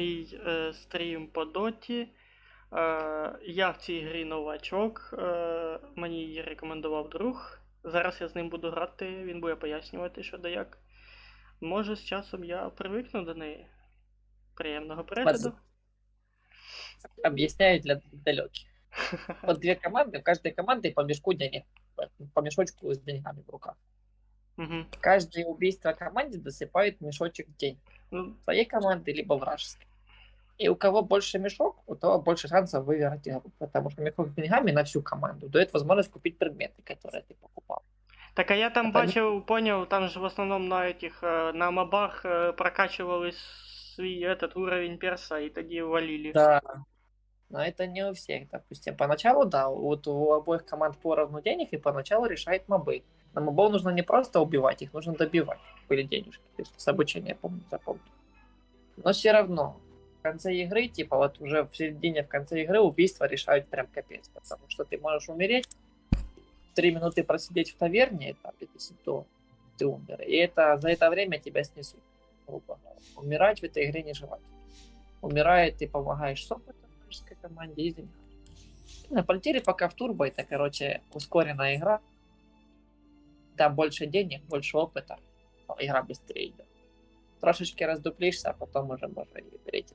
мій стрім по доті. Я в цій грі новачок, мені її рекомендував друг. Зараз я з ним буду грати, він буде пояснювати, що да як. Може, з часом я привикну до неї. Приємного перегляду. Объясняю для далеких. Вот две команды, в каждой команде по мешку денег, по мешочку с деньгами в руках. Угу. Каждое убийство команде досыпает мешочек денег. Ну, Своей команды, либо вражеской. И у кого больше мешок, у того больше шансов выиграть игру. Потому что мешок с деньгами на всю команду дает возможность купить предметы, которые ты покупал. так а я там Это бачив, поняв, там же в основному на этих, на мобах прокачували свій этот уровень перса і тоді валили. Да. Но это не у всех, допустим. Поначалу, да, вот у обоих команд поровну денег, и поначалу решает мобы. Но мобов нужно не просто убивать, их нужно добивать. Были денежки. С обучения, помню, запомнил. Но все равно, в конце игры, типа вот уже в середине, в конце игры убийства решают прям капец. Потому что ты можешь умереть, 3 минуты просидеть в таверне, там, если то ты умер. И это, за это время тебя снесут, грубо говоря. Умирать в этой игре нежелательно. Умирает, ты помогаешь с опытом вражеской команде и деньгами. На пальтире пока в турбо, это, короче, ускоренная игра. Там больше денег, больше опыта. Игра быстрее идет. Трошечки раздуплишься, а потом уже можно и перейти.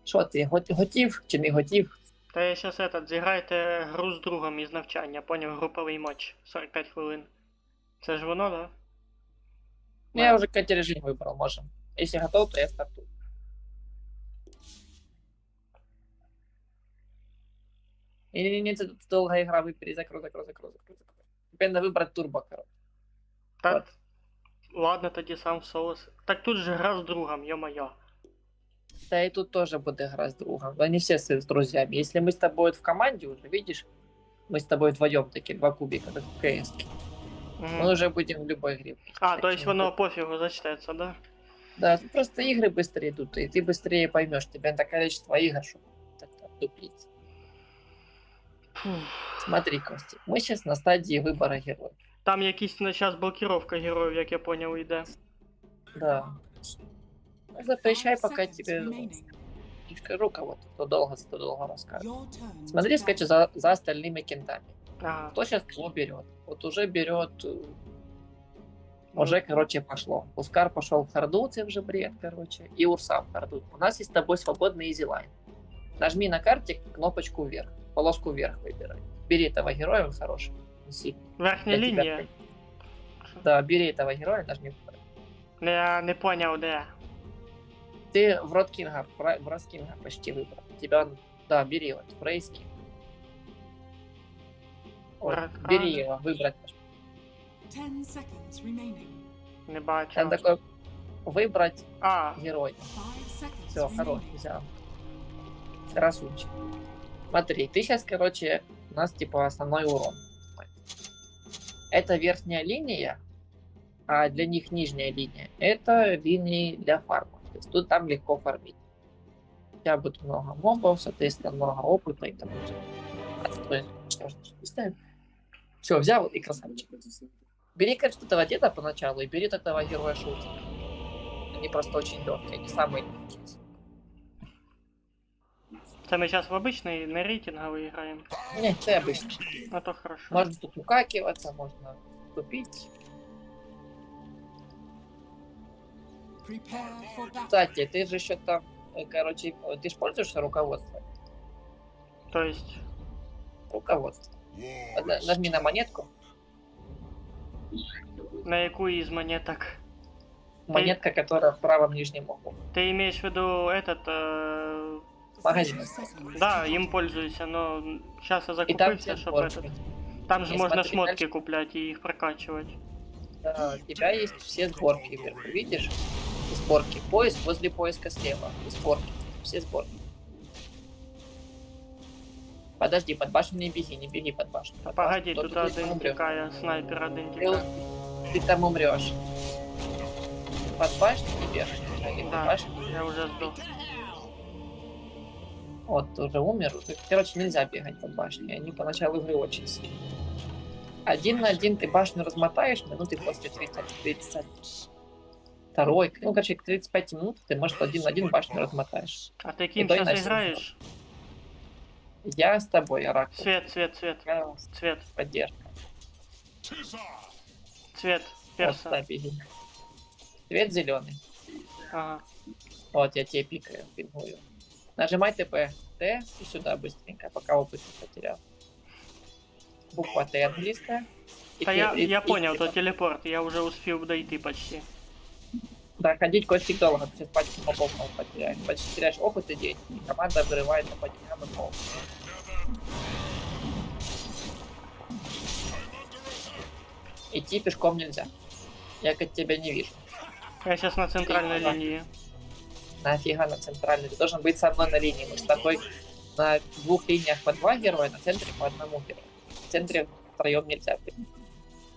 Що ти, готів чи не готів? Та я щас зіграйте гру з другом із навчання, поняв, груповий матч, 45 хвилин. Це ж воно, да? Я уже какой режим выбрал, можем. Если готов, то я стартую. Не, это долгая игра, выбери, закрой. Теперь надо выбрать турбо, короче. Так, Вот. ладно, тоді сам в соус. Так тут же гра з другом, ё-моё. Да и тут тоже будет игра с другом. Но не все с друзьями. Если мы с тобой в команде уже, видишь, мы с тобой вдвоем такие, 2 кубика, как в КС. Мы уже будем в любой игре. А, то есть воно пофігу зачитається, да? Да, просто игры быстрее идут, и ты быстрее поймешь. Тебе это количество игр, что дуплить. Смотри, Костя, мы сейчас на стадии выбора героев. Там якісь на час блокировка героїв, як я поняв, йде. Да. Ну, запрещай, пока тебе не скажу кого-то, кто долго расскажет. Смотри, скачи за остальными кентами. Ага. Кто сейчас кого берет? Вот уже берет... Уже, короче, пошло. Ускар пошел в харду, это уже бред, короче. И Урсам в харду. У нас есть с тобой свободный изилайн. Нажми на карте кнопочку вверх. Полоску вверх выбирай. Бери этого героя, он хороший. Неси. Верхня Для тебя лінія? Да, бери этого героя, нажми вверх. Я не поняв, де. Ты в Роткинга, в Роскинга почти выбрал. Тебя он... Да, бери вот, Фрейский. Вот, бери его, выбрать. 10 seconds remaining. Не бачу. Там такой, выбрать А, герой. 5 seconds Все, хорош, remaining. взял. Красунчик. Смотри, ты сейчас, короче, у нас типа основной урон. Это верхняя линия, а для них нижняя линия. Это линии для фарма. То есть тут там легко фармить. У тебя будет много мобов, соответственно, много опыта и так далее. Все, взял и красавчик. Бери, конечно, этого деда поначалу и бери этого героя шутера. Они просто очень легкие, они самые легкие. це ми зараз в обичний, не рейтинговий граємо. Нет, это обычно. А то хорошо. Можно тут укакиваться, можно тупить. Prepare for battle. Кстати, ты же еще там, короче, ты же пользуешься руководством? То есть, Руководство. Нажми на монетку. на яку із монеток? Монетка, которая в правом нижнем углу. Ты имеешь в виду этот... Магазин. 30 seconds. Да, им пользуюся, но сейчас я И там закупился, все чтобы сборки. этот... Там же И можно смотри, шмотки дальше. куплять и их прокачивать. Да, у тебя есть все сборки вверху, видишь? Сборки. Поиск возле поиска слева. Сборки. Все сборки. Подожди, под башню не беги под башню. Та Под погоди, башню. тут То один умрёшь. тікає, снайпер один Ты, тікає. ты там умрешь. Под башню не бегай. Или под Да, башню. я уже сдох. Вот, уже умер. Короче, нельзя бегать под башней. Они поначалу игры очень сильные. 1 на 1 ты башню размотаешь минуты после 30. второй. Ну, короче, к 35 минут ты, может, один на один башню размотаешь. А ты кем И то и сейчас на играешь? Я с тобой, Оракул. Цвет. Я Цвет. поддержка. Цвет. Вот, Перса. да, беги. Цвет зеленый. Ага. Вот, я тебе пикаю, пингую. Нажимай ТП. Т и сюда быстренько, пока опыт не потерял. Буква Т английская. И Та пи- я и- понял, и- то телепорт, я уже успел дойти почти. Да, ходить костик долго, ты сейчас пачку мобов потеряешь. Почти теряешь опыт и деньги. И команда взрывается по деньгам и пол. Идти пешком нельзя. Я как тебя не вижу. Я сейчас на центральной Ага. линии. Нафига на центральной? Ты должен быть со мной на линии. Мы с тобой на 2 линиях по 2 героя, на центре по 1 герою. В центре втроем нельзя быть.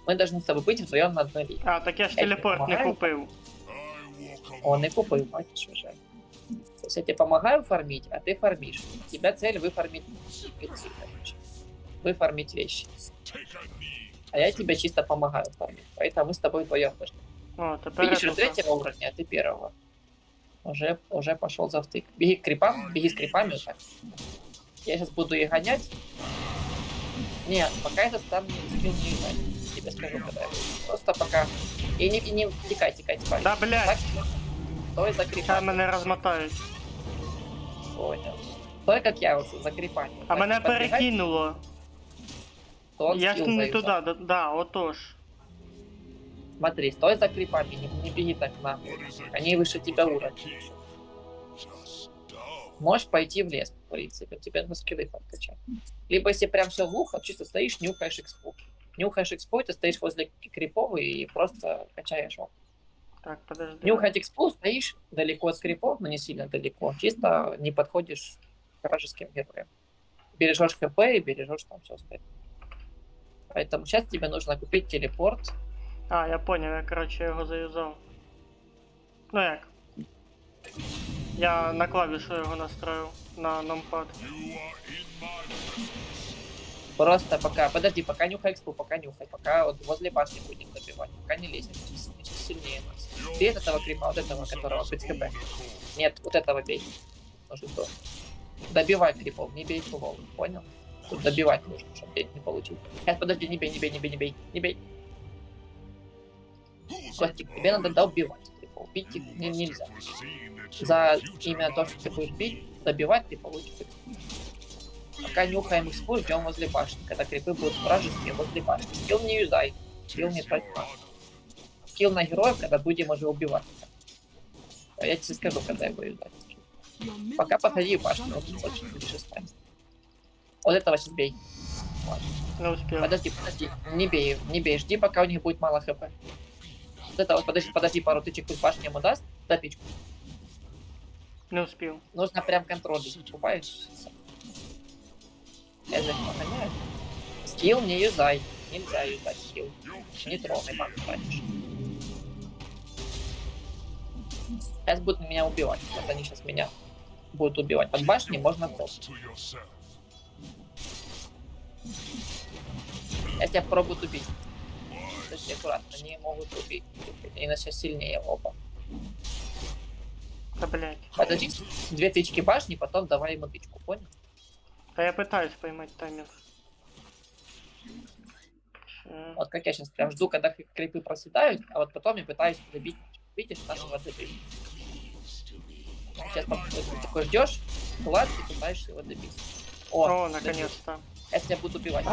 Мы должны с тобой быть вдвоем на одной линии. А, так я ж Я тебе телепорт не помогаю? купил. Он и купил, бачишь уже. То есть я тебе помогаю фармить, а ты фармишь. У тебя цель выфармить вещи, короче. Выфармить вещи. А я тебе чисто помогаю фармить. Поэтому мы с тобой вдвоем должны. О, тепер Видишь, я я тут. 3-го уровня, а ты 1-го. Уже пошел за втык. Беги к крипам, беги с крипами вот так. Я сейчас буду их гонять. Нет, пока это там не скилл не играть. Тебе скажу, когда я буду. Просто пока. И не текай, спать. Да, блядь. Так, стой за Та крипами. мене розмотають. Понял. Стой, как я, вот, за крипами. А Так, мене подбегай, перекинуло. то он Я ж скилл не заюзал. туди, да, отож. Смотри, стой за крипами, не беги так на. Они выше тебя уровня. Можешь пойти в лес, в принципе, тебе нужно скиллы подкачать. Либо если прям все глухо, чисто стоишь, нюхаешь экспу. Нюхаешь экспу, ты стоишь возле крипов и просто качаешь опыт. Так, подожди. Нюхать экспу, стоишь далеко от крипов, но не сильно далеко. Чисто не подходишь к вражеским героям. Бережешь хп и бережешь там все остальное. Поэтому сейчас тебе нужно купить телепорт. А, я понял, я, короче, його заюзав. Ну як? Я на клавішу його настроїв на номпад. Просто пока нюхай экспу, пока вот возле башни будем добивать, пока не лезем, сейчас сильнее нас. Бей этого крипа, вот этого, которого без хп. Нет, вот этого бей. Может, что? Добивай крипов, не бей фулов, понял? Тут добивать нужно, чтобы денег не получить. Сейчас, подожди, не бей. Костик, тебе надо добивать крипов, бить их нельзя. За именно то, что ты будешь бить, добивать, ты получишь экспу. Пока нюхаем экспу, ждем возле башни. Когда крипы будут вражеские, возле башни. Скилл не юзай. Скилл не трать. Скилл на героев, когда будем уже убивать. А я тебе скажу, когда я буду юзать. Your middle Пока tower подходи в is башню, under вот attack. больше не будешь ставить. Вот этого сейчас бей. Не успів. Подожди. Не бей, жди, пока у них будет мало хп. Вот это вот, подожди, пару тычек пусть башня ему даст, да пичку. Не успів. Нужно прям контроль, покупаешь. Я же их погоняю. Скилл не юзай. Нельзя юзать скилл. Не трогай, мам, тратишь. Сейчас будут меня убивать. Вот они сейчас меня будут убивать. Под башней можно просто. Я тебя попробую убить. Подожди, аккуратно, они могут убить. Они нас сейчас сильнее оба. Та блядь. Подожди, 2 тычки башни, потом давай ему тычку, понял? Та я пытаюсь поймать тайминг. Ща. Вот как я сейчас прям жду, когда крипы проседают, а вот потом я пытаюсь добить, видишь, нашего добить. Сейчас ты такой ждешь, Влад, и пытаешься его добить. О, добил. наконец-то. Я тебя буду убивать.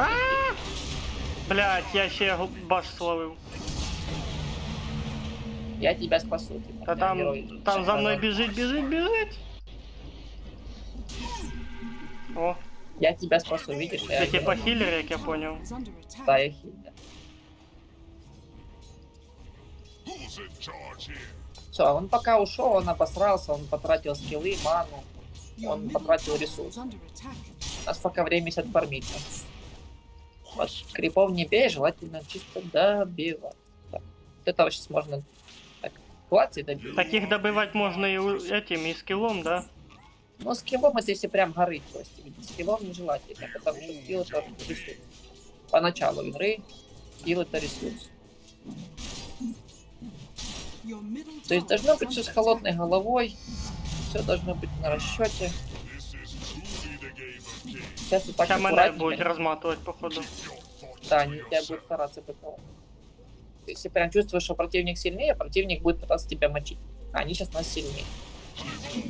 Блядь, я ще баш словив. Я тебя спасу. Типа, Та меня герой там за мною шикарно. біжить. О, Я тебя спасу, видишь? це типа хілер, як я понял. Is under attack. Да, я хилер. Все, он пока ушел, он обосрался, он потратил скиллы, ману, Your он middle потратил tower is ресурс. under attack. У нас пока время есть отформиться. Вот крипов не бей, желательно чисто добивать. Так. Вот этого сейчас можно так класть и добить. Таких добивати можна і этим, і скілом, да? Но скиллом это если прям горыть, то есть скиллом нежелательно, потому что скилл это ресурс. Поначалу игры скилл это ресурс. Your middle То есть tower должно is быть все under с холодной головой, все должно быть на расчете. Сейчас вот так Ща мене будуть аккуратненько. розматувати, походу. Да, они тебя будут стараться БК. Если прям чувствуешь, что противник сильнее, противник будет пытаться тебя мочить. А они сейчас нас сильнее.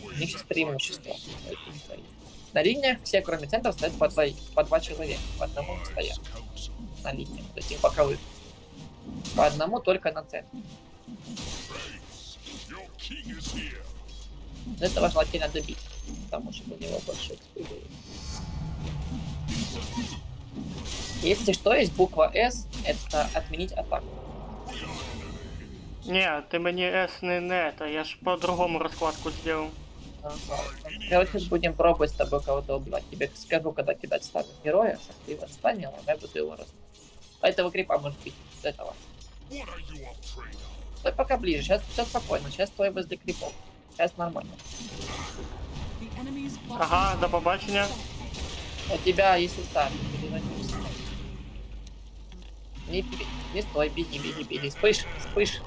У них сейчас преимущество. На линиях все, кроме центра, стоят по два человека. По одному не стоят на линиях, то есть их боковых. По одному только на центре. Но этого желательно добить, потому что у него больше XP будет. Если что, есть буква S, это отменить атаку. Ні, ти мені S не это, я ж по-другому розкладку зробив. Короче, будем пробовать с тобой кого-то убивать. Тебе скажу, когда кидать ставим героя, чтобы ты его отстанил, а я буду его разбивать. А этого крипа может быть, с этого. Стой пока ближе, сейчас все спокойно, сейчас стой возле крипов. Сейчас нормально. The enemy's bottom Ага, до tower побачення. is falling. У тебя есть ульта, перезагрузись. Не стой, беги, вспыш.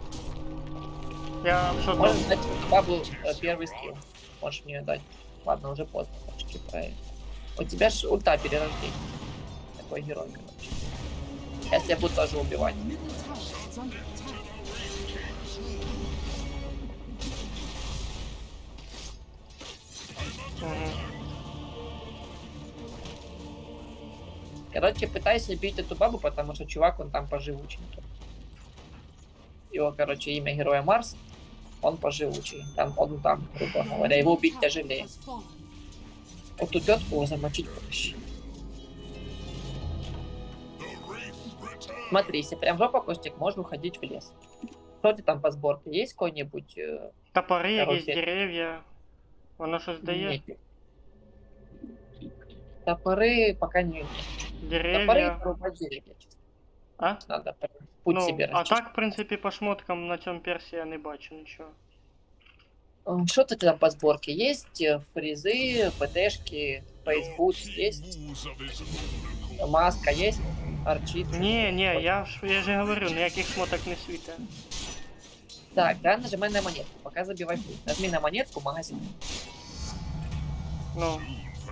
Я що Можешь там? дать бабу первый скилл. Можешь мне дать. Ладно, уже поздно, почти правильно. У тебя ж ульта перерождения. Такой герой, короче. Сейчас я буду тоже убивать. Your middle tower is under attack. Мгм. Короче, пытайся бить эту бабу, потому что чувак, он там поживученький. Его, короче, имя героя Марс. Он поживучий. Там, он там, грубо говоря. Его убить Tower тяжелее. has fallen. Вот ту тетку замочить проще. Смотри, если прям жопа, Костик, можно уходить в лес. Что ты там по сборке? Есть какой-нибудь... Топори, якісь Короче. дерев'я. Воно щось дає. Нет. Топоры пока не... Топоры Дерев'я. рубать деревья, честно. А? Надо путь Ну, себе а расчистить. так, в принципі, по шмоткам на цьому персі я не бачу нічого. Что ты там по сборке? Есть фризы, ПТшки, фейсбутс есть, маска есть, арчит. Ні, я же говорю, ніяких шмоток не світе. Так, да, нажимай на монетку, пока забивай путь. Нажми на монетку, магазин. Ну,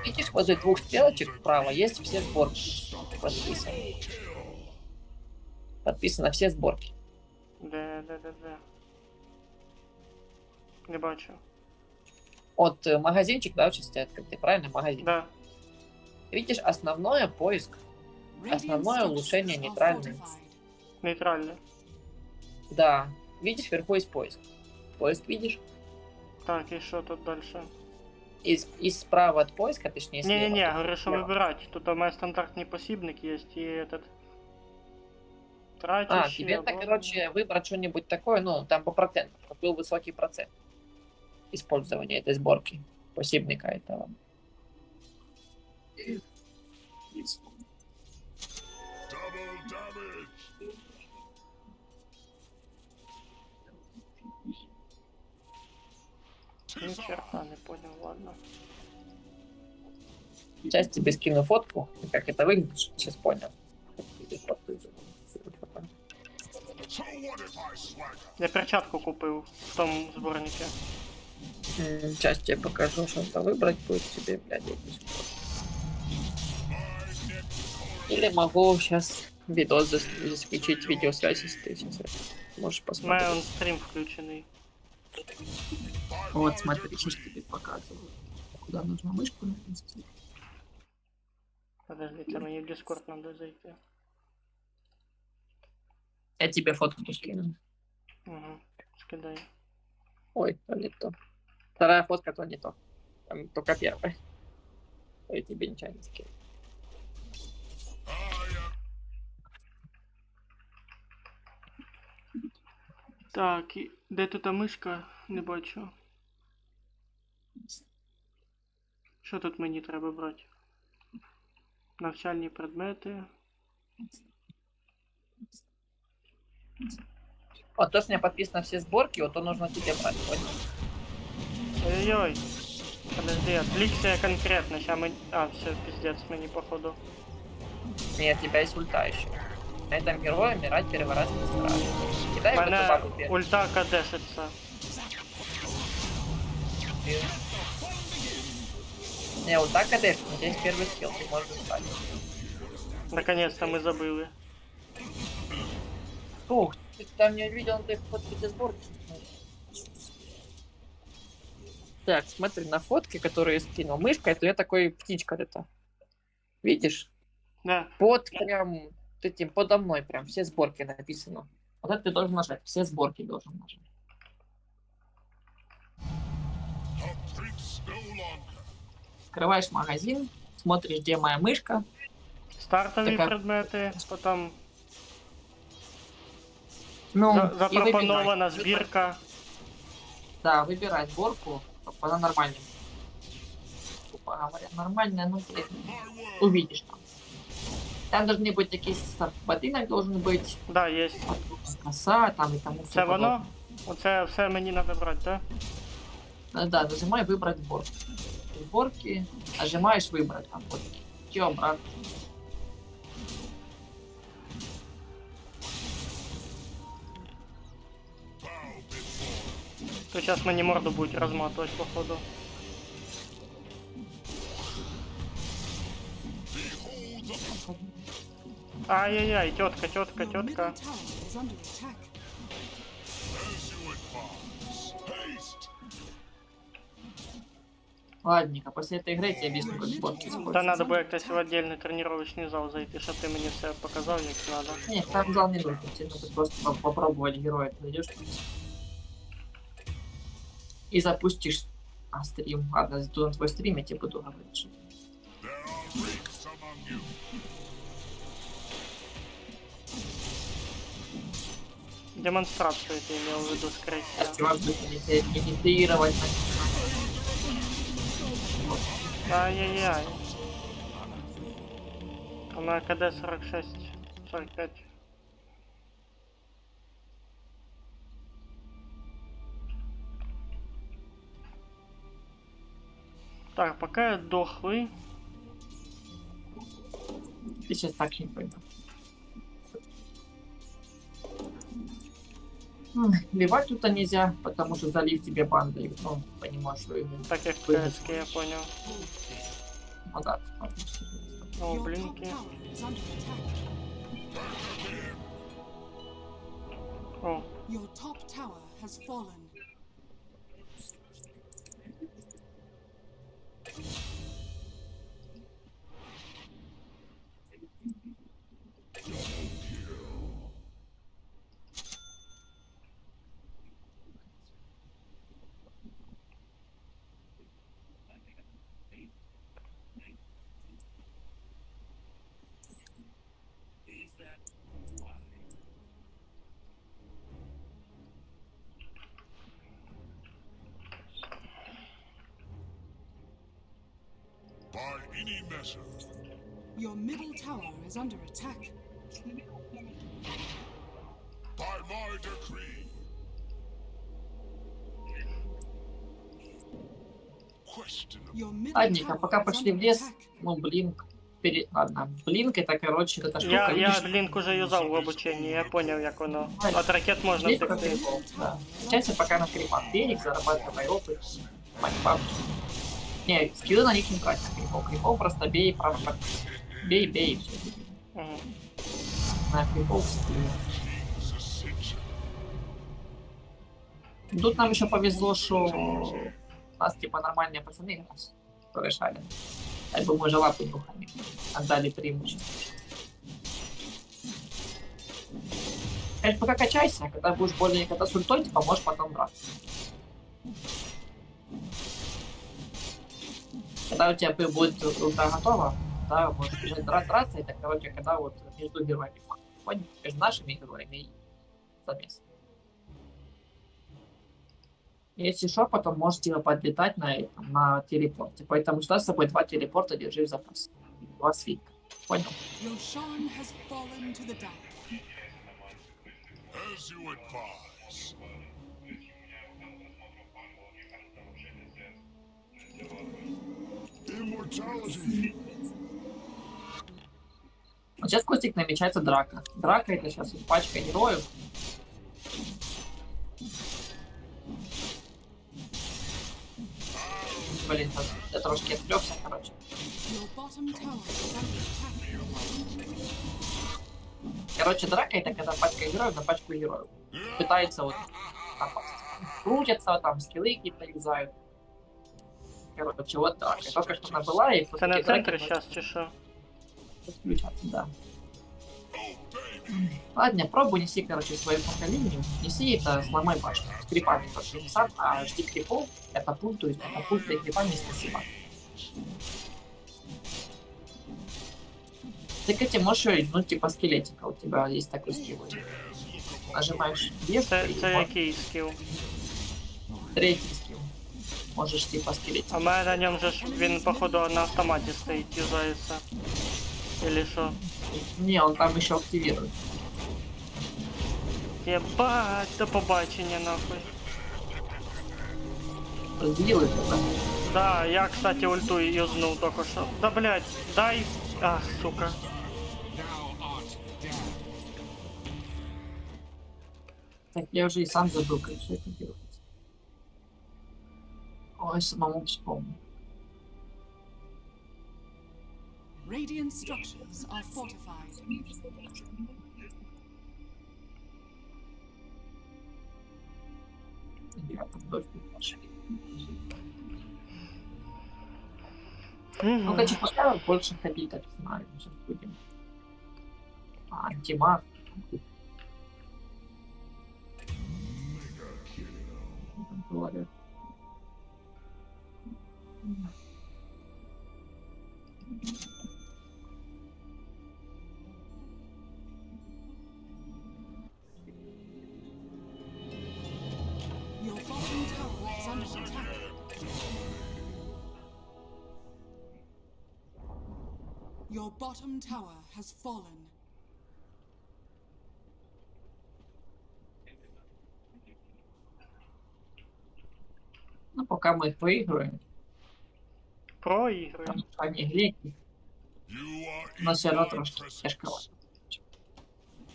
Видишь, возле двух стрелочек вправо есть все сборки. Подписаны. Подписано все сборки. де. Не бачу. Вот магазинчик, да, очень стоит открытый, правильно? Магазин. Да. Видишь, основное поиск. Radiant Основное улучшение structures are нейтральное. fortified. Нейтрально. Да. Видишь, вверху есть поиск. Поиск видишь? Так, і що тут далі? И справа от поиска, точнее, слева. Ні, тут говорю, що слева. вибирати. Тут у мене стандартний посібник є і этот. А, Трачущий, тебе, або- короче, выбрать что-нибудь такое, ну, там по процентам, чтобы был высокий процент использования этой сборки, посібника этого. Ні черта не понял, ладно. Сейчас тебе скину фотку, как это выглядит, сейчас понял. Я перчатку купив в тому зборнику. Сейчас тебе покажу, что это выбрать будет тебе, блядь, эти сборки. Или могу сейчас видос засвечить, видеосвязь, если ты сейчас можешь У мене он посмотреть. стрім включений. Вот смотри, сейчас тебе показываю. Куда нужно мышку навести? Подождите, мені в Discord надо зайти. Я тебе фотку скину. Угу. Скидай. Ой, то не то. Вторая фотка, то не то. Там только первая. Я тебе ничего не скину. Так, і де тут та мишка? Не бачу. Що тут мені треба брати? Навчальні предмети. Вот то, что у меня подписано все сборки, вот то нужно тебе брать. Понял? Ой-ой. Подожди, отвлекся я конкретно. Ща мы... А, все, пиздец, мені походу. Нет, у тебя есть ульта еще. На этом герое умирать первый раз не страшно. Кидай в эту Мене бабу первый. ульта кадешиться. Не, вот так кадеш, но здесь первый скилл, ты можешь устать. Наконец-то мы забыли. Ух, ты там не увидел ты фотки для сборки. Так, смотри, на фотке, которую я скинул, мышка, это я такой птичка это. Видишь? Да. Под прям этим подо мной прям все сборки написано. Вот это ты должен нажать, все сборки должен нажать. Открываешь магазин, смотришь, где моя мышка. Стартові Така. предмети, потім Ну, запропонована и выбирай. збірка. Да, выбирай сборку, чтобы она нормальная. Грубо говоря, нормальная, ну, блин, увидишь там. Там должны быть такие ботинок должен быть, Да, є. коса, там и тому все Це воно? Оце все мені треба брати, так? Да, нажимай выбрать сборку. Сборки, нажимаешь выбрать там вот. Все обратно. То зараз мені морду будуть розматувати, походу. Ай-яй-яй, тетка, тетка, Your middle тетка. tower is under attack. Ладненько, после этой игры я тебе объясню, как сборки Та использовать. треба буде якось в віддільний тренувальний зал зайти, щоб ти мені все показав, як треба. Нет, там зал не нужен, тебе надо просто попробовать героя. Ты зайдешь и запустишь стрим. Ладно, зайду на твой стрим, я тебе буду говорить, что Демонстрацію ти мав в виду я скрытия. чувак будет инициировать. Ай-яй-яй. У мене КД 46, 45. Так, пока я дохлый. Ты сейчас так не поймешь. Ливать тут нельзя, потому что залив тебе банда, и, ну, понимаешь, что его. Так як в КСК, я понял. Ну да. О, Your top блинки. tower is under attack. О, Your top tower has fallen. By any measure, Your middle tower is under attack. by my decree. Questionable. Your middle Ладненько, tower пока is пошли в under лес. attack. Ну, блинк. Ладно, блинк это, короче, эта штука, я видишь? блінк уже юзав в обученні, я поняв, як воно. Ай. От ракет можна Есть втекти. прикол, да. Сейчас я пока на крипах берег, зарабатывай опыт, мать бабки. Не, скиллы на них не трать на крипов. Крипов просто бей, право, бей, бей, и все. Угу. На крипов скиллы. Тут нам еще повезло, что у нас типа нормальные пацаны нас решали. Так бы мы же лапу нюхали, отдали преимущество. Конечно, пока качайся, когда будешь более, когда с ультой, типа можешь потом драться. Когда у тебя будет ульта готова, да, можешь бежать драться, это, короче, когда вот между героями, понял? Между нашими героями и замес. Если что, потом можешь типа подлетать на телепорте. Поэтому сюда с собой 2 телепорта держи в запас. 2 свитка. Понял? Your Shan has fallen to the dire. As you advise. Immortality. Вот сейчас, Костик, намечается драка. Драка это сейчас вот пачка героев. Блин, я трошки отвлекся, короче. Your bottom tower is under attack. Короче, драка это когда пачка героев на пачку героев. Пытается вот напасть. Крутятся, там скиллы какие-то юзают. Короче, вот драка. Только что она была, и Це на после центрі драки зараз чи що? включаться, да. Ладно, пробуй, неси, короче, свою поколение. Неси это, сломай башню. С крипами только не сам, а жди крипов, катапульт, то есть катапульт и крипами спасибо. Ты, Катя, можешь юзнуть типа скелетика, у тебя есть такой скилл. Нажимаешь без, Це який скіл? третий скилл. Можешь типа скелетик. А в мене на ньому же ж він, походу, на автоматі стоїть, юзається. Или що? Не, он там еще активируется. Єбать, до побачення нахуй. Разбил это, да? Да, я, кстати, ульту юзнул только что. Да, блядь, дай... Ах, сука. Так я уже и сам забыл, как все это делается. Ой, самому вспомнил. Radiant structures are fortified. Я там дождь пошли. Ну, короче, пока больше ходить, так знаю, сейчас будем. А, антимаг. Там говорят. Your bottom tower is under attack. Your bottom tower has fallen. Ну, пока мы их выигрываем, Проігруємо. там они греки, You are но все равно in my трошки presence. тяжковато.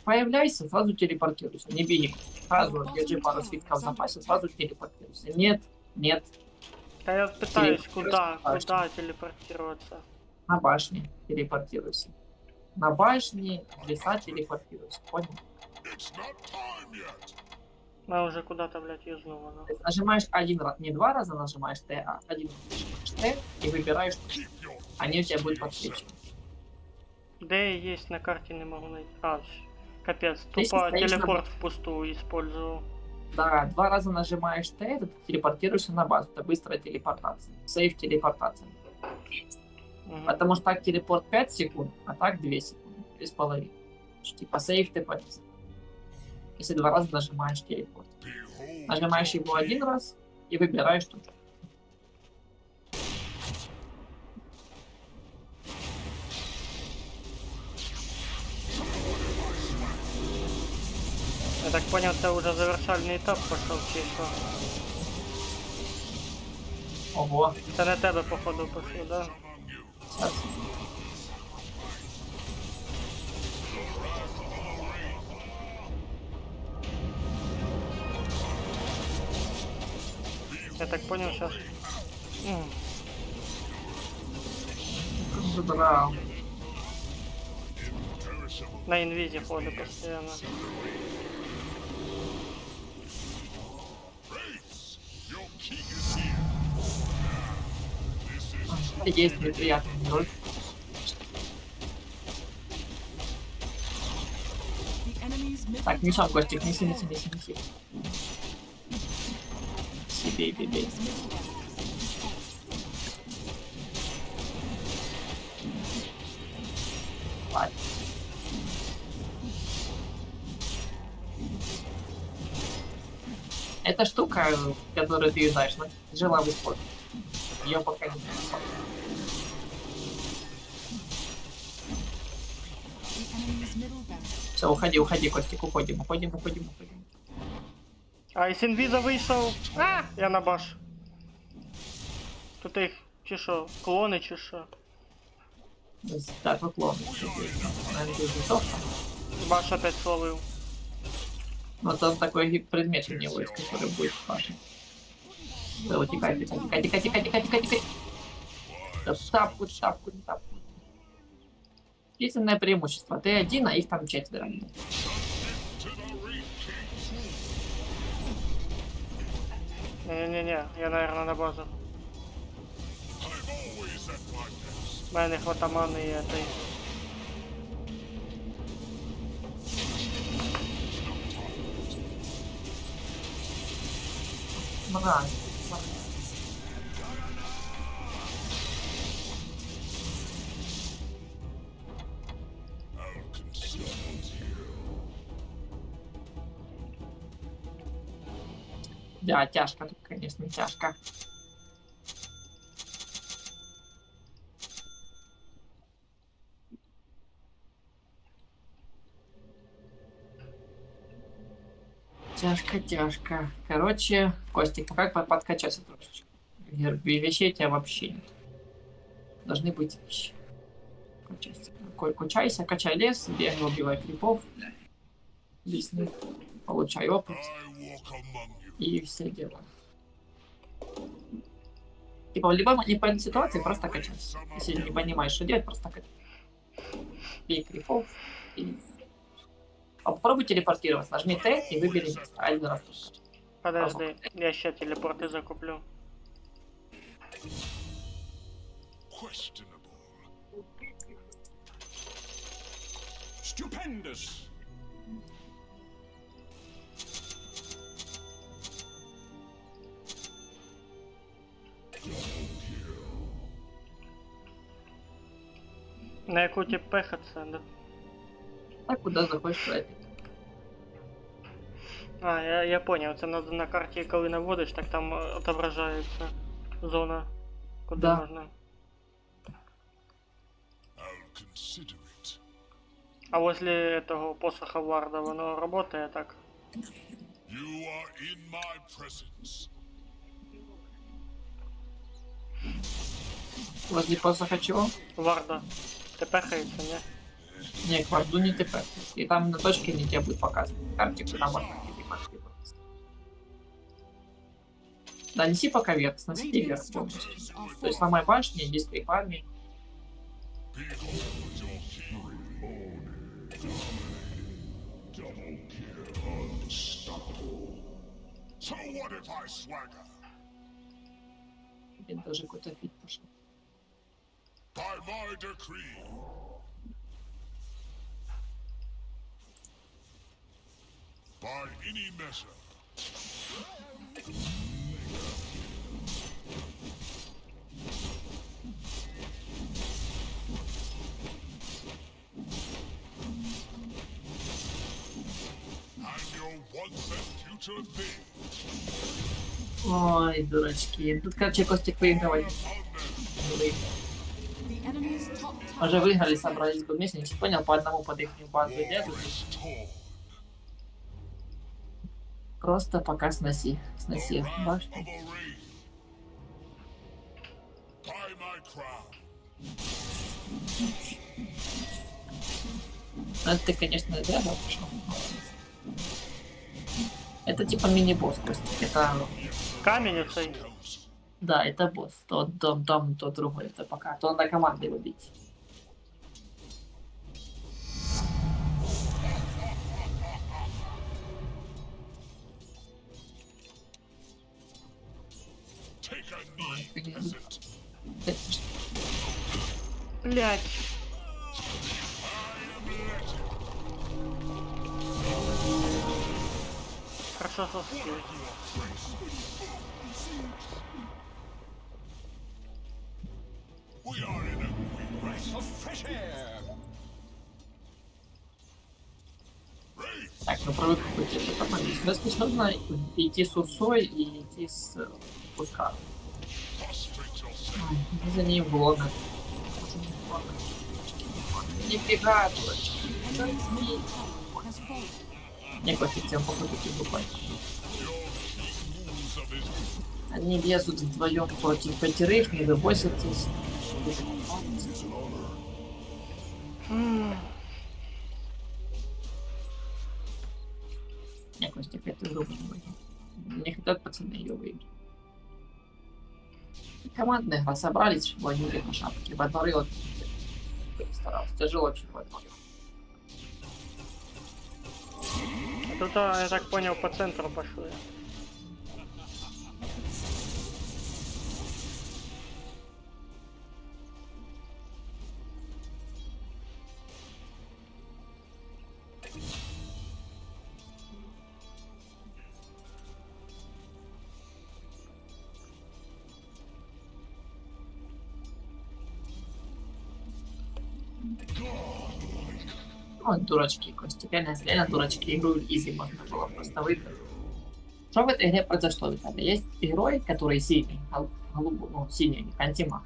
Появляйся, сразу телепортируйся, не беги. Сразу держи пару свитков в запасе, сразу телепортируйся. Нет, нет, Та я питаюсь, Телепортируйся. куда телепортироваться? на башне телепортируйся. На башне леса телепортируйся, понял? It's not time yet. Я уже куда-то, блядь, юзнула. То есть нажимаешь один раз, не два раза нажимаешь Т, а один раз нажимаешь Т и выбираешь, Keep your они у тебя будут подсвечены. Де есть на карте не могу найти. А, капец, Ты тупо стоишь на телепорт впустую использовал. Да, два раза нажимаешь Т, ты телепортируешься на базу. Это быстрая телепортация. Сейф телепортация. Мгм. Потому что так телепорт 5 секунд, а так 2 секунды. 2,5. Типа сейф ты полез. Если два раза нажимаешь телепорт. behold. Нажимаешь его один раз и выбираешь тут. Я так понял, це уже завершальний етап пішов чи що? Ого, Це на тебе, походу, пішло, да? сейчас. Я так понял, сейчас. Забрал. На инвизе ходу постоянно. Race, your king is here. This is Есть неприятный герой. The enemy's middle Так, несем, tower Костик, has неси, fallen. неси, неси, неси. Себе, бей. Enemy's middle barracks has fallen. Ладно. Эта штука, которую ты знаешь, жила в использовании. Ее пока не нашел. The enemy's middle barracks. Все, уходи, Костик, уходим. А із інвіза вийшов. А! Я на баш. Тут їх чи що, клони чи що? Так, уклон. Наверное, дуже софта. Баш опять словив. Но там такой предмет у него есть, который будет важен. Да, утекай, тикай. Тапку. Единственное преимущество. Ты один, а их там 4. To the ring, King. Не-не-не, я, наверное, на базу. I'm always at my best. У мене не хватає мани і этой. Мра. I'll consider you. Да, тяжко тут, конечно, тяжко. Тяжко. Короче, Костик, как подкачаться трошечки? Вещей у тебя вообще нет. Должны быть вещи. Качай лес, бегай, убивай крипов. Лесных. Получай опыт. I walk among you. И все дела. Типа в любой непонятной ситуации просто качайся. Если не понимаешь, что делать, просто качай. Бей крипов и... А попробуй телепортироваться. Нажми Т и выбери место. Один раз. Подожди, я ще телепорти закуплю. Questionable. Stupendous! На яку тіпеха це, да? Так куда захочешь пройти. А, я понял, це на карті, коли наводиш, так там отображається зона, куди Да. можна. I'll consider it. А возле этого посоха Варда воно работає так? You are in my presence. Возле посоха чего? Варда. Тепехається, ні? Не, к варду не ТП. И там на точке не тебе будет показывать. Карте, куда можно телепортироваться. Да, неси пока вверх, сноси Radiant вверх полностью. structures are То есть fortified. на моей башне, есть в армии. Behold your king. Double kill. Unstoppable. So what if I swagger? Блин, даже какой-то фит пошел. By my decree. By any measure. And your once and future thing. Ой, дурачки. Тут, короче, Костик выигрывает. The enemy's top tower Уже выиграли, собрались бы вместе. Не понял, по одному под их базу лезут. Is torn. Просто пока сноси. Сноси The wrath башню. of a wraith. By my crown. Ну, это ты, конечно, зря пошел. Это типа мини-босс, Костик. Это... Камінь оцей. Council. Да, это босс. То другой. Это пока. То надо командой его бить. Take a knee, Блин. peasant. Блять. Хорошо соски. We are in a Breath of fresh air! wraith. Так, ну привык быть это командой. Сейчас нужно идти с Урсой и идти с Пускаром. Prostrate yourself. Ой, за ним Влога. Нифига, дурачки. has fallen. Не Костик, тем походу ты буквально. Your king rules of his Они лезут вдвоем против 5, не выбоситесь. М, Я Костик эту игру не выиграл. Не хотят пацаны ее выиграть. Командная игра. Собрались в лагере на шапке. Во дворы вот старался. Тяжело очень во дворе. Тут, я так понял, по центру пошли. Вот дурачки, Костик. Реально дурачки. Игру изи можно было просто выиграть. Что в этой игре произошло, Виталий? Есть герой, который синий, голубой, ну, синий, антимаг.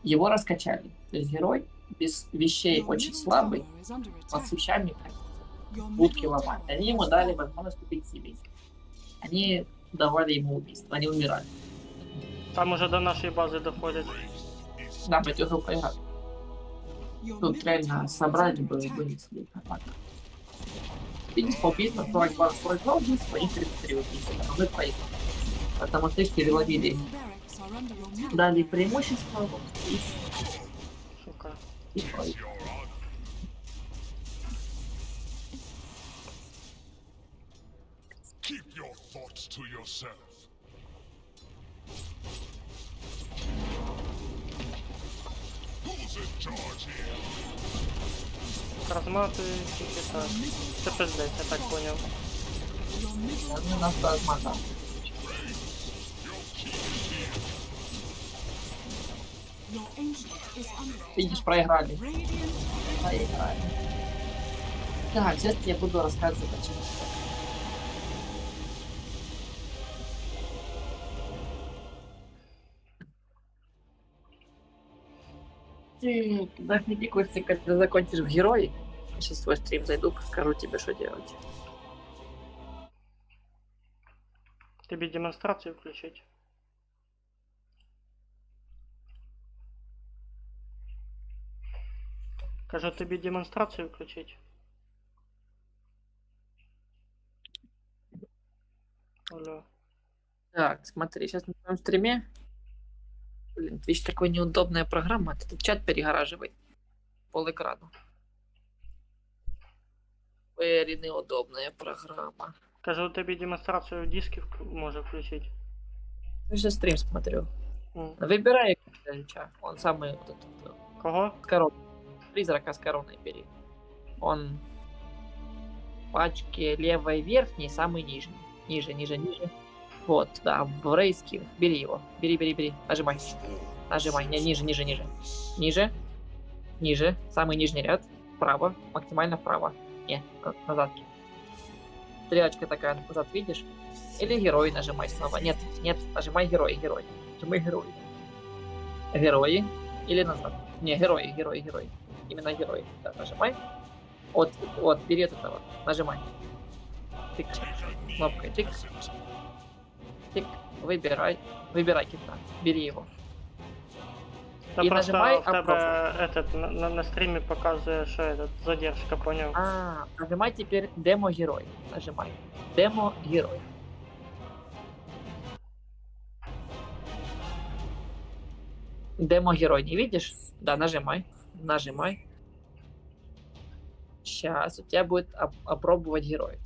Его раскачали. То есть герой без вещей Your очень middle слабый, tower is under под attack. свечами Your будки middle ломать. tower Они ему has дали fallen. возможность купить себе. Они давали ему убийство, они умирали. Там уже до нашей базы доходят. Да, мы эту игру поиграли. Your Тут middle реально tower is собрать under бы attack. вынесли. Видишь, по убийствам 42 убийства и 33 убийства. Но мы проиграли. Потому что их переловили. Middle barracks are under your middle Дали barracks. преимущество Сука. и проиграли. Your honor. Keep your thoughts to yourself. Who's in charge here? Разматывай, тільки так. Це пиздець, я так понял. Your middle Ну, нас размотал. Your king is here. your ancient is under Видишь, attack. проиграли. Radiant Проиграли. Так, сейчас я буду рассказывать, почему. Ты подожди, Костя, когда закончишь в герой, сейчас в твой стрим зайду, скажу тебе, что делать. Тобі демонстрацію включить. Кажу, тобі демонстрацію включить. Алло. Так, смотри, сейчас на твоем стриме. Блин, Twitch такой неудобная программа, ты тут чат перегораживай. Пол экрана. Very неудобная программа. Кажу, тобі демонстрацію в диске може включить. Я сейчас стрим смотрю. М. Выбирай чат. Он самый вот этот, Кого? с короной. Призрака с короной бери. Он в пачке левой верхней, самый нижний. Ниже, ниже, ниже. Вот, да, в рейске. Бери его. Бери, бери, бери. Нажимай. Нажимай. Не, ниже, ниже, ниже. Ниже. Ниже. Самый нижний ряд. Вправо. Максимально вправо. Не, назад. Стрелочка такая назад, видишь? Или герой нажимай снова. Нет, нет, нажимай герой, герой. Нажимай герой. Герои. Или назад. Не, герои, герои, герои. Именно герои. Да, нажимай. Вот, вот, бери от этого. Нажимай. Тык. Кнопкой тык. Тык. Выбирай. Выбирай кита. Бери его. Та І просто нажимай в тебе этот, на стрімі показує, що этот, задержка, поняв? Нажимай теперь демо-герой. Нажимай. Демо-герой. Демо-герой не видишь? Да, нажимай. Нажимай. Сейчас у тебя будет опробовать герой.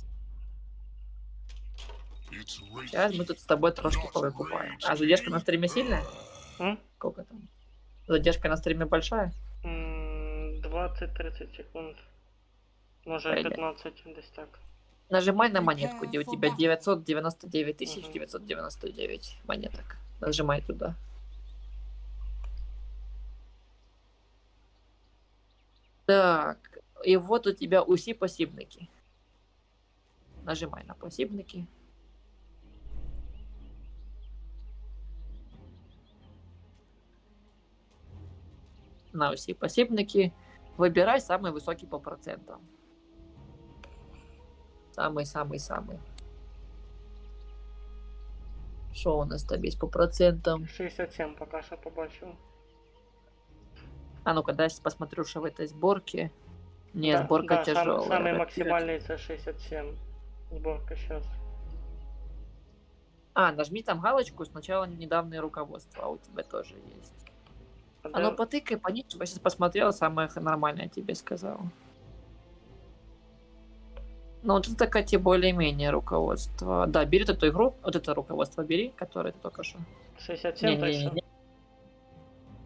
It's raining. Сейчас мы тут с тобой трошки повыкупаем. А задержка на стриме сильная? М? Сколько там? Задержка на стриме большая? 20-30 секунд. Може Пойде. 15, десь так. Нажимай на монетку, где у тебя Prepare for 999 999 монеток. Нажимай туда. Так, и вот у тебя уси посібники. Нажимай на посібники. На уси посібники. Выбирай самый высокий по процентам. Самый-самый-самый. Что у нас там есть по процентам? 67 поки що побачив. А ну-ка, дай посмотрю, что в этой сборке. Нет, Да, сборка да, тяжелая. самый максимальный это 67. Сборка сейчас. А, нажми там галочку, сначала недавнее руководство, а у тебя тоже есть. А ну потыкай по ним, чтобы я сейчас посмотрел, самое нормальное тебе сказал. Ну, вот это, Катя, более-менее руководство. Да, бери эту игру, вот это руководство бери, которое ты только что. 67 точно? Не-не-не.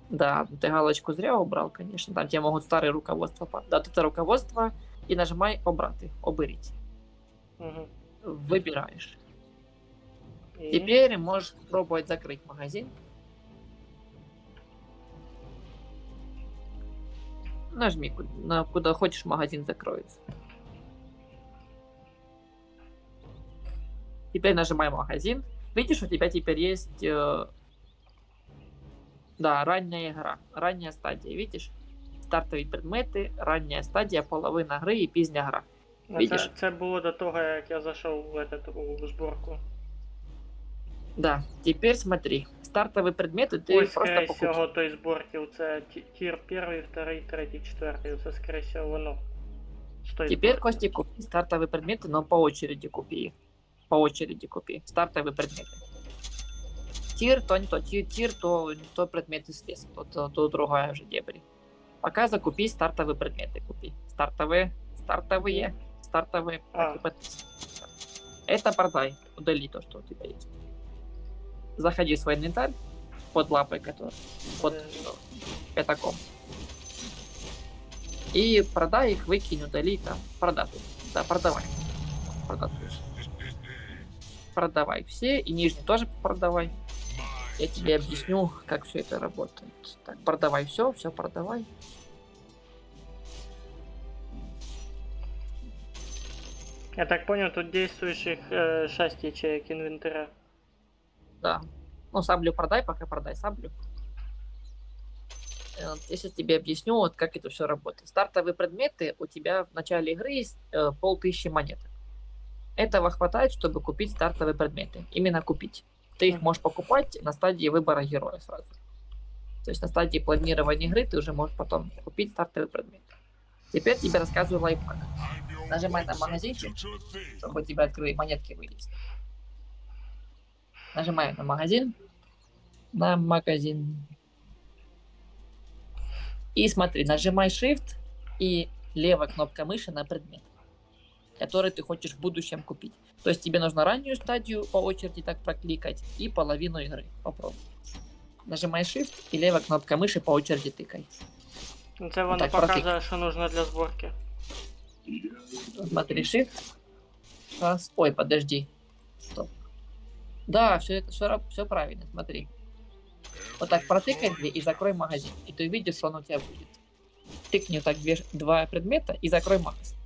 Да, ты галочку зря убрал, конечно. Там тебе могут старые руководства. Да, вот это руководство, и нажимай обрати, оберите. Угу. Выбираешь. И... Теперь можешь пробовать закрыть магазин. Нажми, куда хочешь, магазин закроется. Теперь нажимай магазин. Видишь, у тебя теперь есть да, ранняя игра, ранняя стадия, видишь? Стартові предмети, рання стадія, половина гри і пізня гра. Видиш? Це було до того, як я зайшов у зборку. Да, теперь смотри. Стартовые предметы ты Ось, просто скорее покупаешь. всього, той зборки, це тір 1, 2, 3, 4, це, скорее всього, воно. Теперь, Костя, купи стартовые предметы, но по очереди купи их. По очереди купи стартовые предметы. Тир, то не то, тир, то предметы слез, то другая уже дебри. Пока закупи стартовые предметы, купи. Стартовые. Это продай, удали то, что у тебя есть. Заходи в свой инвентарь под лапой, который под пятаком. И продай их, выкинь, удали там, продай. Да, продавай. Продавай все, и нижний тоже продавай. Я тебе объясню, как все это работает. Так, продавай все продавай. Я так понял, тут действующих 6 ячеек инвентаря. Да. Ну, саблю продай, пока продай саблю. Я сейчас тебе объясню, вот как это все работает. Стартовые предметы у тебя в начале игры есть 1500 монеток. Этого хватает, чтобы купить стартовые предметы. Именно купить. Ты их можешь покупать на стадии выбора героя сразу. То есть на стадии планирования игры ты уже можешь потом купить стартовый предмет. Теперь тебе рассказываю лайфхак. Нажимай на магазинчик, чтобы у тебя открыли монетки вылезли. Нажимаем на магазин. И смотри, нажимай Shift и левая кнопка мыши на предмет, который ты хочешь в будущем купить. То есть тебе нужно раннюю стадию по очереди так прокликать и половину игры. Попробуй. Нажимай Shift и левая кнопка мыши по очереди тыкай. Це воно Так, показує, що нужно для зборки. Смотри, Shift. Раз. Ой, подожди. Стоп. Да, все правильно, смотри. Вот так протыкай две и закрой магазин. И ты увидишь, что он у тебя будет. Тыкни вот так два предмета и закрой магазин.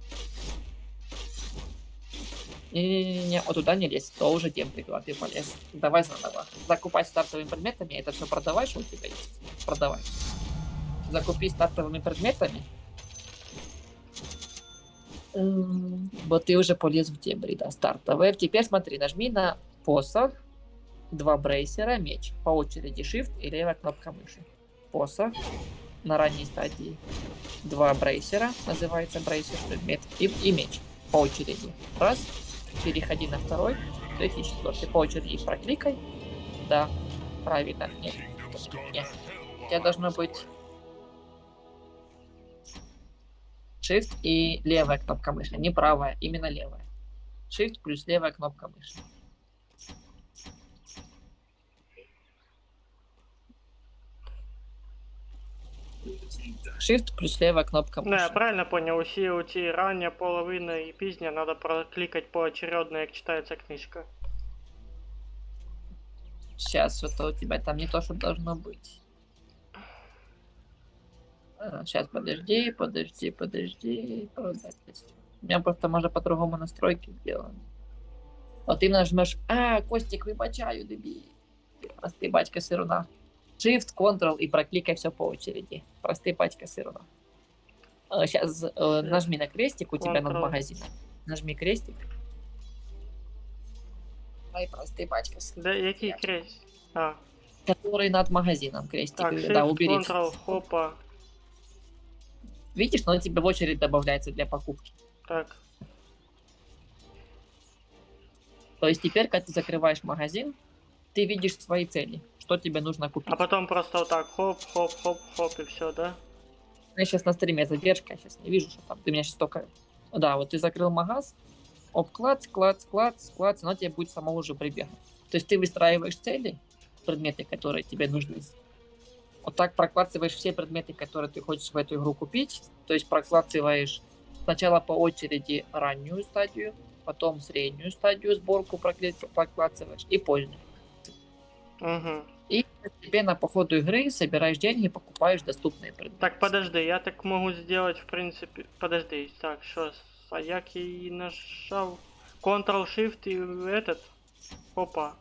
Не-не-не, вот туда не лезь, то уже темпы, куда ты полез. Давай заново. Закупай стартовыми предметами, это все продавай, что у тебя есть. Продавай. Закупи стартовыми предметами. Вот ты уже полез в дебри, да, стартовые. Теперь смотри, нажми на посох, 2 брейсера, меч. По очереди Shift и левая кнопка мыши. Посох на ранней стадии. 2 брейсера, называется брейсер предмет, и меч. По очереди. Раз. Переходи на второй, третий, четвертый. По очереди их прокликай. Да, правильно. Нет. У тебя должно быть Shift и левая кнопка мыши. Не правая, именно левая. Shift плюс левая кнопка мыши. Shift плюс левая кнопка мыши. Ну, я правильно понял, усі оці рання, половина і пізня треба прокликати поочередно, як читається книжка. Сейчас что-то у тебя там не то, что должно быть. Сейчас, подожди. У меня просто, может, по-другому настройки сделаны. Вот ты нажмешь, Костик, выбачаю, дебиль. Простый батька сыруна. Shift, Ctrl и прокликай все по очереди. Простый батька сыруна. Сейчас нажми на крестик у тебя над магазином. Нажми крестик. Ай, простый батька сыруна. Де який крест? А, Который над магазином крестик. так, Да, Shift, убери. Ctrl, хопа. Видишь, но он тебе в очередь добавляется для покупки. Так. То есть теперь, когда ты закрываешь магазин, ты видишь свои цели, что тебе нужно купить. А потом просто вот так хоп, хоп, хоп, хоп и все, да? У меня сейчас на стриме задержка, я сейчас не вижу, что там. Ты меня сейчас только... Да, вот ты закрыл магаз, оп, клац, клац, клац, клац, оно тебе будет само уже прибегать. То есть ты выстраиваешь цели, предметы, которые тебе нужны. Вот так проклацываешь все предметы, которые ты хочешь в эту игру купить. То есть проклацываешь сначала по очереди раннюю стадию, потом среднюю стадию сборку проклацываешь и позднюю. Угу. И постепенно по ходу игры собираешь деньги, покупаешь доступные предметы. Так, подожди, я так могу сделать, в принципе... Подожди, так, что, а як я и нажал? Ctrl-Shift и этот? Опа.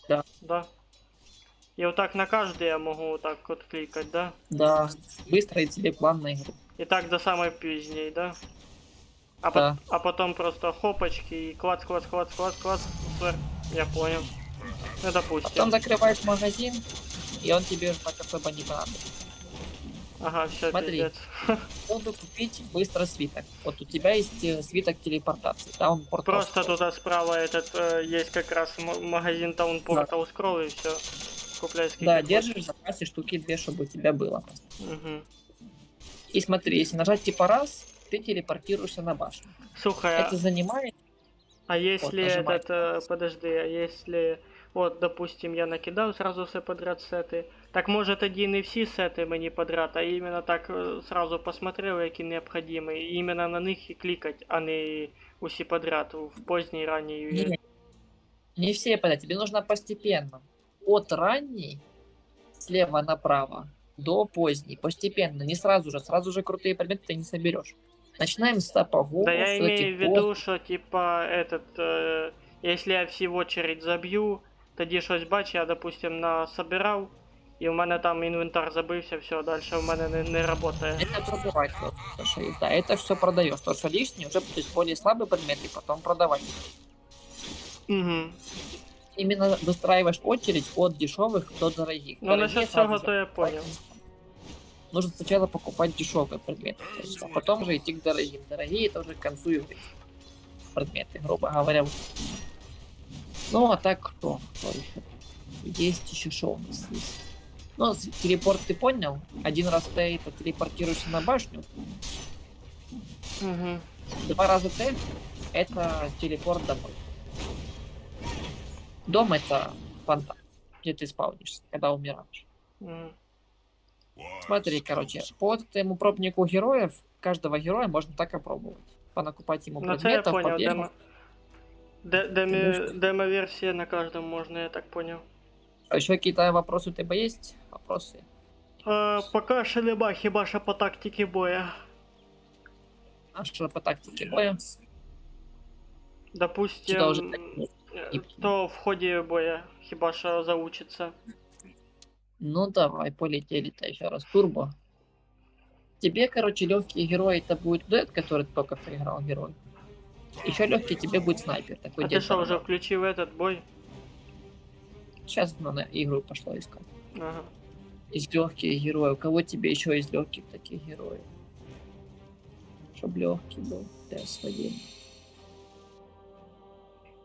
Да. Да. И вот так на каждый я могу вот так вот кликать, да? Да, выстроить себе план на игру. И так до самой пиздней, да? А, Да. а потом просто хопочки и клац, клац, клац, клац, клац. Супер. Я понял. Ну, допустим. Потом закрываешь магазин, и он тебе уже так особо не понадобится. Ага, все, Смотри. пиздец. Буду купить быстро свиток. Вот у тебя есть свиток телепортации. Да, он портал. Просто туда справа этот есть как раз магазин Town Portal Scroll и все. Купляй сколько Да, хочешь. держишь в запасе штуки 2, чтобы у тебя было. Мгм. И смотри, если нажать типа раз, ты телепортируешься на башню. Слушай, Это занимает... а если нажимай. этот, подожди, а если, вот, допустим, я накидав сразу все подряд сети, так може тоді не всі сети мені подряд, а іменно так сразу посмотрел, які необхідні, і іменно на них і клікать, а не усі подряд в поздній ранній. Не, не все подряд, тебе нужно постепенно. От ранней, слева направо, до поздней, постепенно, не сразу же крутые предметы ты не соберешь. Начинаем с сапогов, Да я с имею этих в виду, що типа этот, если я всі в очередь заб'ю, тоді щось бач, я допустим насобирав, і в мене там інвентар забився, все, далі в мене не работає. Это продавать то, что есть. Да, это все продаешь. То, что лишнее, уже то есть более слабый предмет, и потом продавать. Угу. Именно выстраиваешь очередь от дешевых до дорогих. Ну, Дорогие насчет сразу цього же то я покупать. понял. Нужно сначала покупать дешевые предметы, то есть, а потом же идти к дорогим. Дорогие это уже к концу игры предметы, грубо говоря. Ну, а так кто еще? Есть еще что у нас есть? Ну, телепорт ты понял? Один раз ты это телепортируешься на башню, Угу. 2 раза ты это телепорт домой. Дом это фонтан, где ты спаунишься, когда умираешь. Угу. Смотри, короче, по этому пробнику героев, каждого героя можно так опробовать. Понакупать ему Ну це я предметов, понял, побегать. демо-версия на каждом можно, я так понял. А еще какие-то вопросы у тебя есть? Вопросы? Пока ще нема, хіба що по тактиці боя. А что по тактике боя? Допустим, Сюда уже то в ході боя, хіба що заучиться. Ну давай, полетели-то еще раз. Турбо. Тебе, короче, легкие герои это будет дуэт, который ты только проиграл герой. Еще легкий тебе будет снайпер. Такой А ти дед що, вже нормальный. включив этот бой? Сейчас на игру пошло искать. Ага. Из легких героев. У кого тебе еще из легких таких героев? Чтоб легкий был. ТС-1.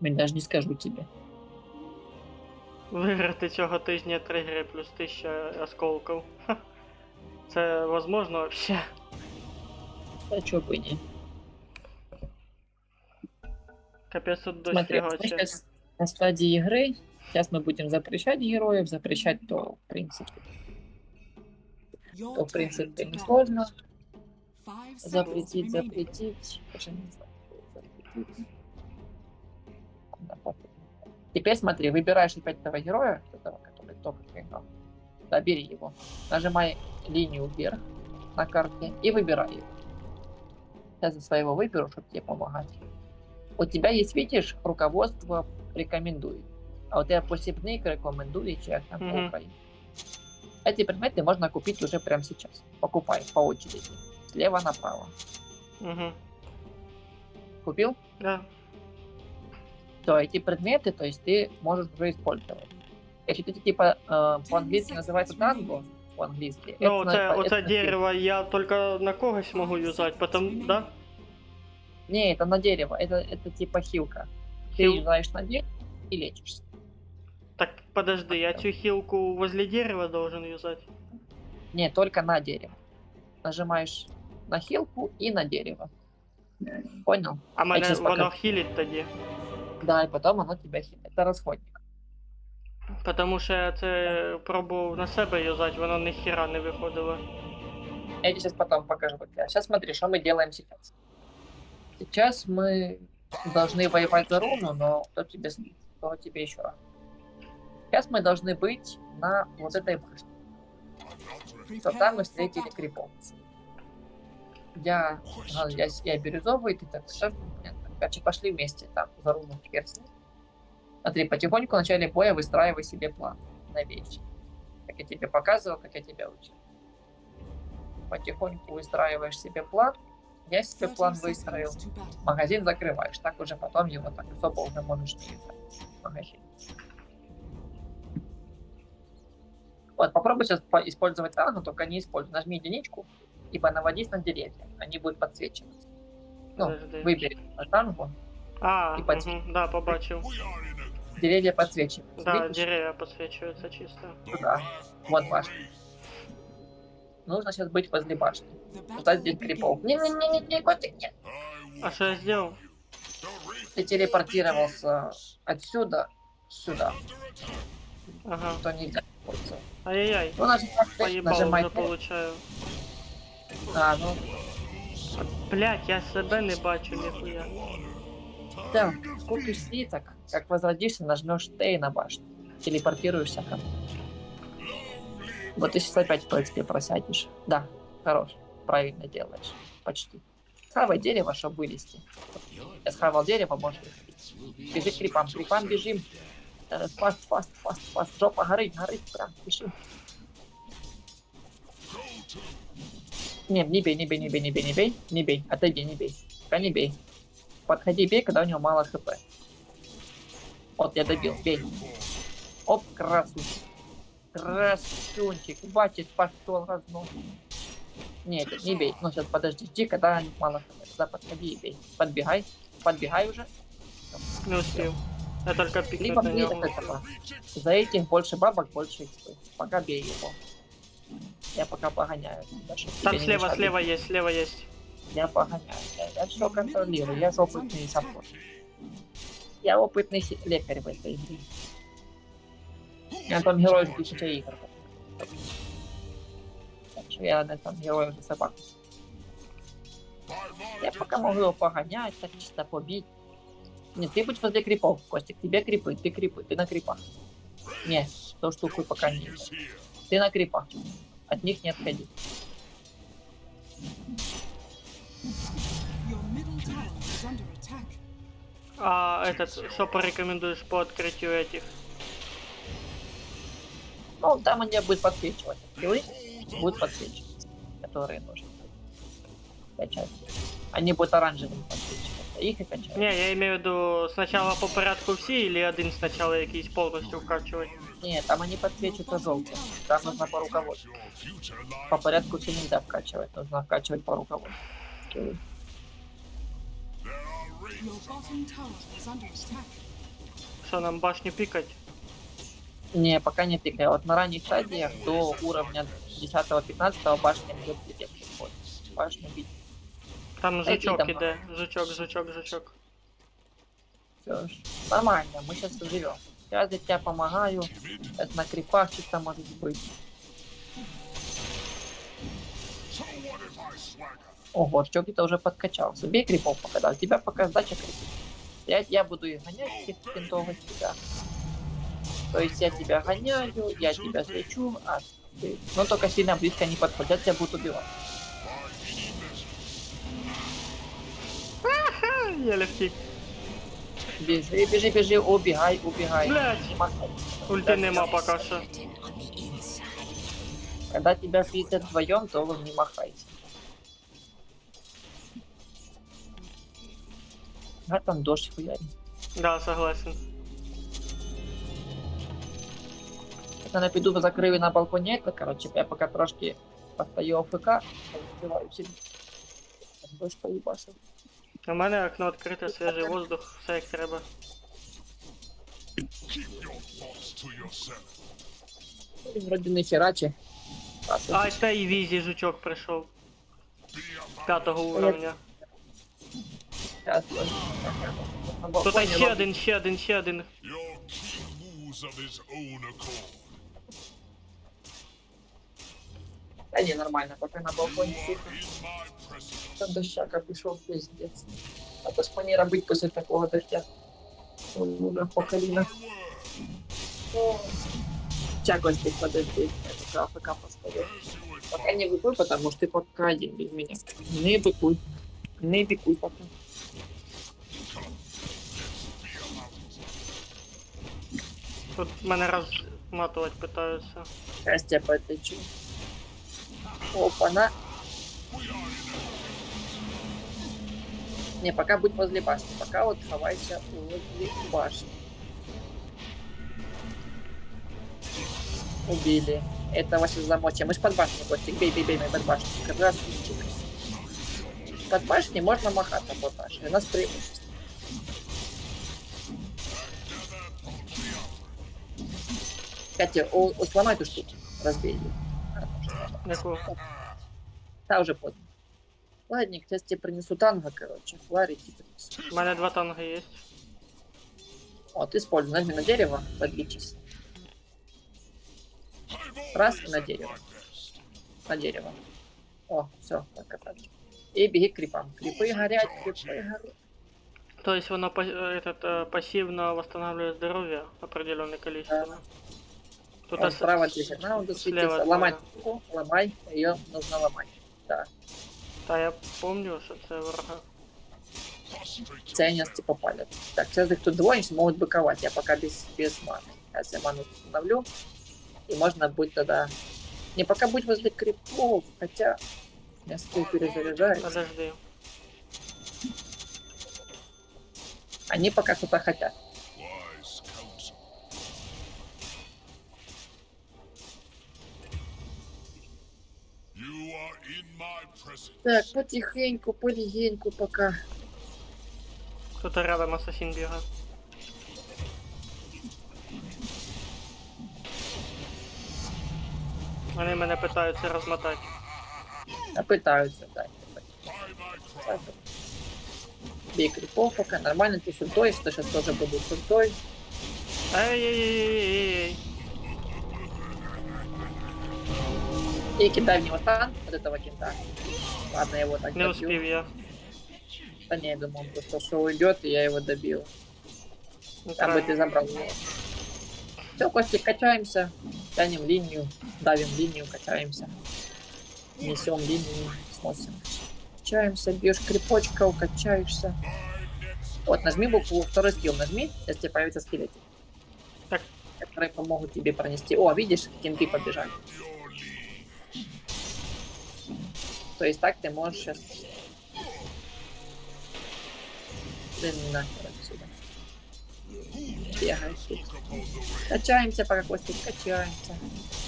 Я даже не скажу тебе. Виграти цього тижня 3 гри плюс 1000 осколків. Ха. Це возможно вообще? А чё бы не. Капець тут Смотри, дофіга мы ще. сейчас на стадии игры. Сейчас мы будем запрещать героев. Запрещать то, в принципе. Your То, в turn принципе, to не toss. сложно. 5 seconds Запретить. remaining. Даже не знаю, запретить. Да, попробуй. Теперь смотри, выбираешь опять этого героя, этого, который только проиграл. Да, бери его. Нажимай линию вверх на карте и выбирай его. Я за своего выберу, чтобы тебе помогать. У тебя есть, видишь, руководство рекомендует. А у тебя посебник рекомендует, человек там по Мгм. Украине. Эти предметы можно купить уже прямо сейчас. Покупай по очереди. Слева направо. Угу. Купил? Да. То эти предметы, то есть ты можешь уже использовать. Если ты типа по-английски называется танго, по-английски. Ну, Это на- оце это на дерево я тільки на когось можу юзати, потім, да? Не, это на дерево. Это типа хилка. Ты Хіл... юзаешь на дерево и лечишься. Так, подожди, я цю хілку возле дерева должен юзати? Не, только на дерево. Нажимаешь на хилку и на дерево. Понял? А мене щас воно покажу. хілить тоді. Да, и потом оно тебя хилит. Это расходник. Тому що я це пробував на себе юзати, воно ніхіра не виходило. Я тебе сейчас потом покажу. Сейчас смотри, что мы делаем сейчас. Сейчас мы должны воевать за руну, но кто тебе еще рано. Сейчас мы должны быть на вот этой башне. Что там мы встретили крипов. Я бирюзовый, ты так шеф. Короче, пошли вместе там за руну перстня. Смотри, потихоньку в начале боя выстраивай себе план на вещи. Как я тебе показывал, как я тебя учил. Потихоньку выстраиваешь себе план. Я себе план выстроил. Магазин закрываешь. Так уже потом его так особо уже можешь не юзать. Магазин. Вот, попробуй сейчас использовать рангу, только не используй. Нажми единичку и наводись на деревья. Они будут подсвечиваться. Ну, Подожди. выбери рангу, А, І підсвіт- да, побачив. деревья подсвечиваются. Да, Видишь? дерев'я підсвічуються чисто. Туда. Вот башня. Нужно сейчас быть возле башни. Ждать здесь крипов. Не, котик, нет. А що я зробив? Ты телепортировался отсюда сюда. Ага. То нельзя использовать. Ай-яй-яй. Ну, Поїбав нажимай вже Т. получаю. А, ну, Блять, я себе не бачу ніхуя. да, купишь свиток, как возродишься, нажмешь Т на башню. Телепортируешься ко мне. Вот ты сейчас опять в принципе просядешь. Да, хорош, правильно делаешь. Почти. Схавай дерево, чтобы вылезти. Я схавал дерево, можешь выходить. Бежи к крипам бежим. Фаст. Жопа горит, прям, бежим. Не бей. Отойди, не бей. Пока не бей. Подходи, бей, когда у него мало хп. Вот, я добил, бей. Оп, красунчик, бачит, пошел разнос. Нет, не бей. Ну, сейчас подожди, жди, когда у них мало хп. Тогда подходи и бей. Подбегай уже. Не успів. Я тільки Либо пікнути на бей нього. этого. За этих больше бабок, больше XP. Пока бей его. Я пока погоняю. тебя, чтоб Там тебе не слева, мешали. слева есть. Я погоняю. Я все контролирую. Я же опытный саппорт. Я опытный лекарь в этой игре. Я там герой уже 1000 игр. Так что я там герой уже собаку. Я пока могу его погонять, так чисто побить. Нет, ты будь возле крипов, Костик. Тебе крипы, ты на крипах. Не, ту штуку пока не. Ты на крипах. От них не отходи. Your middle tower is under attack. А что порекомендуешь по открытию этих? Ну, там они будут подсвечиваться. Скиллы будут подсвечиваться, которые нужно качать. Они будут оранжевыми подсвечиваться. Их и качать. Не, я имею в виду сначала по порядку всі, или один сначала якийсь повністю вкачувати? Нет, там они подсвечиваются желтым. Там нужно по руководству. По порядку все нельзя вкачивать. Нужно вкачивать по руководству. Скиллы. Your bottom tower is under attack. Що нам башню пікать? Не, пока не тыкай. Вот на ранних стадиях до уровня 10-15 башня идет пипец. Башню бить. Там Та який жучок там? іде. Жучок. Все ж нормально, мы сейчас живем. Я для тебя помогаю. Это на крипах чисто может быть. So what if I swagger? Ого, Чоки-то уже подкачался. Бей крипов пока, да. У тебя пока сдача крипов. Я буду их гонять, этих кентов от тебя. То есть я тебя гоняю, я тебя слечу, а ты... Но только сильно близко не подходь, я тебя буду убивать. Єле втік. Бежи, убегай. Блядь. Не махай. Ульти нема пока що. Когда тебя пиздят вдвоем, то вы не махайте. А там дождь хуярит. Да, согласен. Я піду закрию на балконі, то, короче, я поки трошки постою АФК, відкриваю собі. Дощ поїбашив. У мене окно відкрите, свіжий воздух, все як треба. Keep your thoughts to yourself. Він вроді не херачі. А, та і візі жучок прийшов. 5-го уровня. Тут ще один. Your king moves of his own accord. Та ні, нормально, поки на балконі You сидить. are in my presence. Там дощака пішов пиздець. А то ж мені робити після такого дождя. Уже по коліна. Чакось ты подожди, это АФК постою. Пока не быкуй, потому что ты пока один без меня. Не быкуй. Не быкуй пока. Тут мене розматувати питаються. Костя, потечу. Опа-на. Не, пока будь возле башни. Пока вот хавайся возле башни. Убили. Это ваше замочье. Мы ж под башней, Костик. Бей, мы под башней. Красавчик. Под башней можно махаться под башней. У нас преимущество. Катя, сломай эту штуку. Разбей ее. Яку? Да, уже поздно. Ладненько, сейчас тебе принесу танго, короче. Ларри тебе принесу. У мене 2 танга є. Вот, используй. Нажми на дерево, подлечись. Раз и на дерево. На дерево. О, все, так красавчик. И беги к крипам. Крипы горят, крипы горят. То есть воно пассивно восстанавливает здоровье определенное количество. Тут Вот справа здесь одна вот засветился. слева Ломай двое. штуку, ломай. Ее нужно ломать. Да. Та я помню, що це врага. Ценности попали. Так, сейчас их тут двое могут быковать. Я пока без маны. Сейчас я ману установлю. И можно будет тогда... Не, пока будь возле крипов, хотя... Я стою перезаряжаюсь. Подожди. Они пока что-то хотят. Wise counsel. You are in my presence. Так, потихоньку, полегеньку пока. Тут рядом асасін бігає. Вони мене питаються розмотати. А пытаются, да. By my cry. Бей крипов пока. Нормально, ты с ультой, что сейчас тоже буду с ультой. Эй-эй-эй-эй-эй. И кидай в него стан от этого кента. Ладно, я его так Не добью. успів я. Да не, я думал, он просто что уйдет, и я его добил. Там бы ты забрал его. Все, Костик, качаемся. Тянем линию, давим линию, качаемся. Несем линию, сносим. Качаемся, бьешь крепочка, качаешься. Вот, нажми букву, второй скилл нажми, сейчас тебе появится скелетик. Так. Которые помогут тебе пронести. О, видишь, кенты побежали. То есть так ты можешь сейчас... Да нахер отсюда. Бегай тут. Качаемся, пока Костик, качаемся.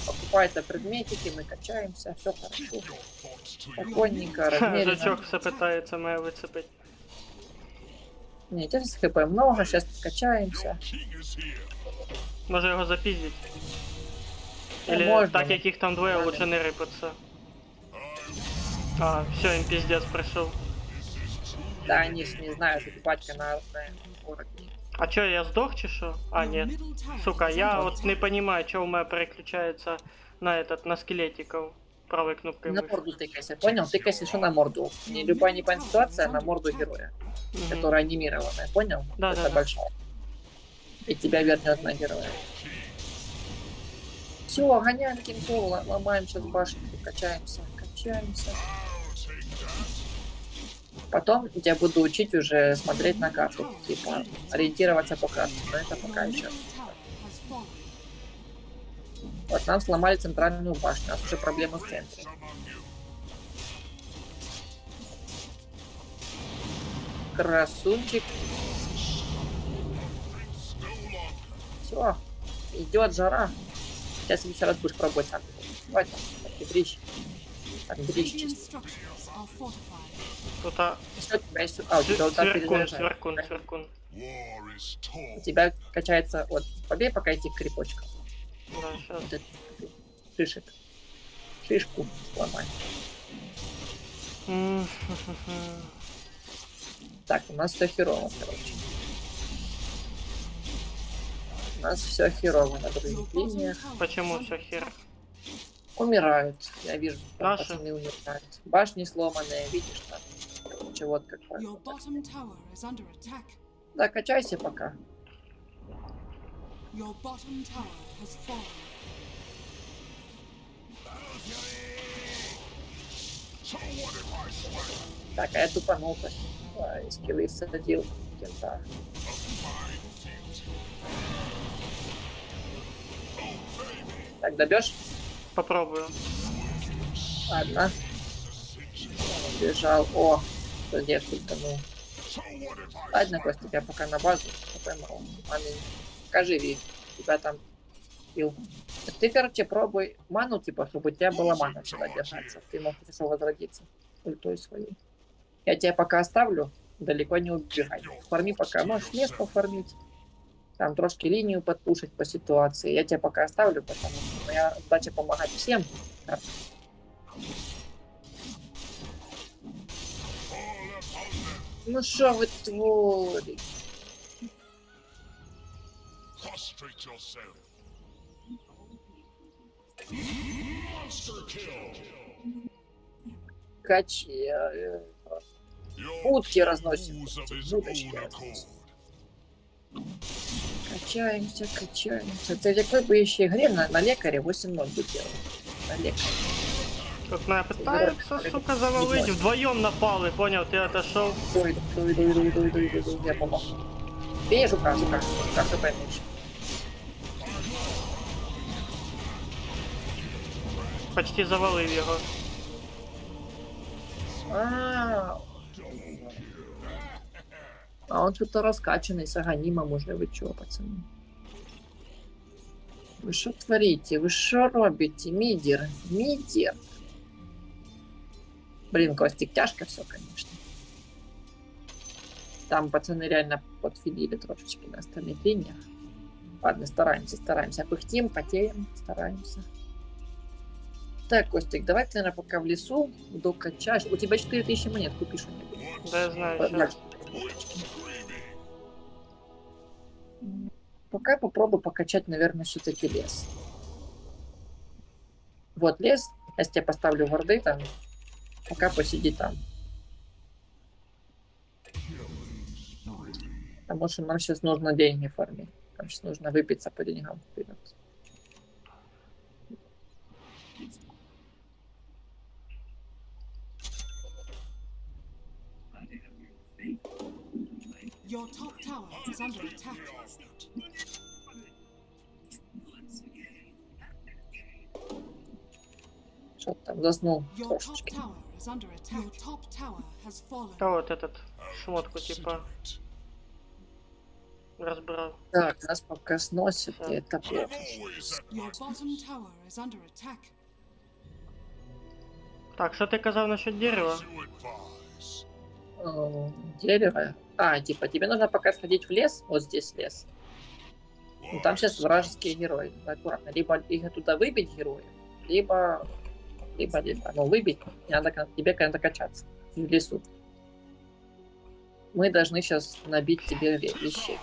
Покупай-то предметики, мы качаемся, все хорошо. Спокойненько, размеренно. Жучок все питається мене вицепити. Не, сейчас хп много, сейчас качаемся. King is here. Може його запіздить? Ну, Или можна. так як їх там двоє, лучше не рипатися. А, все, їм піздець прийшов. Да, они ж не знают, что ты пачка на уровне. А чё, я сдох чи що? А, нет. Сука, я вот не понимаю, чё у меня переключается на этот, на скелетиков правой кнопкой На мыши. морду тыкайся, понял? Тыкайся, что на морду. Не любая непонятная ситуация, а на морду героя, Мгм. которая анимированная, понял? Да, Это да, да. большая. И тебя вернет на героя. Все, гоняем кентов, ломаем сейчас башню, качаемся, качаемся. I'll take that. Потом я буду учить уже смотреть на карту, типа ориентироваться по карте, но это пока еще. Вот нам сломали центральную башню, у нас уже проблемы в центре. Among you. Красунчик. No longer. Все, идет жара. Сейчас в следующий раз будешь пробовать сам. Давай там, дрищ. Так, дрищ Radiant чисто. structures are fortified. Тут Что у тебя есть? А, у тебя вот так цвіркун, перезаряжает. цвіркун, цвіркун. War is У tall. тебя качается, вот, побей пока эти крипочка. Да, щас. Вот этот шишек. Шишку сломай. М-хм-хм-хм. Так, у нас все херово, короче. У нас все херово на Your других bottom линиях. tower Почему is under всё хер? attack. Умирают. Я вижу, там Наши? пацаны умирают. Башни сломанные, видишь там. Короче, вот какое. Your bottom tower is under attack. Да, качайся пока. Your bottom tower has fallen. So what if I swagger? Так, а я тупанул просто. Ой, скиллы садил. Кента. Так, добьешь? Попробую. Ладно. Бежал. О, где сультанул. So what if I Ладно, Костя, я пока на базу. Поймал. Аминь. Пока живи. Тебя там пил. Ты, короче, пробуй ману, типа, чтобы у тебя была мана всегда держаться. Ты мог хорошо возродиться. Ультой своей. Я тебя пока оставлю. Далеко не убегай. Фарми пока. Можешь место пофармить. Там трошки линию подпушить по ситуации. Я тебя пока оставлю, потому что моя задача помогать всем. Да. Ну что вы творите? prostrate yourself? Monster kill. Your Утки разносим. fools of his Уточки own разносим. accord. Качаемся, качаемся. Ты в какой бы еще игре на лекаре 8-0 бы делал? На лекаре. Тут мене питаються, сука, завалить. Вдвоєм напали, поняв, ти отошов. Иду, я помогу. Бей жука, как ты поймешь. Почти завалив його. А он что-то раскачанный, с аганимом уже, вы чё, пацаны? Вы что творите? Вы что робите? Мидер. Блин, Костик, тяжко все, конечно. Там пацаны реально подфидили трошечки на остальных линиях. Ладно, стараемся. Пыхтим, потеем, стараемся. Так, Костик, давай ты, наверное, пока в лесу докачаешь. У тебя 4000 монет, купи что-нибудь. Да я знаю, Дальше. щас. Пока попробую покачать, наверное, все-таки лес. Вот лес. Я тебе поставлю ворды там. Пока посиди там. Потому что нам сейчас нужно деньги фармить. Нам сейчас нужно выпиться по деньгам вперед. Your top tower is under attack. Что там заснул Your top трошечки. tower is under attack. Your top tower has fallen. Та от этот шмотку, типа, розбирав. Так, нас пока сносит, и это плохо. Always at Your my bottom tower is under attack. Так, що ти казав насчет дерева? you advise. Дерево. А, типа, тебе нужно пока сходить в лес. Вот здесь лес. Ну, там сейчас вражеские герои. Аккуратно. Либо их оттуда выбить героев, либо, ну, выбить. И надо, тебе надо качаться в лесу. Мы должны сейчас набить тебе вещей.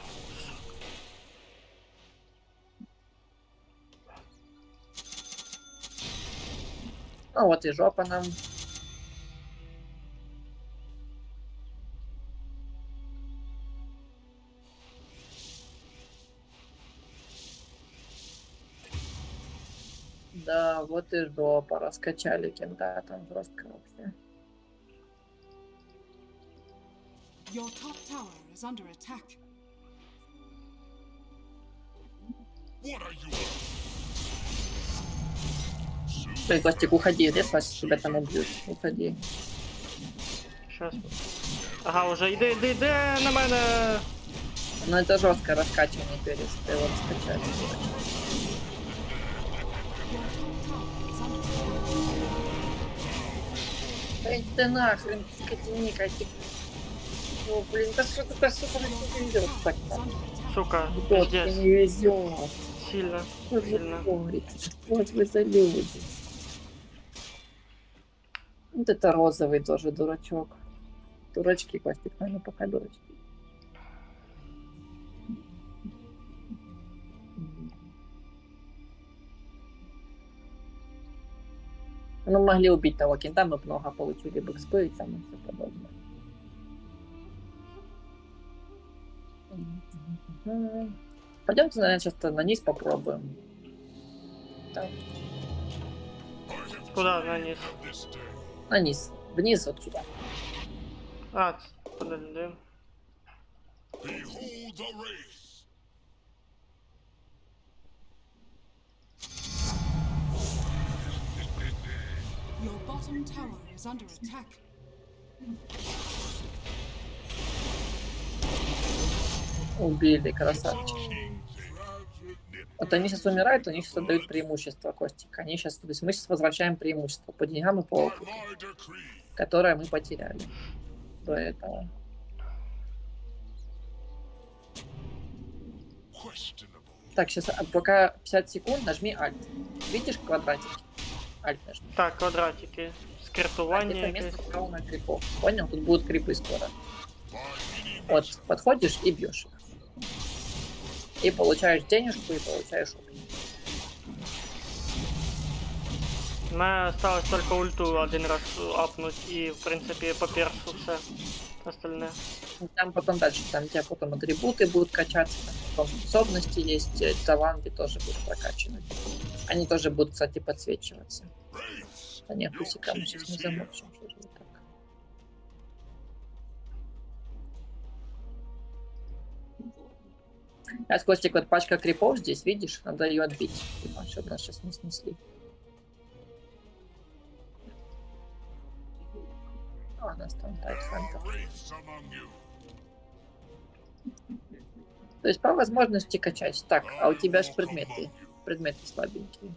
Ну вот и жопа нам. Да, вот и жопа. Раскачали кента там жестко вообще. Your top tower is under attack. What are you? Ой, Костик, уходи из леса, тебя там убьют. Уходи. Щас. Ага, уже йди на мене. Ну это жестко раскачанный перец. Ты его раскачали. Эй, ты нахрен, скотиника, ты... О, блин, да что ты не везет так? Is under attack. Сука, Вот ты пиздец. не везет. Сильно, Что вы сильно. творите? Вот вы за люди. Вот это розовый тоже дурачок. Дурачки, Костик, наверное, пока дурачки. Ну, могли убить того кента, мы бы много получили бы экспы и там и все подобное. Пойдемте, наверное, сейчас на низ попробуем. Так, Куда на низ? This day. на низ. Вниз вот сюда. А, подожди. Behold the wraith. Your bottom tower is under attack. Убили, красавчик. King Вот они сейчас умирают, они сейчас отдают преимущество, Костик. Они сейчас, то есть мы сейчас возвращаем преимущество по деньгам и по by опыту, my decree. которое мы потеряли до этого. Questionable. Так, сейчас пока 50 секунд, нажми Alt. Видишь квадратик? Alt нажми. Так, квадратики. Это Скриптування место якесь. спауна крипов. Понял? Тут будут крипы скоро. By any Вот, measure. подходишь и бьешь их. И получаешь денежку, и получаешь опыт. У мене осталось только ульту один раз апнуть і, в принципі, по персу все остальне. И там потом дальше, там у тебя потом атрибуты будут качаться, там потом способности есть, таланты тоже будут прокачаны. Они тоже будут, кстати, подсвечиваться. Wraiths. Да нет, пусика мы сейчас не замочим. Что же вы так? Сейчас, Костик, вот пачка крипов здесь, видишь? Надо ее отбить, типа, чтобы нас сейчас не снесли. А, у нас там тайтхантер. Wraiths among you. То есть по возможности качать. Так, а у тебя же Walk предметы. among you. Предметы слабенькие.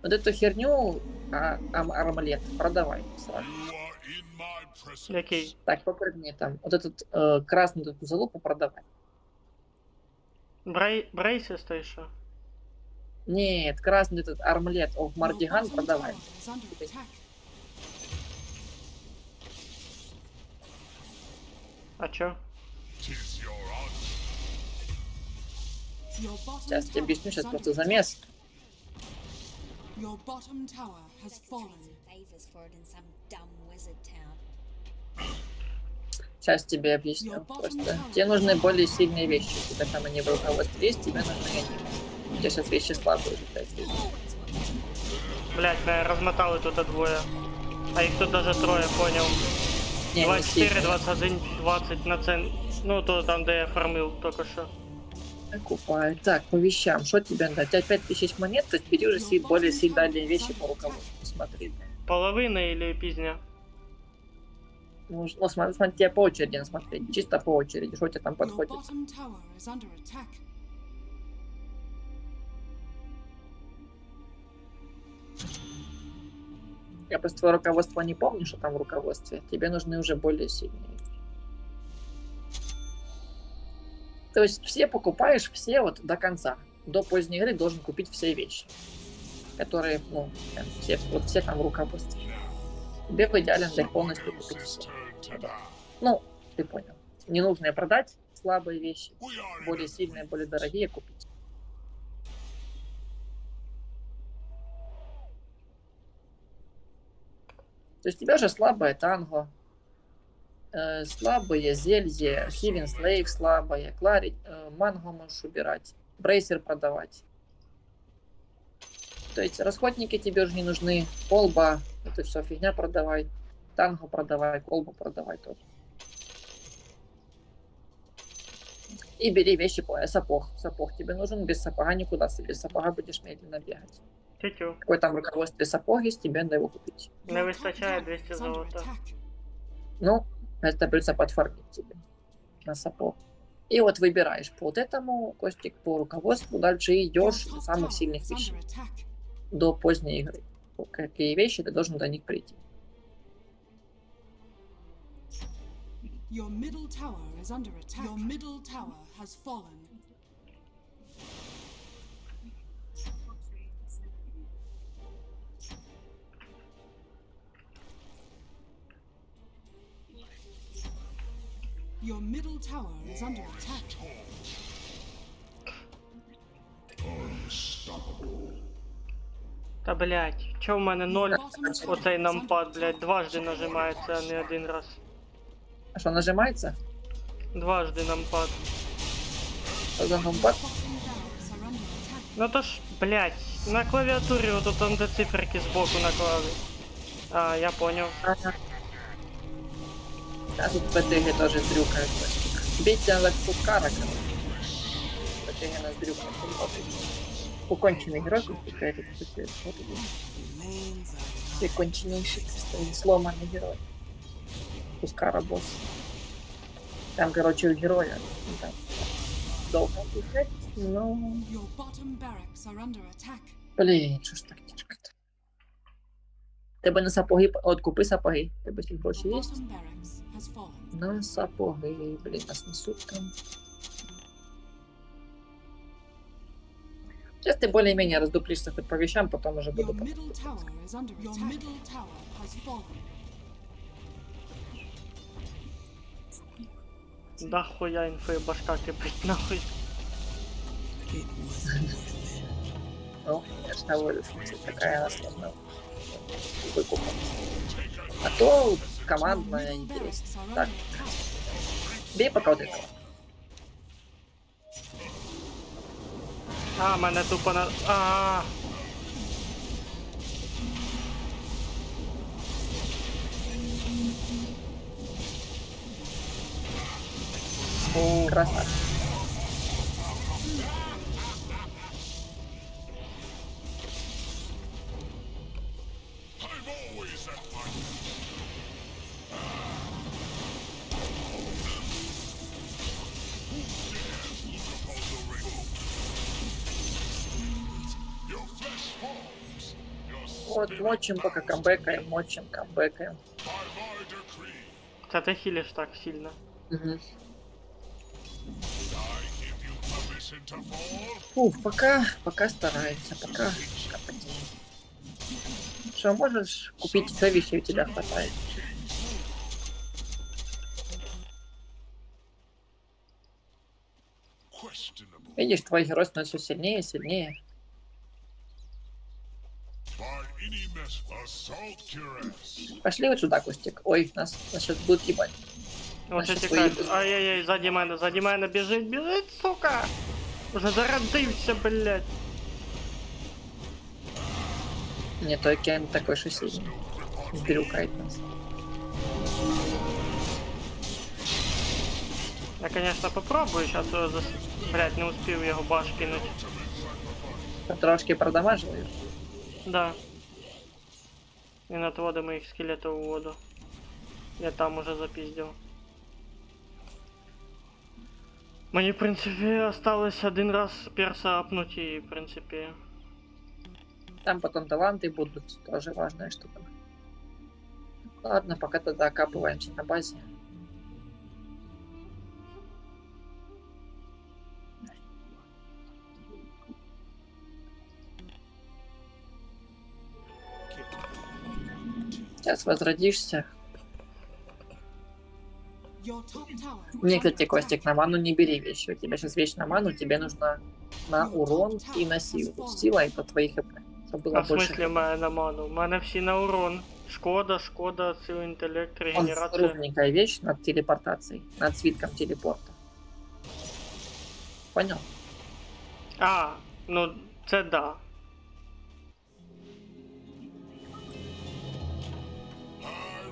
Вот эту херню, армалет, продавай сразу. You are in my presence. Який? Так, по предметам. Вот этот красную эту залупу продавай. Брейсис то що? Нет, красный этот армлет, Your мардиган bottom продавай. tower is under attack. А чо? Tis your honor. Your bottom Сейчас тебе tower объясню, is сейчас under просто attack. замес. Your bottom tower has fallen. Favors for it in some dumb wizard town. Сейчас тебе объясню. Просто тебе нужны более сильные вещи. У тебя там они в руководстве есть, тебе нужны они. У тебя сейчас вещи слабые летают. Блять, мене розмотали тут двоє. А їх тут даже троє, поняв. Не, не 24, сильные. 21, 20 на це. Ну, то там, де я фармив тільки що. Покупай. Так, по вещам. Что тебе надо? У тебя 5000 монет, то есть бери уже более сильные вещи по руководству. Смотри. Половина или пізня? Ну, смотри, тебе по очереди надо смотреть. Чисто по очереди. Что тебе там Your подходит? bottom tower is under attack. Я просто твое руководство не помню, что там в руководстве. Тебе нужны уже более сильные. То есть все покупаешь, все вот до конца. До поздней игры должен купить все вещи. Которые, ну, прям все, вот все там в руководстве. Тебе в идеале надо их полностью купить Roses все. turn to that. Ну, ты понял. Ненужные продать, слабые вещи. We are in Более a сильные, более дорогие купить. То есть у тебя же слабое танго, слабые зелье, Healing Slave слабое, Клари, манго можешь убирать, брейсер продавать. То есть расходники тебе уже не нужны, колба, это все фигня продавай, танго продавай, колбу продавай тоже. И бери вещи по сапог. Сапог тебе нужен, без сапога никуда, без сапога будешь медленно бегать. Тютю. Какой там в руководстве сапог есть, тебе надо его купить. Не Your top вистачає tower 200 is under золота. attack. Ну, это придется подфармить тебе на сапог. И вот выбираешь по вот этому, Костик, по руководству, дальше Your идешь top до самых tower сильных is вещей, under attack. до поздней игры. Какие вещи ты должен до них прийти. Your middle tower is under attack. Your middle tower has fallen. Your middle tower is under attack. Unstoppable. Та блять, чо в мене 0? Your bottom tower Оцей is under нампад, блять, attack. дважди нажимається, а не один раз. А что, нажимается? Дважди нампад. Что за нумпад? Bottom barracks are under attack. Ну то ж, блять, на клавіатурі отут там де циферки збоку наклали. А, я понял. Ага. А тут БТГ тоже дрюкает. Бейте на Фускара, короче. БТГ нас дрюкает. Уконченный игрок, какая-то все конченейший, стоит сломанный герой. Фускара босс. Там, короче, у героя. ну, Там, долго отпускать, но... Your bottom barracks are under attack. Блин, что ж так тяжко-то? Тебе на сапоги, от купи сапоги. Тебе всіх гроші Your є? bottom barracks has fallen. На сапоги, блин, нас несут там. Сейчас ты более-менее раздуплишься хоть по вещам, потом уже Your буду... middle tower is under attack. Your middle tower has fallen. Да хуя інфи, башка кипить нахуй. Ну, я ж говорю, что такая она сложная. Выкупа. А то командная Middle интересно. barracks are Так, under attack. бей пока вот этого. А, мене тупо на... А. О, Красавчик. I've always admired you. Your flesh falls. Your Вот, мочим пока камбэкаем, мочим камбэкаем. by my decree. Та ти хілиш так сильно. Угу. I give you permission to fall. Фух, пока старается, пока потеет. Что, можешь купить все вещи, у тебя хватает. Questionable. Видишь, твой герой становится все сильнее и сильнее. By any measure. Assault cuirass. Пошли вот сюда, Костик. Ой, нас сейчас будут ебать. Ось Наші тікають. свої- Ай-яй-яй, ззаді мене біжить, сука! Уже зародився, блядь. Не, той Кен такой, что сильный. Сдрюкает нас. Я, конечно, попробую, сейчас блядь, не успів його баш кинуть. Трошки продамажил ее. Да. Він отводить моїх скелетів у воду. Я там уже запіздив. Мені, в принципі, осталось один раз перса апнуть і, в принципі... Там потом таланты будут, тоже важная штука. Ладно, пока тогда окапываемся на базе. Сейчас возродишься. Your top tower is Мне, under кстати, attack. Костик, на ману не бери вещи. У тебя сейчас вещь на ману, тебе нужно на урон и на силу. Сила это твои хп. Чтобы было А в больше. смислі мене на ману? У мене всі на урон. Шкода, сила, інтелект, Он регенерація. ровненькая вещь над телепортацией, над свитком телепорта. Понял? А, ну це да.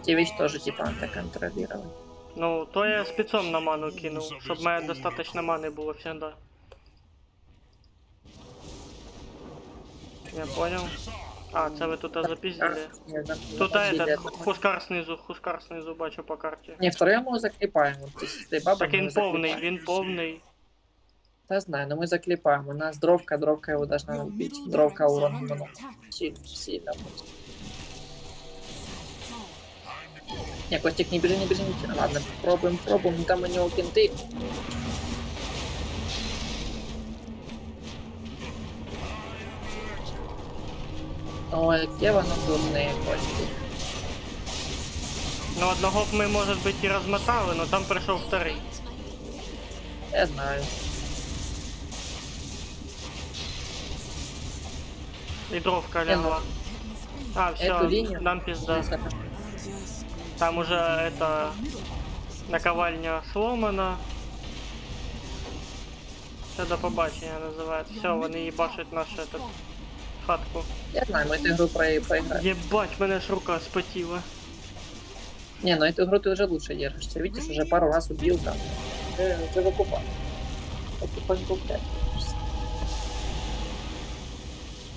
Те вещи тоже типа надо контролировать. Ну, то я спецом на ману кинув, щоб в мене достатньо мани було всегда. Я понял. А, це ви тут запіздили. Не, Тут запиздили этот, одного. хускар снизу бачу по карті. Не, второй мы заклепаем. Вот здесь с этой бабой Так мы він повний, заклепаем. він повний. Да знаю, но мы заклепаем. У нас дровка его должна Your убить. middle Дровка barracks are урон under много. attack. Сильно будет. I'm Не, Костик, не бежи, не бежи, не бежи. Ладно, пробуем, пробуем. Там у него кенты. Ой, где воно дурне, Костик. Ну, одного б ми, може бути, і розмотали, але там прийшов вторий. Я знаю. І дровка лягла. А, все, Эту линию? нам пизда. Там уже это наковальня сломана. Це до побачення називається. Все, вони їбашать нашу этот, хатку. Я знаю, мы эту игру проиграем. Єбать, мене ж рука спотіла. Не, ну эту игру ты уже лучше держишься. Видишь, уже пару раз убил там. Ты выкупал. Покупай.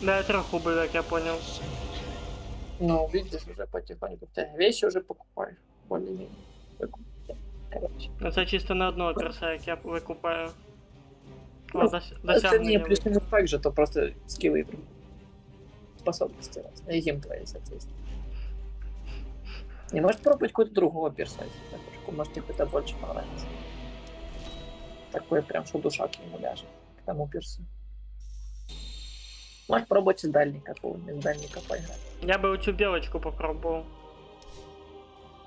Да, я трохи убив, як я понял. Ну, видишь, уже потихоньку. Ты вещи уже покупаешь. Более-менее. Выкупай. Короче. Ну це чисто на одного перса, як я викупаю. О, Ну, досягнення. остальные плюс-минус так же, то просто скиллы и способности разные. И им твои, соответственно. Не можешь пробовать какого-то другого перса, если захочешь. Может, тебе какой-то больше понравится. Такой прям, что душа к нему ляжет, к тому персу. Можешь пробовать из дальника какого-нибудь, из дальника поиграть. Я би оцю білочку попробував.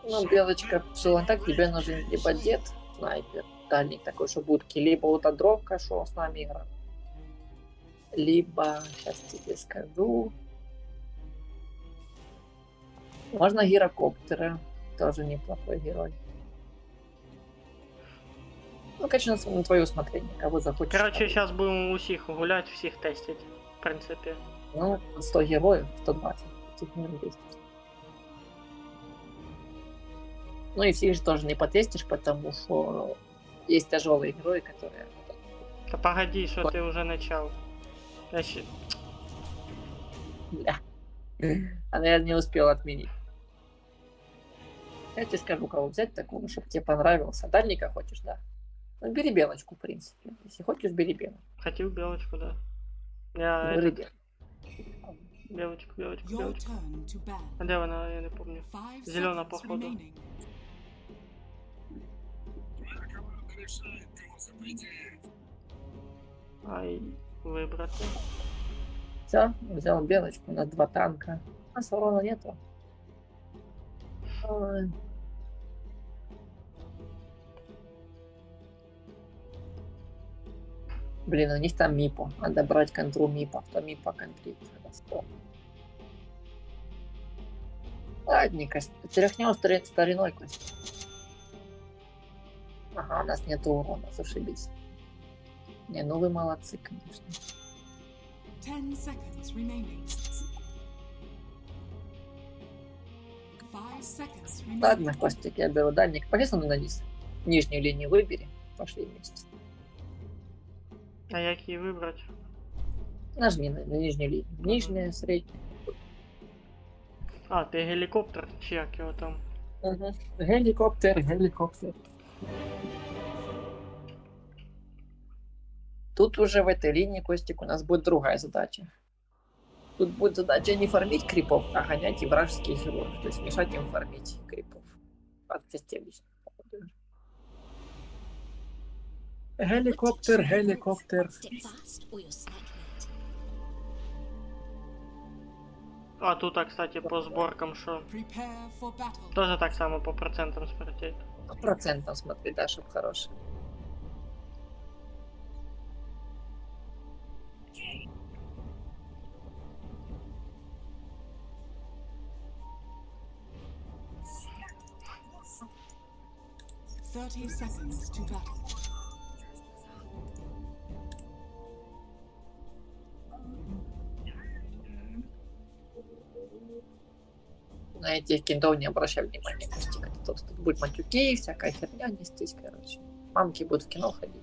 Ну, белочка, все так, тебе нужен либо дед, снайпер, дальник такой, что будки, либо вот дровка, что с нами играет. Либо, сейчас тебе скажу, можно гирокоптера, тоже неплохой герой. Ну, конечно, на твое усмотрение, кого захочешь. Короче, того. зараз будемо усіх гуляти, всіх тестити. В принципі. Ну, 100 героев, 120. Этих не тестишь. Ну и всех же тоже не потестишь, потому что есть тяжелые герои, которые... Та погоди, що ти вже почав. Я ще... Бля. Она я не успела отменить. Я тебе скажу, кого взять такого, чтобы тебе понравился. Дальника хочешь, да? Ну, бери белочку, в принципе. Если хочешь, бери белочку. Хотів білочку, да. Я... Бери белочку. Білочку, білочку, Your білочку. turn to ban. А де вона, я не пам'ятаю. 5 Зелена, seconds походу. remaining. Ай, вибрати. Все, взял белочку, у нас 2 танка. А Саурона нету. Ой. Блин, у них там Мипо. Надо брать контру Мипа. Кто Мипа контрит? Ладненько. Тряхнем стариной, Кость. Ага, у нас нету урона, зашибись. Не, ну вы молодцы, конечно. 10 seconds remaining. 5 seconds remaining. Ладно, Костик, я беру дальник. Пошли со мной на низ. Нижнюю линию выбери. Пошли вместе. А як її вибрати? Нажми на нижнюю линию. Нижняя, средняя. А, ти гелікоптер, чи як його там? Угу. Геликоптер, геликоптер. Тут уже в этой линии, Костик, у нас будет другая задача. Тут будет задача не фармить крипов, а гонять и вражеских героев. То есть мешать им фармить крипов. Отчасти лично. Геликоптер, геликоптер. Step fast or you'll snake meat. А тут, кстати, по зборкам що? Prepare for battle. Тоже так само по процентам смотреть. По процентам смотри, да, чтоб хороший. Thirty seconds to battle. На этих кентов не обращай внимания, Костик. Это тут будет матюки, всякая херня нестись, короче. Мамки будут в кино ходить.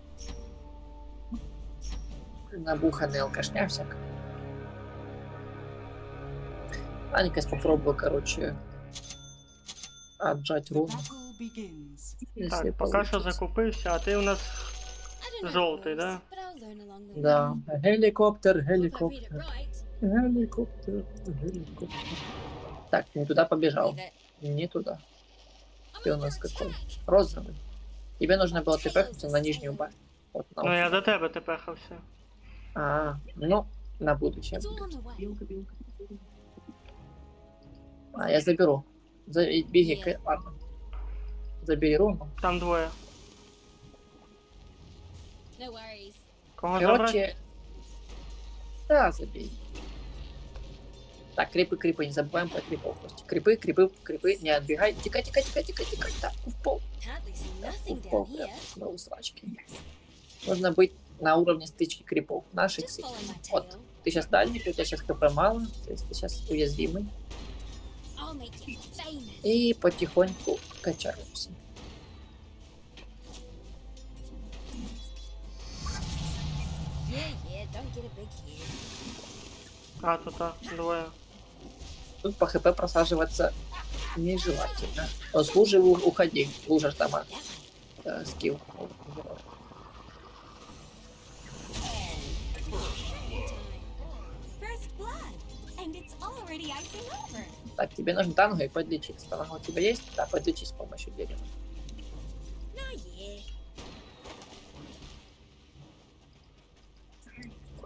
Набуханный алкашня всякая. Аникас попробую, короче, отжать The руну. battle begins. Если Так, поки що получится. закупився, а ти у нас I don't know the Желтый, rules, да? but I'll learn along the way. Да, геликоптер, Hope I read it геликоптер, right. геликоптер, геликоптер. Так, не туда побежал. Leave it. Не туда. Ты у нас какой? Розовый. Тебе нужно было тпхнуться на нижнюю башню. Вот, на Ну я вот. до тебе тепехався. Ну, на будущее. It's all on the way. Я заберу. Беги, Yeah. ладно. Забери руну. Там двоє. No worries. Кого забрати? Короче, да, забей. Так, крипы, не забываем про крипов. Крипы, не отбегай. Тикай. Так, в пол. Hardly see Так, nothing в пол, down прям, here. до усрачки. Нужно быть на уровне стычки крипов. Наших Just стычек. follow my Вот, tail. ты сейчас дальний, у тебя сейчас хп мало, то есть ты сейчас уязвимый. I'll make you famous. И потихоньку качаемся. Yeah, don't get a big head. А, тут двоє. Тут по хп просаживаться нежелательно. Но с лужи уходи. Лужа ж там скилл. First blood, and it's already icing over. Так, тебе нужно тангу и подлечиться. Танго у тебя есть? Да, подлечись с помощью дерева. No, yeah.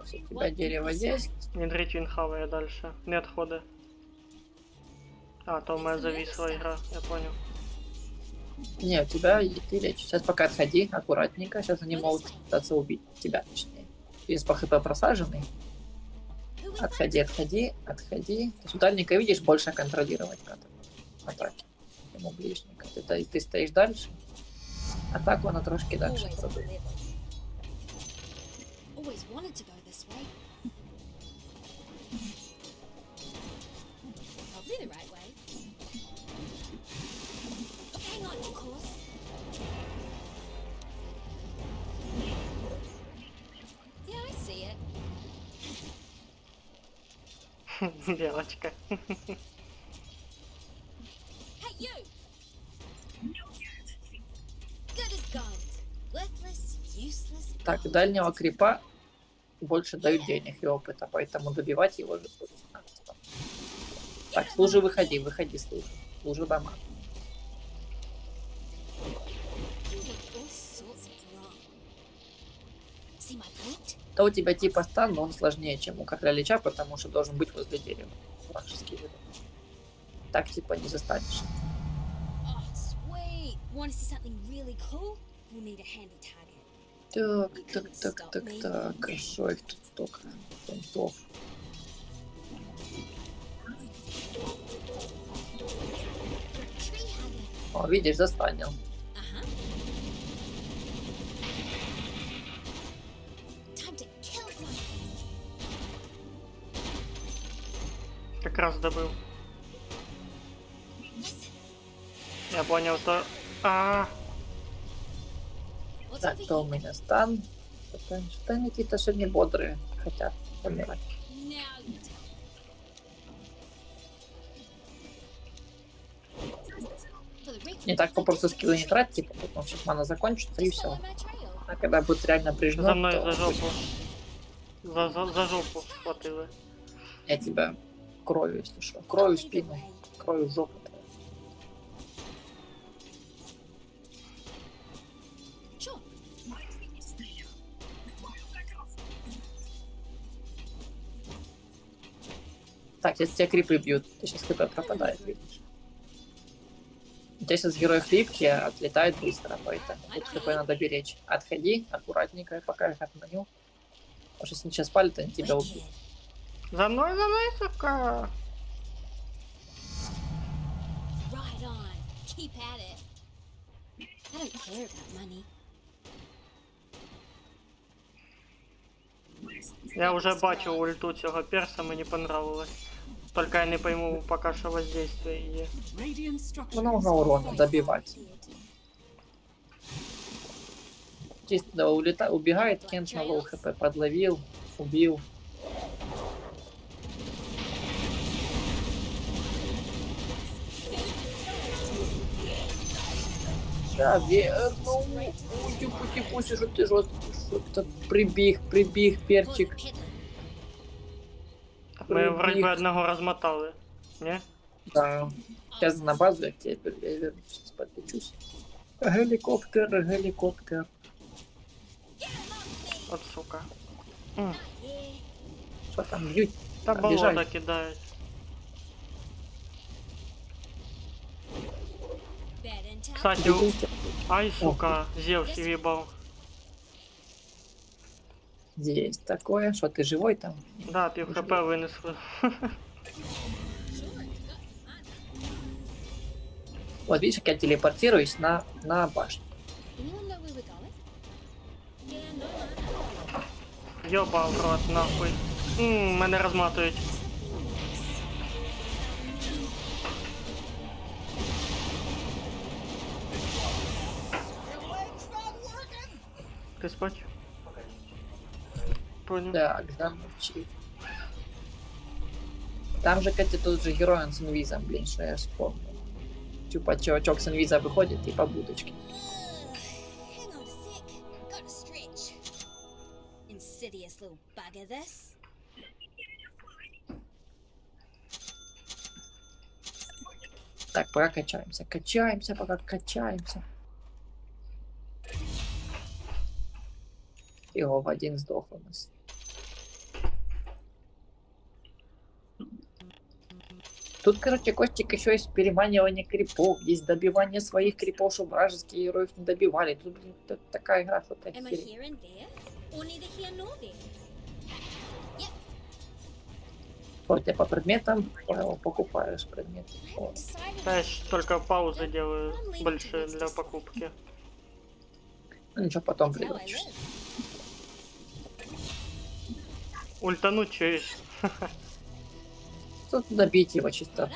Если у тебя дерево есть, Нідрить він хаває далі. Не відходи. А, то у мене зависла ігра, я понял. не, у тебя ты лечишь. Сейчас пока отходи, аккуратненько. Сейчас они могут пытаться убить тебя, точнее. Если по хп просаженный, Who was отходи. То есть у дальника, видишь, больше контролировать надо атаки. Ему ближника. Ты стоишь дальше. Атаку она трошки that? дальше Always пробует. clever. Always wanted to go this way. Probably the right way. Hang on, of course. Yeah, I see it. Білочка. Hey, you! Good as gold. Worthless, useless. Так, gold. дальнего крипа больше дают денег и опыта, поэтому добивать его же будет. Так, служи, выходи, служи. Служи дома. You look all sorts of wrong. See my point? То у тебя типа стан, но он сложнее, чем у короля Лича, потому что должен быть возле дерева. Вражеский вид. Так типа не застанешь. Oh, sweet. Want to see something really cool? We'll need a handy target. Так. А что их тут столько? Понтов. Tree hugger. О, видишь, застанил. Uh-huh. Time to kill something. Якраз добив. Listen. Я понял, то... А, What's Так, over то у here? меня стан. Что они какие-то сегодня бодрые хотят помирать. Now you tell me. For the record, Не так I попросту just скиллы не tree. тратьте, потом сейчас мана закончится и Just все. follow my trail. А когда будет реально за прижмет, мною то за жопу. За жопу схватили. я тебя крою, если что. Крою Either спину, way. крою жопу. Sure. Так, если тебя крипы бьют, ты сейчас хп пропадает, видишь. У тебя сейчас герой хлипкий, отлетает быстро, поэтому тут хп надо беречь. Отходи, аккуратненько, пока их отманю. Потому что если сейчас палят, они тебя убьют. Wicked. За мной, сука! Right on. Keep at it. I don't care about money. Я вже бачу ульту цього перса, мені понравилось. Тільки я не пойму поки що воздействие її. Radiant structures. Много урона добивать. Чисто да, убегает, Кент на лоу хп подловил, убил. Да, верну. Тихо, что ты жесткий, что-то прибіг, перчик. Ми вроді би одного розмотали. Ні? Да. Сейчас на базу я к тебе вернусь, сейчас подключусь. Геликоптер, геликоптер. От сука. Yeah. Что там бьют? Та Обіжай. болото кидають. Bed and tower. Кстати, ай, сука, Зевс їбав. Есть такое, что ты живой там? Да, пів хп винесли. Sure, you got some mana. Вот видишь, как я телепортируюсь на башню. Anyone know where we're going? Yeah, no mana. Йоба в рот, нахуй. Мене розматують. Ти спать? Понял. Так, замолчи. Там же, кстати, тот же герой он с инвизом, блин, что я вспомнил. Типа чувачок с инвиза выходит и по будочке. Hang on a sec. Got to stretch. Insidious little bugger, this. Так, пока качаемся. Качаемся, пока качаемся. Его в один сдох у нас. Тут, короче, Костик, еще есть переманивание крипов, есть добивание своих крипов, чтобы вражеские героев не добивали. Тут, блин, тут такая игра, что так Am I here and there? Or neither here nor there? Вот я по предметам покупаешь предметы. I Вот. haven't decided. Да, я ж только паузы делаю большие для покупки. Ну ничего, потом How I придумаешь. live. Ультануть чуешь? Тут добить его чисто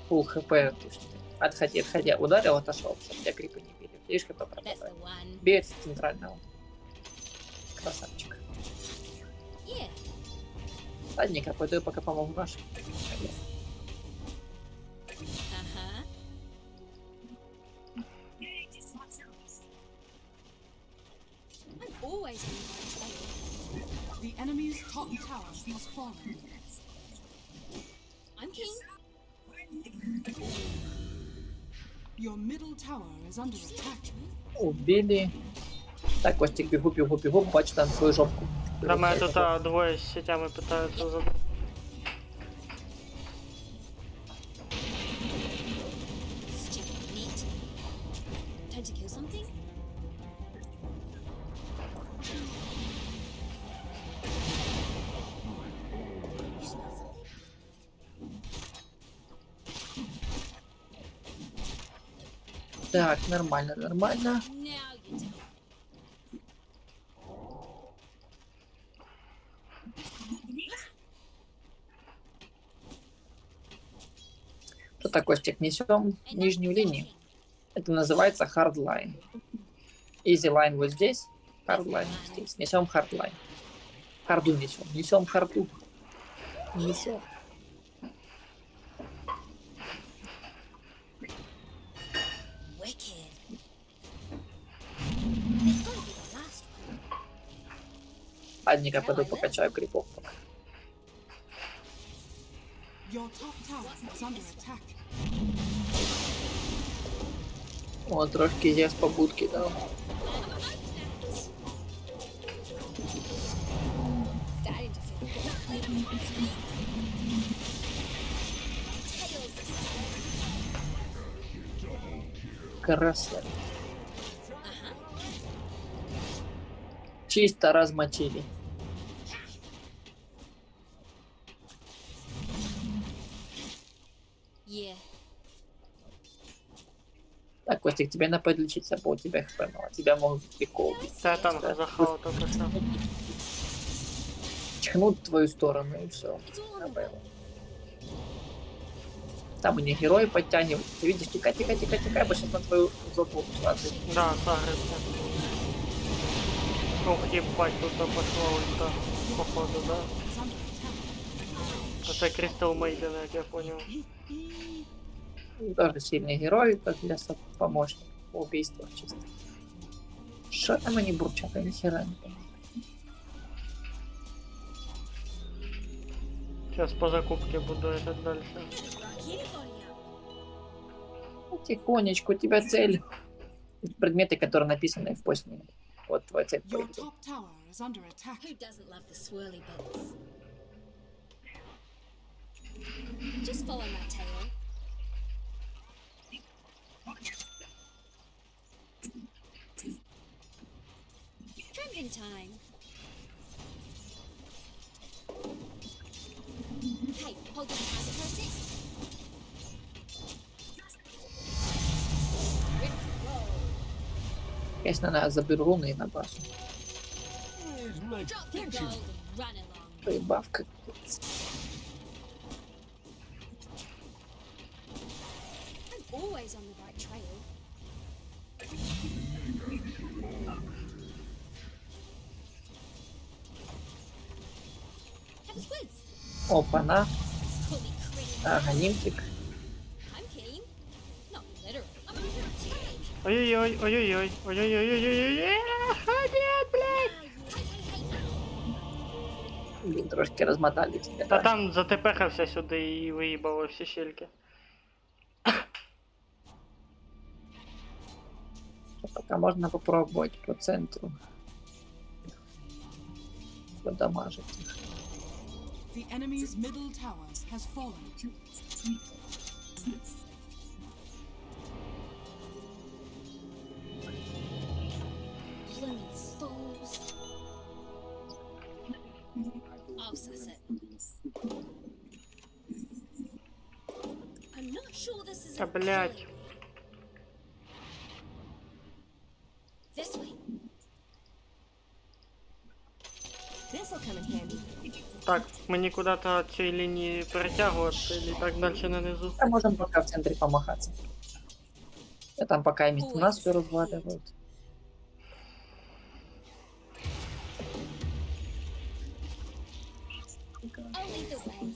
фул хп. То есть отходи, ударил, отошел, чтобы тебя крипы не били. Видишь, хп That's пропадает. the one. Бей с центрального. Красавчик. Yeah. Ладненько, пойду я пока помогу нашим. Uh-huh. I'm always on my trail. The enemy's top tower has fallen. I'm king. Your middle tower is under attack. Убили. Так, Костик, бегу, бачу там твою жопку. Да, мене тут двоє з сетями питаються за... Stupid meat. Time to kill something? You smell something? Так, нормально. Now you tell. Что так, Костик, несем нижнюю линию. Это называется hardline. Easy line вот здесь, hardline вот здесь. Несем hardline. Харду несем харду. Несем. Wicked. It's gotta be the last one. Ладненько, пойду покачаю крипов. Your top tower is under attack. Вот трошки здесь побудки дал. Starting to feel tails this Красавец. Uh-huh. Чисто размочили. Yeah. Так, Костик, тебе надо подлечиться, бо у тебя хп мало. Тебя могут легко убить. Та там захавав только що. Чхнут в твою сторону и все. It's all on the way. Там и не герои подтягивают. Ты видишь, тикай, бо сейчас на твою жопу сразу. Да, сагриться. Ох, ебать, тут пошла ульта. Походу, да? Is under attack. Це Крістал Мейден, як я понял. Тоже сильный герой, как для помощника по убийству чисто. Что там они бурчат, я ни хера не понимаю. Сейчас по закупке буду этот дальше. Rock anybody up. Потихонечку, у тебя цель. Предметы, которые написаны в постне. Вот твоя цель. Your top tower is under attack. Who doesn't love the swirly bits? Just follow my tail. Trembling time. Hey, hold this target for a sec. Roll. Если надо, заберу руны и на базу. Drop your gold and run along. Прибавка. I'm always on the right trail. Have a squiz. Опа-на. Fully credit. Ага, нимфик. I'm keen. Not literal. I'm under attack. Ой-ой-ой, ой-ой-ой, ой-ой-ой-ой-ой-ой, нет, блядь! Блин, трошки размотали тебя. Та Да? там затепехався сюди і виїбало всі щельки. Пока можно попробовать по центру. Подамажить их. The enemy's middle tower has fallen. Blooming fools. I'll suss it. I'm not sure this is Та a блядь. killing. This way. This'll come in handy. Так, мені куди-то цієї лінії перетягувати, і так далі нанизу. А можем пока в центре помахаться. А там пока и у нас все разваливают. I'll lead the way.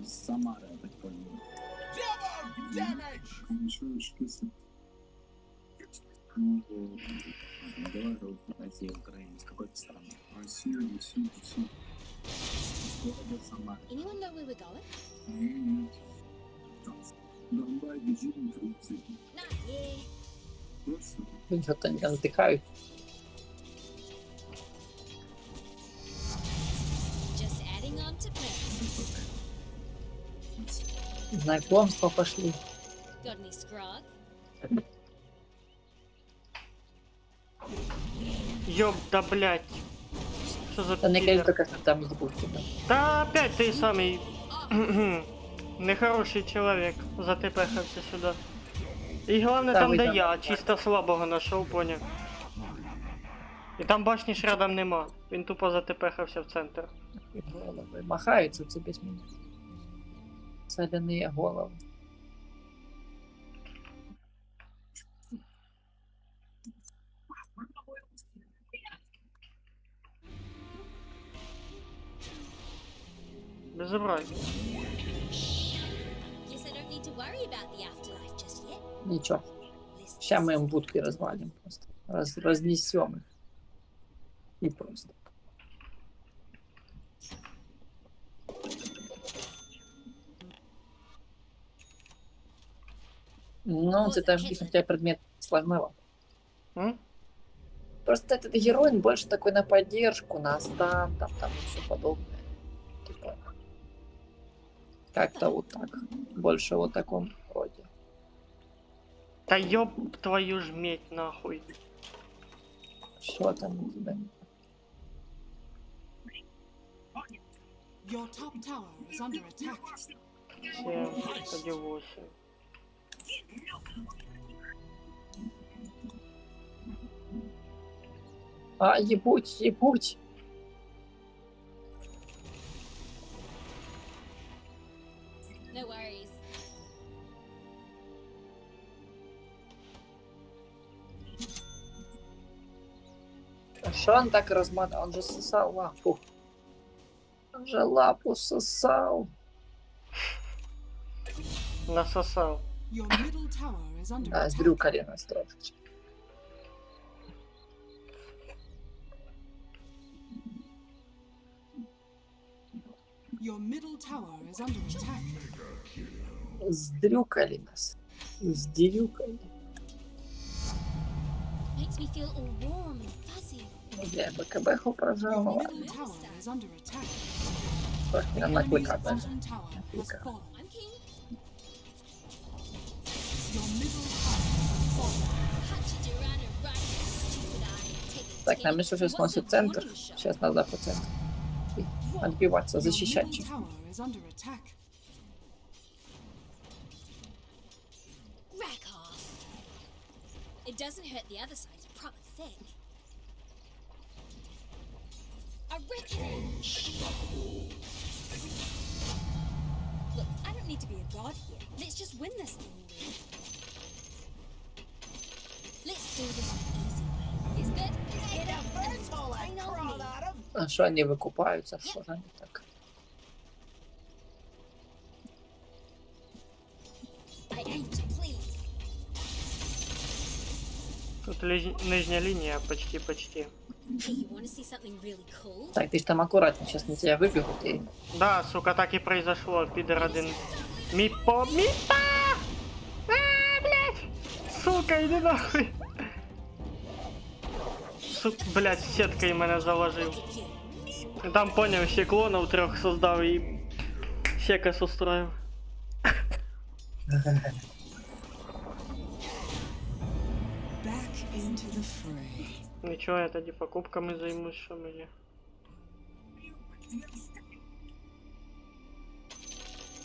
Самара, я так понял. Double damage! Ничего, шкиса. Ну, давай Россия, Украина, с какой-то страны. Россия, Россия, Россия. Города Самара. Anyone know where we're going? Нет. Донбай, бежим в Турцию. Not here. Просто Что-то они отдыхают. Just adding on to plans. Знакомства пошли. Got any scrog? Ёб да блядь. Що за Да не говори пидор? только, что там ебут тебя. Та опять той самий нехороший чоловік затепехався сюди. І головне Та там, ви де там- я, чисто слабого нашов, поняв. І там башні ж рядом нема. Він тупо затепехався в центр. И головы махаются тебе с меня. Соляные головы. Безобразие. Guess I don't need to worry about the afterlife just yet. Ничего. List Сейчас мы this. им будки развалим просто. Разнесем их. И просто. Ну, Вот это же Гитлер. у тебя предмет сложновато. М? Просто этот герой он больше такой на поддержку, на стан, там и все подобное. Типа, как-то вот так. Больше вот таком роде. Та ёб твою ж медь нахуй. Что там у тебя? Your top tower is under attack. 7, тоді 8. А, ебуть, ебуть. No worries. А что он так размотал? Он же сосал лапу. Он же лапу сосал. Насосав. Your middle tower is under Да, attack. сбрю колено трошечки. Your middle tower is under attack. Сдрюкали нас. Сдрюкали. Makes me feel all warm and fuzzy. Я БКБху Your прожала. middle tower is under attack. Трохи The нам enemy's накликати. bottom tower has Накликати. fallen. I'm keen. Your middle tower has fallen. Hachi Durana right stupid eye. Take Так, нам еще сейчас сносит центр. Сейчас надо по центру. И отбиваться, Your защищать. middle tower is under attack. Rack off. It doesn't hurt the other side's proper thick. I reckon. Look, I don't need to be a god here. Let's just win this thing, Will. Let's do this the easy way. Is that get up and bring on me? А що вони викупаються? Що ж вони так? I aim to please. Тут нижня лінія почти. Hey, you want to see something really cool? Так, ти ж там акуратно, зараз на тебе вибігуть і... Да, сука, так і произошло, підер один. Міпа! Блять! Сука, іди нахуй! Блять, сеткою мене заложив. Там поняв, ще клонов 3 создав і секас устроїв. Back into the fray. Нічого, я тоді покупками займусь, що мені.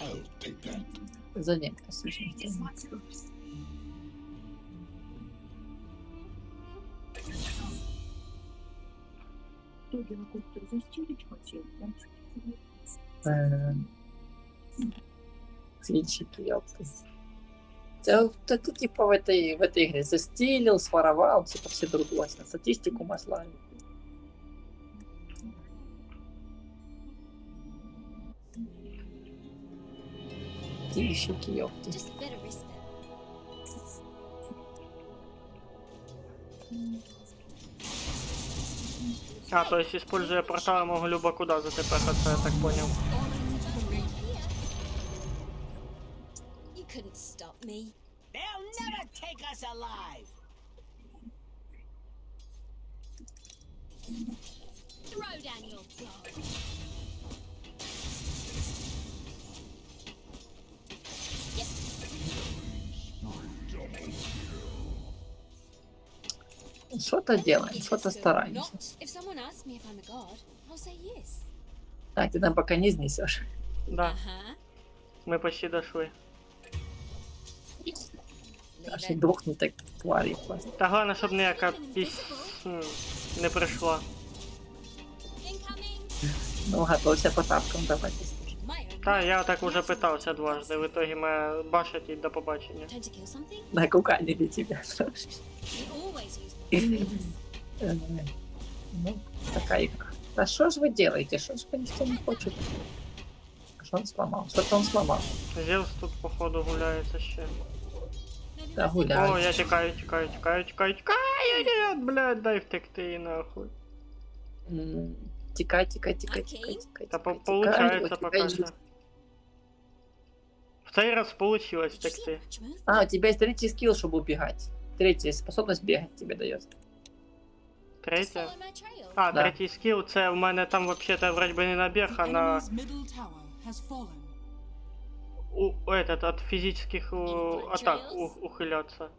I'll take that. Зайнятися. Свинчики, ёпты. Ты типа в этой игре застилил, своровал, типа все друглась на статистику маслали. Тильщики, ёпты. Just a bit of respect. А, то есть, используя портал, я можу любо куда затепехаться, я так понял. You couldn't stop me. They'll never take us alive. Throw down your guard. Что-то делаем, If что-то it's still стараемся. not, if someone asks me if I'm a god, I'll say yes. Так, ты там пока не снесешь. Да, Uh-huh. ми почти дошли. Leave Аж it. дохнуть так тварі. Та головне, щоб ніяка не прийшла. Incoming. Ну, готовься по тапкам давайте. My own Та, right. я так уже питався дважди, в итоге мене башать і до побачення. Time to kill something? На куканили тебя. You always use my Ну, такая игра. Да что ж вы делаете? Что ж вы никто не хочет? А что он сломал? Что-то он сломал. Зевс тут, походу, гуляється ще. Maybe Да my гуляй. О, я тікаю, нет, блядь, дай втекти нахуй. Тикай, тикай, тикай, Окей. тикай, тикай. Та тикай, получается тикай. пока що. В цей раз получилось Did you see втекти. much movement? А, у тебя есть третий скилл, чтобы убегать. Третья способность бегать тебе дает. Just Третє. follow my trail. А, Да. третій скіл, це в мене там вообще-то вроді би не набіг, The а на enemy's middle tower has fallen. этот, от физических атак ухиляться.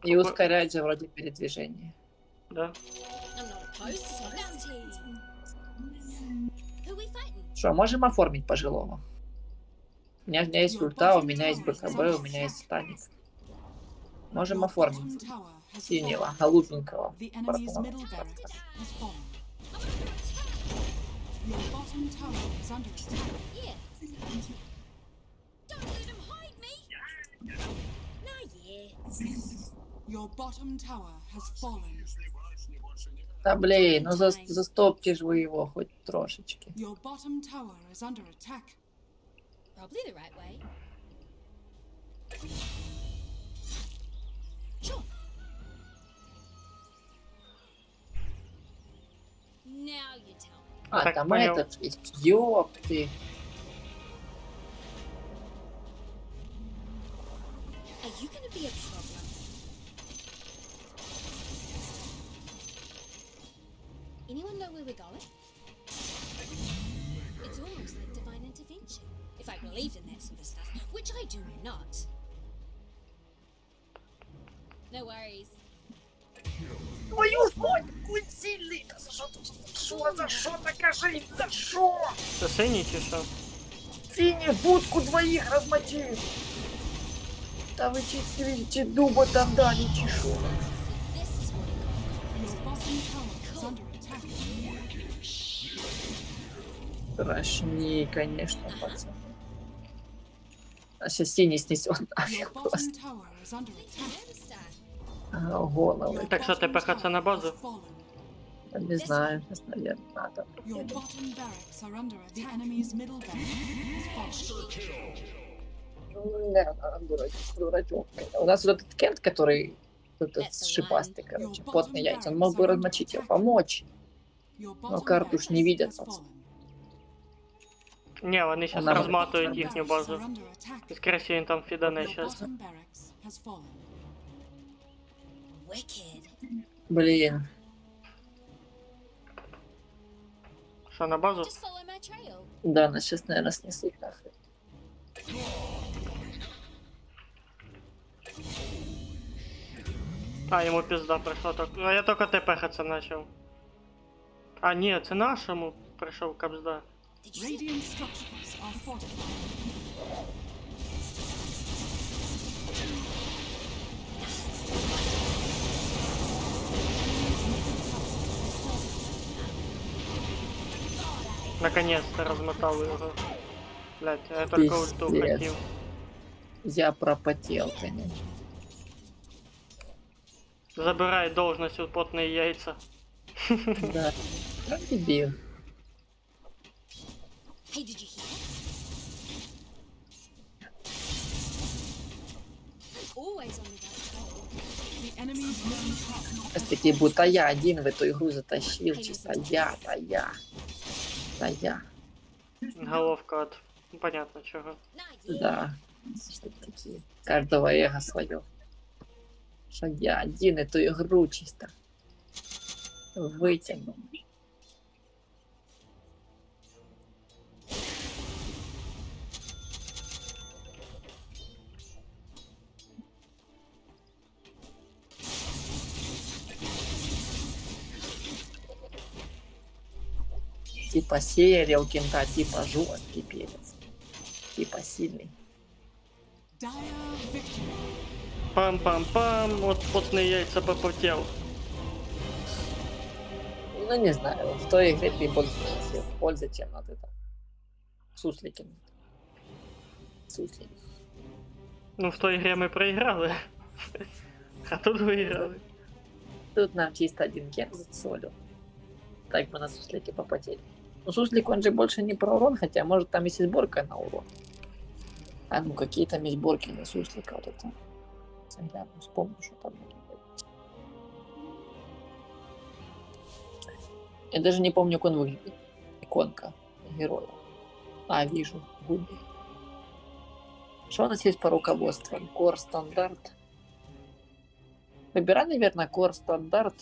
И ускоряет же вроде передвижение. Да? I'm not opposed to some bounty. Who we fighting? Что, можем оформить пожилого? У меня есть Your ульта, у bottom меня есть tower is БКБ, under у меня есть attack. станик. Можем Your оформить bottom tower has синего, fallen. голубенького. The enemy's middle barracks has fallen. Your bottom tower is under attack. Yeah. Don't let him hide me. Nah, yeah. Your bottom tower has fallen. Да блин, ну застопьте же вы его хоть трошечки. Your bottom tower is under attack. Probably the right way. Sure. Now you tell me. А, Так там понял. этот есть. Ёп ты. Are you gonna be a problem? Anyone know where we're going? It's almost like divine intervention. If I believed in that sort of stuff, which I do not. No worries. Твою ж мать, какой сильный! За что докажи? За что? Це синій чи що? Синий будку двоих размочил. Да вы че дуба там дали, чешу. So this is what it Your bottom tower is under attack. Страшнее, конечно, пацаны. А сейчас синий снесет Your нафиг bottom просто. tower is under makes attack. me understand. Головы. Так що, Bottom тепер це на tower базу? has fallen. Не знаю, сейчас, наверное, надо. Your bottom barracks are under attack. The enemy's middle barracks has fallen. Дурачок. У нас вот этот Кент, который этот шипастый, короче, потный яйца, он мог бы размочить его, помочь. Your Но bottom карту ж не barracks видят, has пацаны. fallen. Ні, вони зараз Вона- розматують Bottom їхню barracks базу. are under attack. І скоріше всього він там фідане Your зараз. bottom barracks has fallen. Wicked. Блин. Що, на базу? Just follow my trail. Да, нас сейчас, наверное, снесут нахуй. А, йому пізда прийшла так. А я тільки тепер це почав. А, ні, це нашому прийшов капзда. Did you see Radiant structures are fortified. Наконец-то розмотали його. Блять, я тільки ульту Пиздец. хотів. Я пропотел, конечно. Забирай должность у потные яйца. Да. Ну, дебил. Hey, did you hear? Always on the right trail. The enemy's middle tower Сейчас такие будут, а я один в эту игру затащил, чисто я. Головка от... Ну, понятно чего. Nah, you. Да. Что такие. Каждого эго свое. Что я один эту игру чисто вытянул. Типа серия у кента, типа жесткий перец. Типа сильный. dire victory. Пам-пам-пам, вот потные яйца попотел. Ну, не знаю, в той игре ты больше наносил пользы, чем от этого. Суслики. Суслики. Ну, в той игре мы проиграли. А тут выиграли. Тут нам чисто один ген засолил. Так бы на суслике попотели. Ну, суслик, он же больше не про урон, хотя, может, там есть и сборка на урон. А ну, какие там есть сборки на суслика, вот это. Загляну, вспомню, что там могли быть. Я даже не помню, как он выглядит. Иконка героя. А, вижу. Губи. Что у нас есть по руководству? Кор стандарт. Выбирай, наверное, кор стандарт.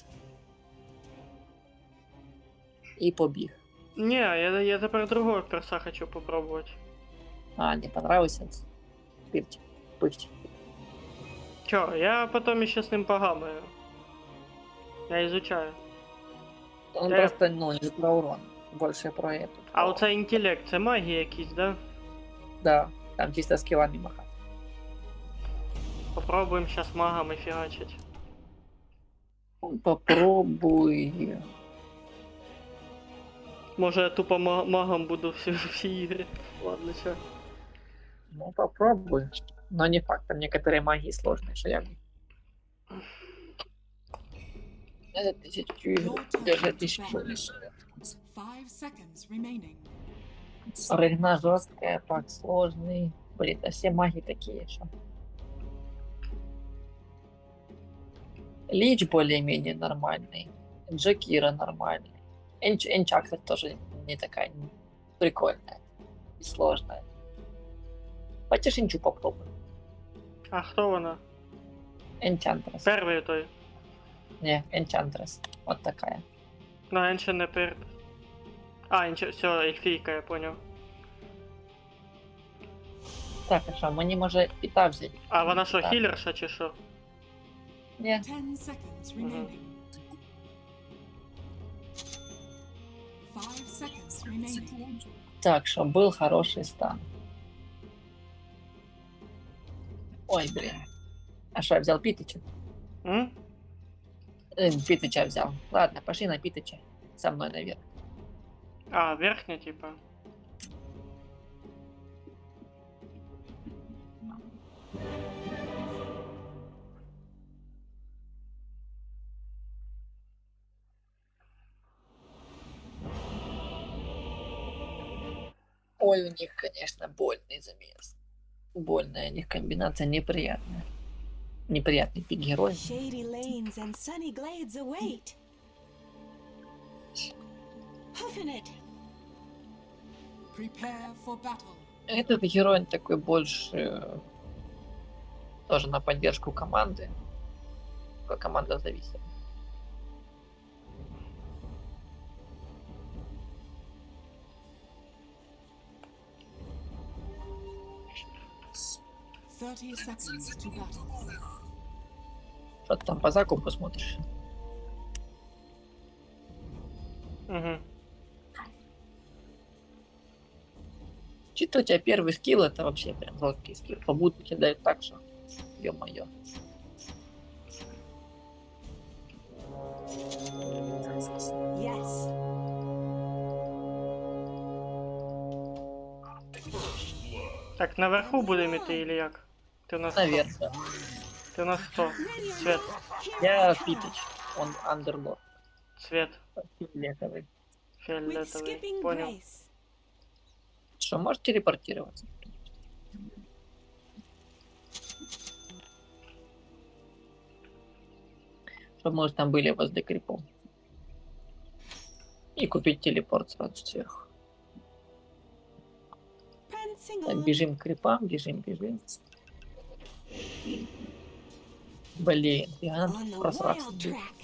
И побег. Не, я тепер другого перса хочу попробовать. А, не понравился? Пырчик. Пырчик. Чё, я потом еще с ним погамаю. Я изучаю. Он Я- просто, ну, не про урон. Больше про эту. А оце інтелект, це магія якісь, да? Да, там чисто скиллами махать. Попробуємо сейчас магами фігачить. Ну, попробуй. Може я тупо магом буду всі ігри. Ладно, все. Ну, попробуй. Но не факт, там некоторые магии сложные, что я... Я за 1000 игр, я за 1000 игр. 5 seconds remaining. Рыгна жесткая, пак сложный. Блин, да все маги такие, что... Лич более-менее нормальный. Джакира нормальный. Энчак, кстати, тоже не такая прикольная и сложная. Хочешь инчу попробуй? А хто вона? Enchantress. Перший той. Не, Enchantress. Вот такая. Ну, Енче не пер. А, все, ельфійка, я поняв. Так, а що, мені може і так взяти? А вона що, Так. хілерша чи що? Ні. 10 seconds remaining. 5 seconds remaining. Так, что был хороший стан. Ой, блин. А что, я взял Питыча? М? Питыча взял. Ладно, пошли на Питыча. Со мной наверх. А, верхня, типа. Ой, у них, конечно, больный замес. Больная у них комбинация неприятная. Неприятный пик герой. Shady lanes and sunny glades await. Huffing it. Prepare for battle. Этот герой такой больше тоже на поддержку команды. Команда зависит. Thirty seconds to battle. Что ты там по закупу смотришь? Угу. Чисто у тебя первый скилл, это вообще прям жесткий скилл. Побуду кидают так же. Ё-моё. Yes. Так, наверху будемо йти, или як? Ти у нас хто? Наверное. Ти у нас хто? Ready or Свет. not, here Я I come. Питыч. Он андерлорд. Цвет. Фиолетовый. With Фіолетовий. skipping Понял. grace. Что, можешь телепортироваться? Чтобы, может, там были возле крипов. И купить телепорт сразу сверху. Prancing Так, on. бежим к крипам, бежим. Блин, гигант On the просраться. wild track.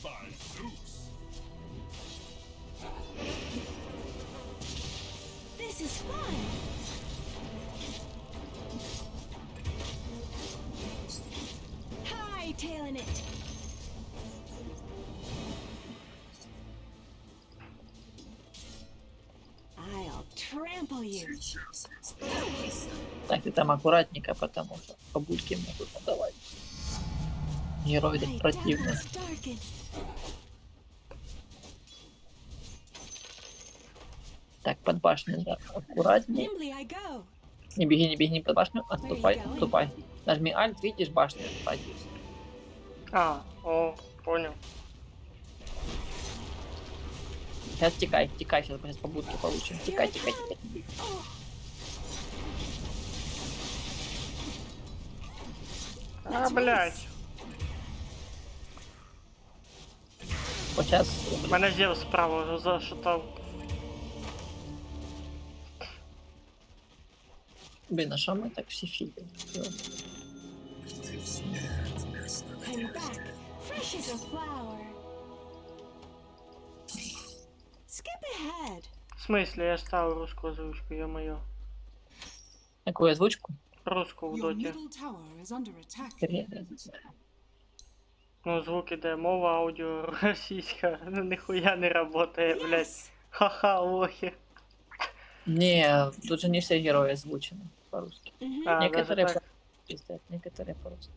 By Zeus. This is fun. Hightailing it. I'll trample you. Так, ты там аккуратненько, потому что побудки могут надавать. Герой My этот противный. darkness darkens. Так, под башню, да, аккуратней. Nimbly I go. Не беги под башню, отступай. Нажми Alt, видишь башню, радиус. А, о, понял. Сейчас текай, сейчас мы сейчас побудки получим. Текай. А, блядь. Вот сейчас Мене Зевс справа зашатав. блин, а что мы так все фидим? I'm back. Fresh as a flower. Skip ahead. В смысле, я ставив русскую озвучку, ё-моё. Какую озвучку? Русскую в Your доті. middle tower is under attack. Ну, звук іде, мова, аудіо, російська. Ну, ніхуя не работає, блядь. Yes. Ха-ха, лохи. Не, тут же не все герои озвучены по-русски. Mhm. А, Некоторые даже так. по-русски, некоторые по-русски.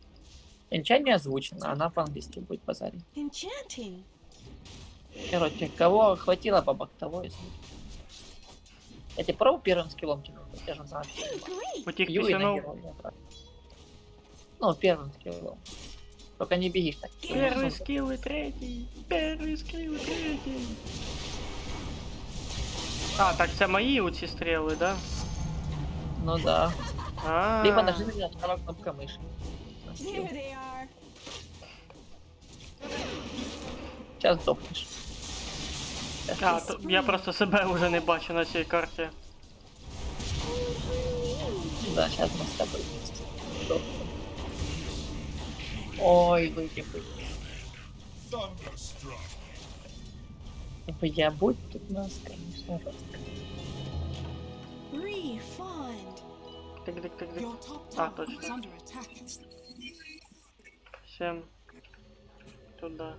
Энча не озвучена, она по-английски будет базарить. Enchanting. Короче, кого хватило бабок, того и озвучит. Я тебе пробовал первым скиллом тянуть? Я же знаю. Hey, great. Потік Юй на пісянув. героя, брат. Ну, первым скиллом. Только не бегишь так. Перший скіл і третій. Перший скіл і третій. А, так це мої оці стріли, да? Ну да. А, Либо нажми на правая кнопка мыши. На скилл. Here they are. Сейчас сдохнешь. А, то я просто себе вже не бачу на цій карті. Да, сейчас мы с тобой вместе. Ой, выебы. Thunderstruck. Я будь тут нас, конечно, жестко. Refined. Тик-тик-тик-тик. Your top А, tower is точно. under attack. Всем туда.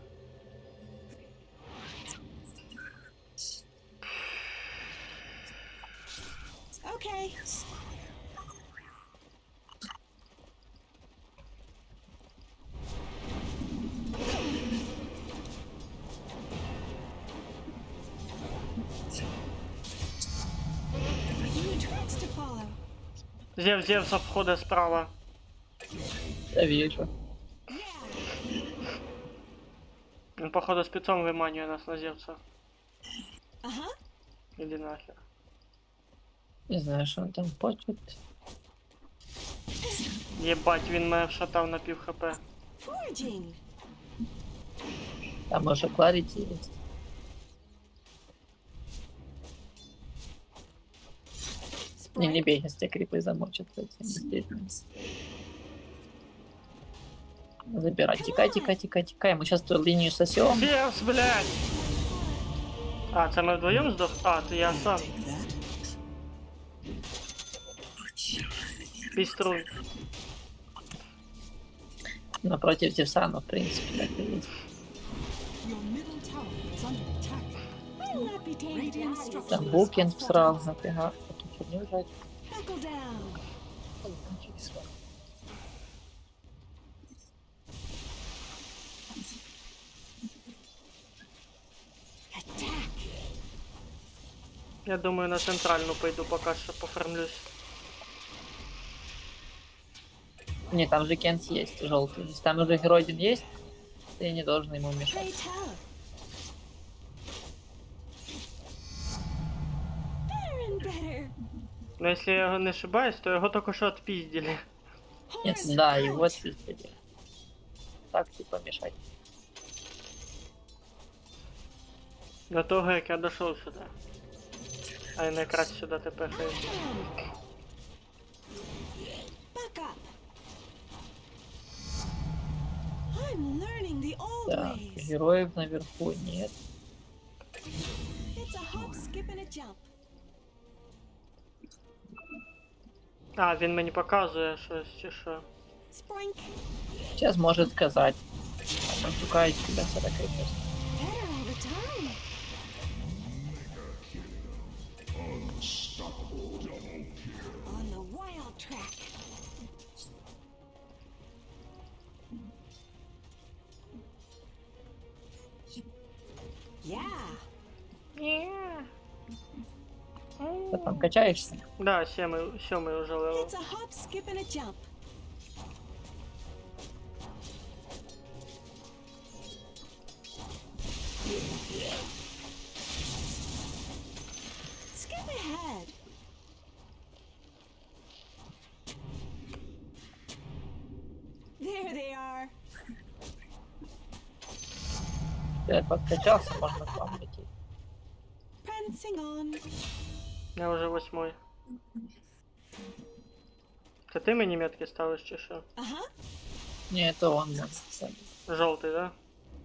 Okay. New tracks to follow. Зевса входить справа. Я вижу. Він, походу, спецом виманює нас на Зевса. Uh-huh. Іди нахер. Не знаю, что он там хочет. Єбать, він мене вшатав на пів хп. Foraging. Там уже Кларити есть. Не Sprite. бей, если тебя крипы замочат. Действительно. Забирай. Тикай. Мы сейчас ту линию сосем. Зевс, блядь! А, це ми вдвоєм здох? А, то я сам. Піструн. Напротив Зевса, но в принципе так и есть. Your middle tower is under attack. Will not be tamed Radiant by structures. Там Букин всрал, напрягал. Тут не ужать. Buckle down. Attack. Я думаю, на центральну пойду, поки що пофармлюсь. Не, там же Кент есть, желтый. Если там уже Геройдин есть, ты не должен ему мешать. Play tough. Better and better. Ну, якщо я його не ошибаюсь, то його тільки що відпіздили. Нет, Horse да, out. его отпиздили. Так типа мешать. До того, як я дійшов сюди. А я якраз сюди тепер. Awesome. Back up. I'm learning the old Так, ways. героев наверху нет. It's a hop, skip, and a jump. А, він мені показує щось чи що. Sprink. Сейчас может сказать. Он шукает тебя 40 крипов. Better all the time. On the wild track. Yeah. Ты там качаешься? Да, сьомий уже левел. It's a hop, skip, and a jump. Skip ahead. There they are. Ты подкачался, можно к вам лететь. Prancing on. Я вже 8. Це ти мені метки ставиш чи що? Uh-huh. Не, это он может. Жовтий, да?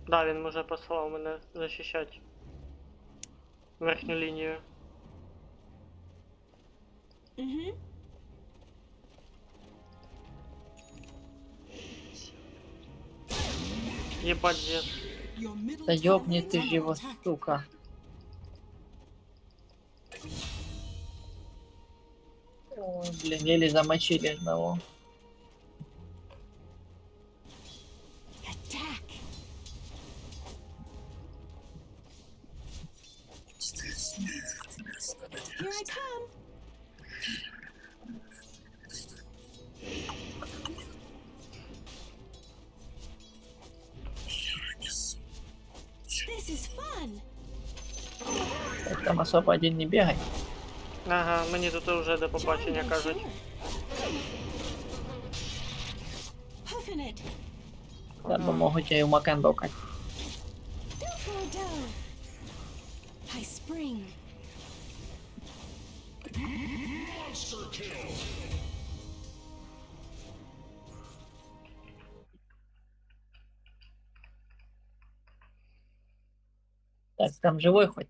Да, він може послав мене захищати. Верхню лінію. Mm-hmm. Єбать Зевс. Your middle Да tower ёбни is ты under же его, attack. сука. Ой, блин, еле замочили одного. Attack. Here I come. This is fun. Так, там особо один не бегай. Ага, мені тут вже до побачення Join my кажуть. shore. Puffin it. Я бы могу тебя и в Макендокать. Go for a dough. I spring. Monster kill. Так, там живой хоть.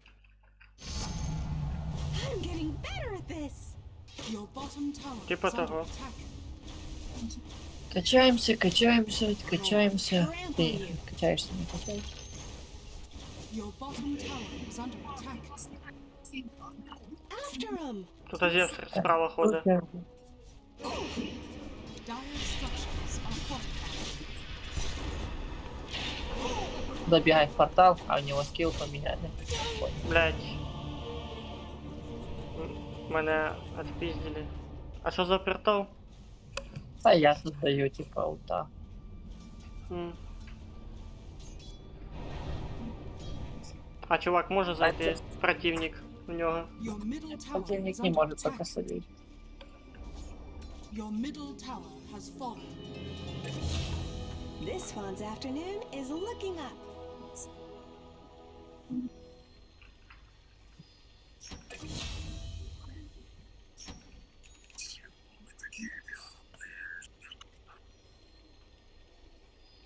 I'm getting better at this. Your bottom tower Типа is under того. attack. Качаемся, качаемся, качаемся. Ты качаешься, не качаешься? Your bottom tower is under attack. After him. Тут Азевс справа ходить. Dire structures are fortified. Забегай в портал, а у него скилл поменяли. Блять. Мене отпиздили. А що за портал? А я создаю типа ута. А чувак може зайти? Противник в нього. Your middle tower Противник is не under может attack. пока солить. Your middle tower has fallen. This one's afternoon is looking up.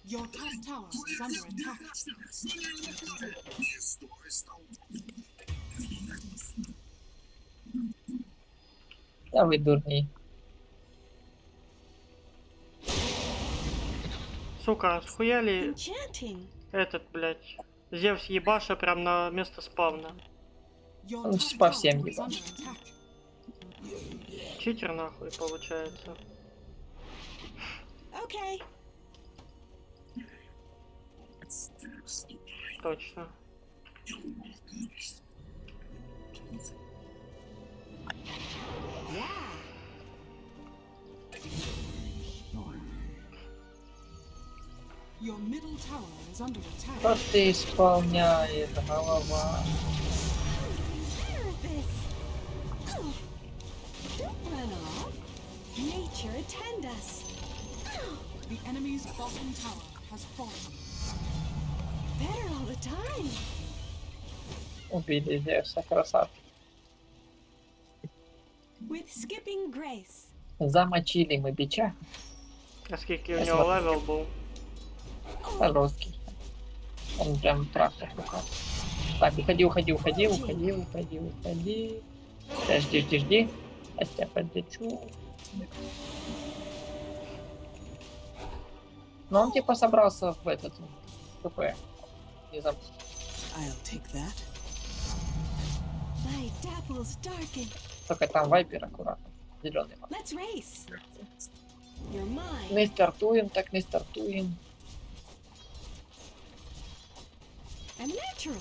Your top tower is under attack. Да вы дурни. Сука, схуяли Enchanting. этот, блять. Зевс ебаша прям на место спавна. Your Он top по tower всем is ебашит. under attack. Читер нахуй получается. Okay. Точно. Yeah. Your middle tower is under attack. Что ты исполняешь, голова? Better at this. Oh. Don't run off. Nature attend us. The enemy's bottom tower has fallen. Better all the time. Убили Зевса, красавчик. With skipping grace. Замочили мы бича. А скільки у нього левел був? Жесткий. Он прям трактор рукав. Так, уходи, уходи, уходи, уходи, уходи, уходи. Сейчас, жди, жди, жди. Я тебя подлечу. Но он типа собрался в этот КП. Не забыл. I'll take that. My dapples darken. Только там вайпер аккуратно. Зеленый. Let's race. You're mine. Не стартуем, так не стартуем. I'm natural.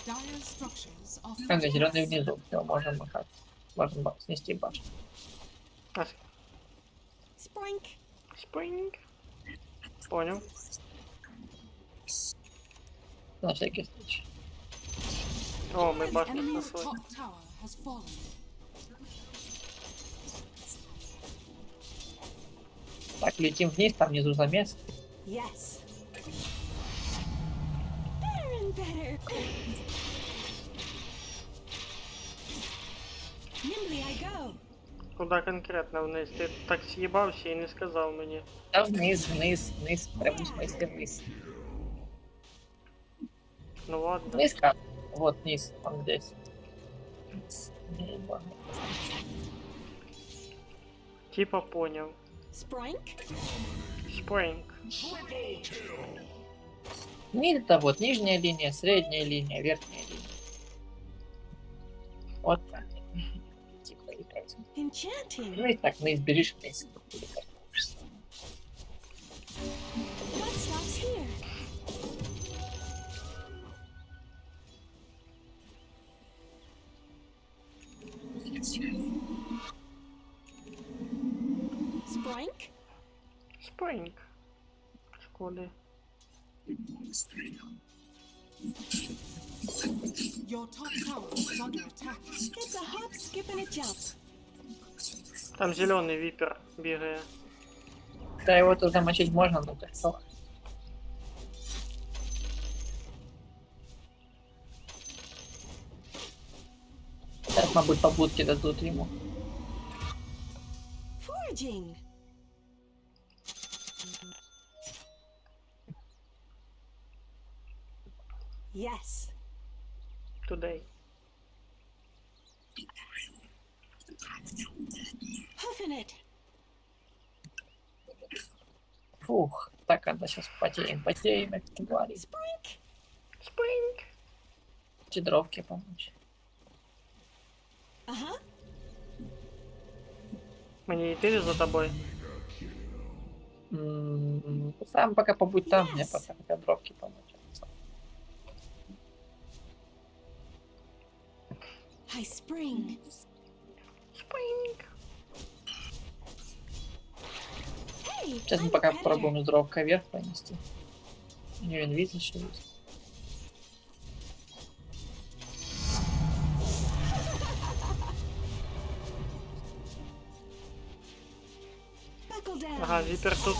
Dire structures are Как зеленый fortified. внизу. Все, можем махать. Можем снести башню. А, Sprink. спринг. Понял. На всякий случай. О, ми The башню enemy's снесли. top tower has fallen. Так, летим вниз, там внизу замес. Yes. Better and better. Nimbly I go. Куда конкретно вниз? Ти так з'їбався і не сказав мені. Да вниз, вниз, вниз. Прямо в смысле вниз. Ну ладно. Вниз как? Вот вниз, он здесь. Ебаный. Типа поняв. Sprink. Спринг. Triple kill. Это вот нижняя линия, средняя линия, верхняя линия. Вот так. Типа и происходит. Enchanting. Ну и так, вниз бежишь, вниз. What stops here? Sprink. Спринг. Шкоди. Your top tower is under attack. It's a hop, skip, and a jump. Там зелений віпер бігає. Да его тут замочить можно, но так что. Сейчас, мабуть, побудки дадут ему. Foraging. Yes. Today. Huffing it. Фух, так, надо сейчас потеем, как ты говоришь. Sprink. Спринг. Тедровке помочь. Uh-huh. Мені йти за тобою. Сам пока побудь там, мне Yes. пока тедровке помочь. I spring. Спринг. Hey, Сейчас мы I'm a пока predator. попробуем с дровкой вверх понести. У нее инвиз еще есть. Buckle down. Ага, віпер тут.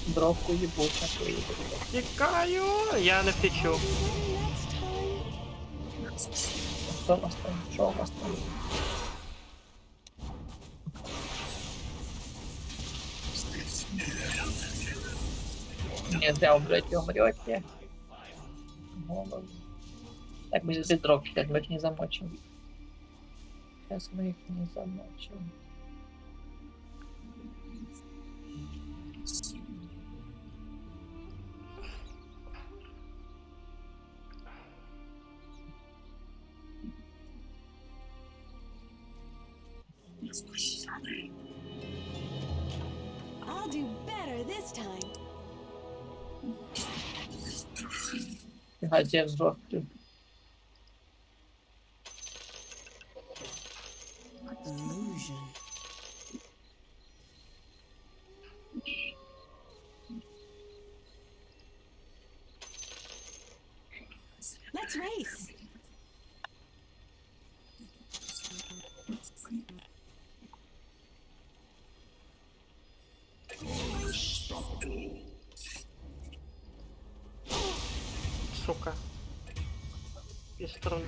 Дровку ебут, такой ебут. Тікаю. Я не втечу. Better next time. Что у вас там? Что у вас там? Не зря умрете, умрете. Голод. Так, мы без дровки, сейчас мы их не замочим. Сейчас мы их не замочим. I'll do better this time. Гаджет жесткий. Illusion. Let's race. Сука. Піструн.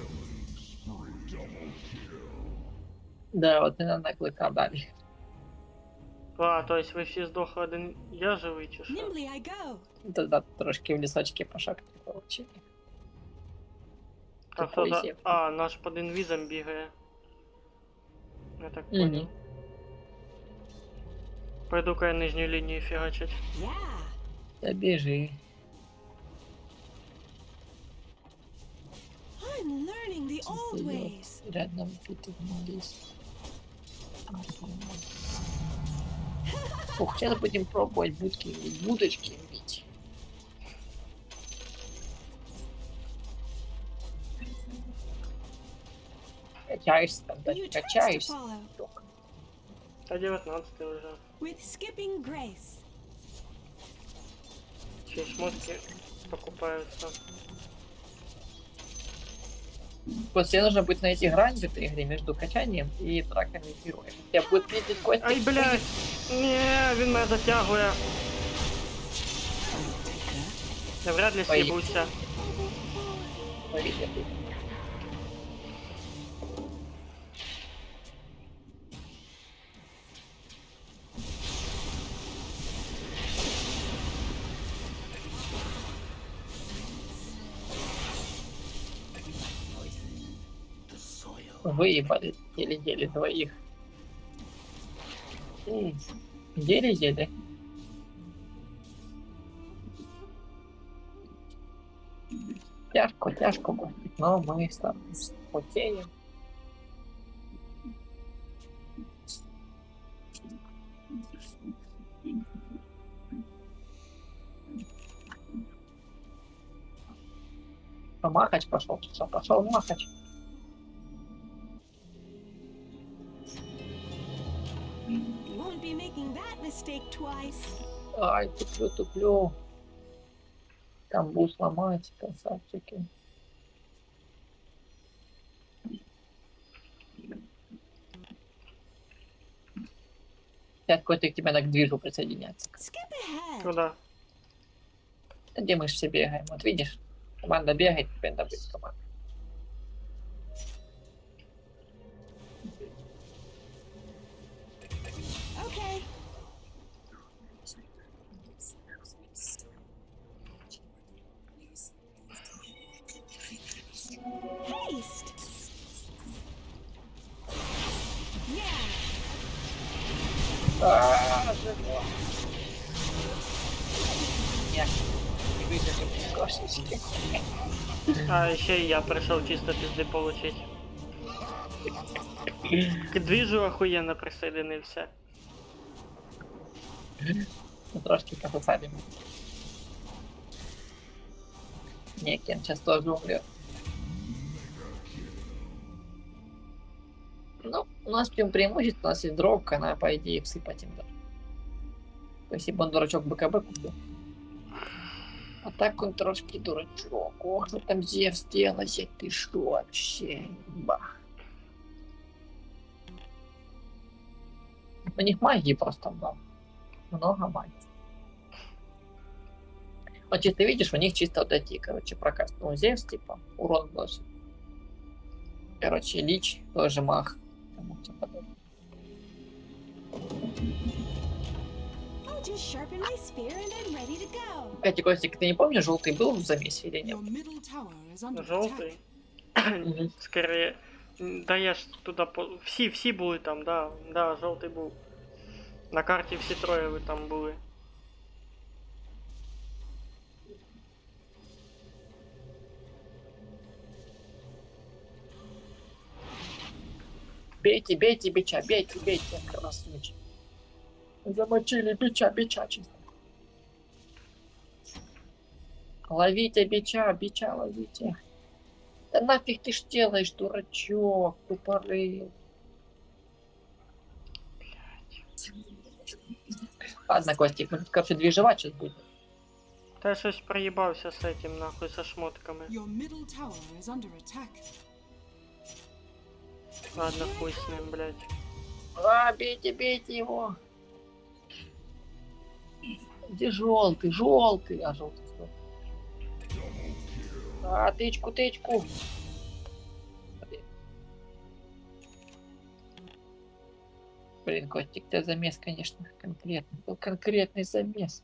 Да, вот не на клыка дали. А, то есть ви всі здохли один. Я живий чи що? Nimbly I go. Тогда трошки в лісочки пошагти получили. А хто Тупой за. зєб. А, наш під інвізом бігає. Я так Мгм. понял. Пойду-ка я нижню лінію фігачить. Yeah. Да бежи. I'm learning the old ways. Рядом притягнулись. Ух, сейчас будем пробовать будочки бить. Качаешься там, да, New tracks to качаешься. follow. Только. Та 19 вже. With skipping grace. Чи шмотки покупаються. После нужно будет найти грань в этой игре между качанием и драками героев. Я будет видеть кости. Ай, блядь! Ні, він мене затягує. Я вряд ли Ой. з'їбуся. Выебали еле-еле двоих. Еле-еле. Тяжко будет, но мы там потеем. А Махач пошел, пошел Махач. Won't be making that mistake twice. Ай, туплю. Камбу сломать, красавчики. Сейчас какой-то к тебе к движу присоединяться. Skip ahead. Куда? Да где мы ж все бегаем? Вот видишь? Команда бегает, теперь надо быть команда. живо. Нет, не выживем кошечки. А ще й я прийшов чисто пізди получить. К двіжу охуєнно присоединився. Ну, трошки пососали. Не, Кен сейчас тоже умрет. Ну, у нас прям преимущество, у нас есть дровка, надо, по идее, всыпать им даже. Спасибо, он дурачок БКБ купил. А так он трошки дурачок. Ох, что там Зевс делает, ты что вообще? Бах. У них магии просто много. Много магии. Вот чисто видишь, у них чисто вот эти, короче, прокаст. Ну, Зевс, типа, урон носит. Короче, Лич тоже маг. Тому типа, подобное. I'll just sharpen my spear and I'm ready to go. Кстати, Костик, ты не помнишь, желтый был в замесе или нет? Your middle tower is under attack. Жовтий. Мгм. Скорее. Да я ж туди по. Всі були там, да. Да, жовтий був. На карті всі троє ви там були. Бейте, бейте бича, бейте, бейте, красавчик. Замочили бича, бича чисто. Ловите бича, бича ловите. Да нафиг ты ж делаешь, дурачок, тупорый. Ладно, Костик, мы тут, короче, движевать сейчас будем. Та я щось проїбався з этим, нахуй, со шмотками. Your middle tower is under attack. Ладно, хуй з ним, блядь. А, бейте, бейте его. Где желтый, желтый? А, желтый, стоп. А, тычку, тычку. Блин, Костик, ты замес, конечно, конкретный. Был конкретный замес.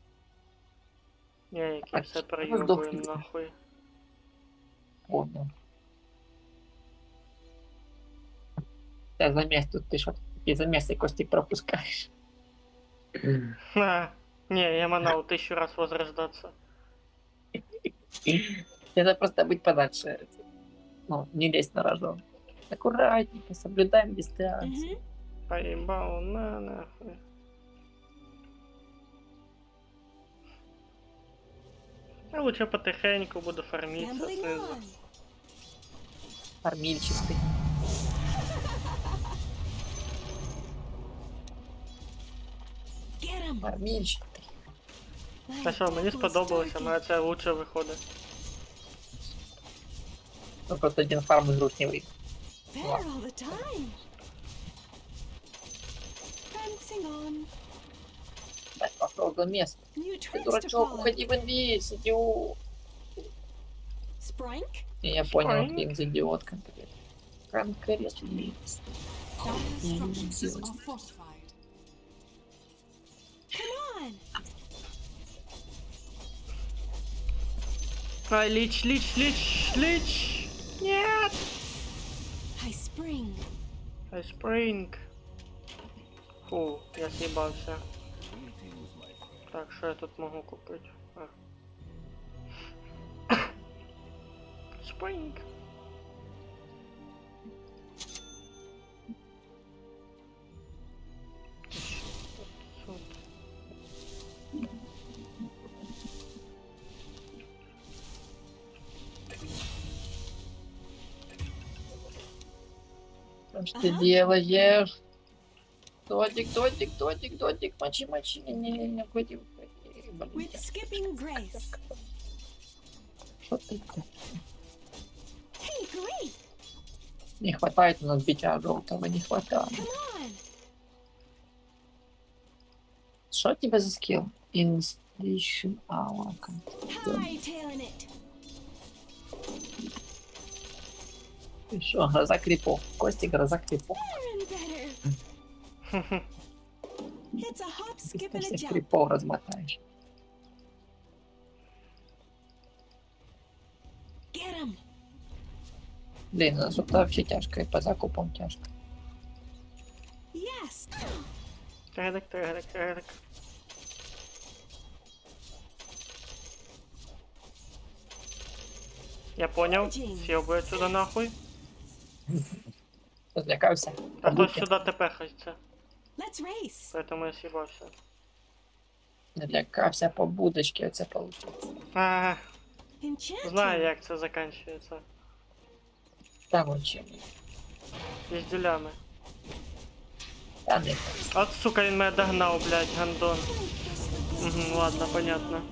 Я який А, все ну, проїбую, здохни. нахуй. Понял. Да, замес тут ты что? Такие замесы, Костик, пропускаешь. Ха. Не, я манал 1000 раз возрождаться. Надо просто быть подальше. Ну, не лезть на рожон. Аккуратненько, соблюдаем дистанцию. Поебал, на нахуй. Я лучше потихеньку буду фармиться Gambling снизу. on. Фармильщик ты. Get him. Фармильщик ты. Та що, мені сподобалося, мене це лучше виходить. Ну, просто один фарм из рук не выйдет. There all the time. Prancing on. Так, пошел замес. New Ты tricks to дурачок, follow. уходи в инвиз, идиот. Sprank? Я понял, Спрайнг. блин, за идиот конкретно. Конкретно. Dire structures are fortified. Come on. Ай, лич, лич, лич, лич! Нет! I spring. Айспринг. Фу, я съебався. Так, що я тут можу купити? Спринг. Что ты делаешь? Дотик, дотик, дотик, дотик, мочи, мочи, не, уходи, уходи. Блин, With skipping grace. что ты? Hey, great. Не хватает у нас бича желтого, не хватает. Come on. Что у тебя за скилл? Installation hour. Hightailing it. Ты что, гроза крипов? Костик, гроза крипов. Better and better. It's a hop, Ты skip, and a всех jump. крипов размотаешь. Get him. Блин, у нас тут вообще тяжко, и по закупам тяжко. Yes. Тегедек, тегедек, тегедек. Я понял. Съебай отсюда нахуй. Злякався. А хтось Побудьте. сюди тепехається. Let's race. Поэтому я съебався. Злякався по будочці, оце получить. А, Enchanting. знаю, як це закінчується. Там учим. Піздюлями. Та не. От, сука, він мене догнав, блядь, гандон. Угу, ладно, понятно.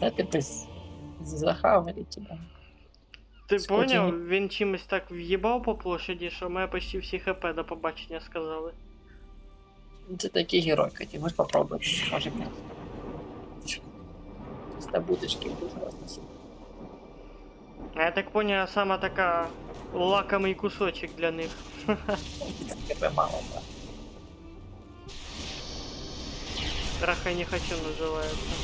Це ти без... Захавали тебе. Ти Скотіні. поняв? Він чимось так в'їбав по площаді, що ми почти всі хп до побачення сказали. Це такий герой, Каті, ми ж попробуємо. Може п'ять. З будочки будуть розносити. А я так поняв, сама така лакомий кусочок для них. Тебе мало, так. Трахай не хочу називається.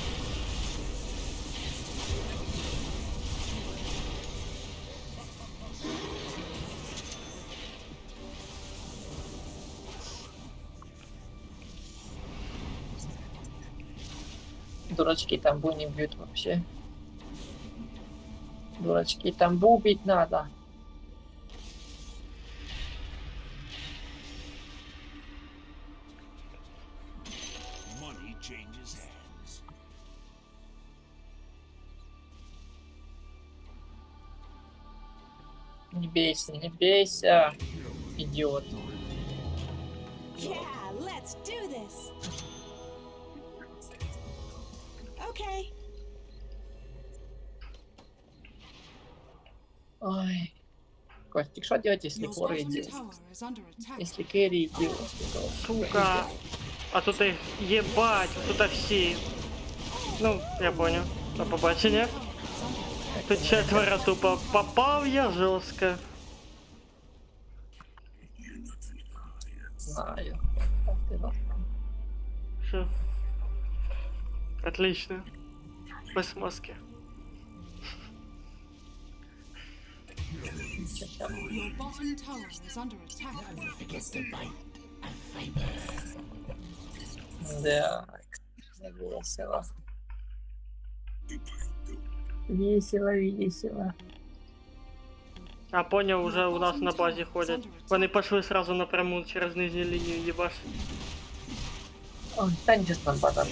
Дурачки тамбу не бьют вообще. Дурачки тамбу бить надо. Money changes hands. Не бейся, идиот. Yeah, let's do this. Okay. Ой. Костик, что делать, если Your форы bottom делать? tower is under attack. Если керри делать? Сука. А тут їх єбать, тут всі. Ну, я понял. До побачення. Тут четверо тупо. Попав я жорстко. Знаю. Ах ты рот. Що? Отлично. Без маски. Чё там? Your bottom tower is under attack. Да. Весело. Весело, весело. А понял, уже у нас на базі ходять. Вони пішли сразу напряму через нижню лінію їбаш. Ой, та нічого нам база.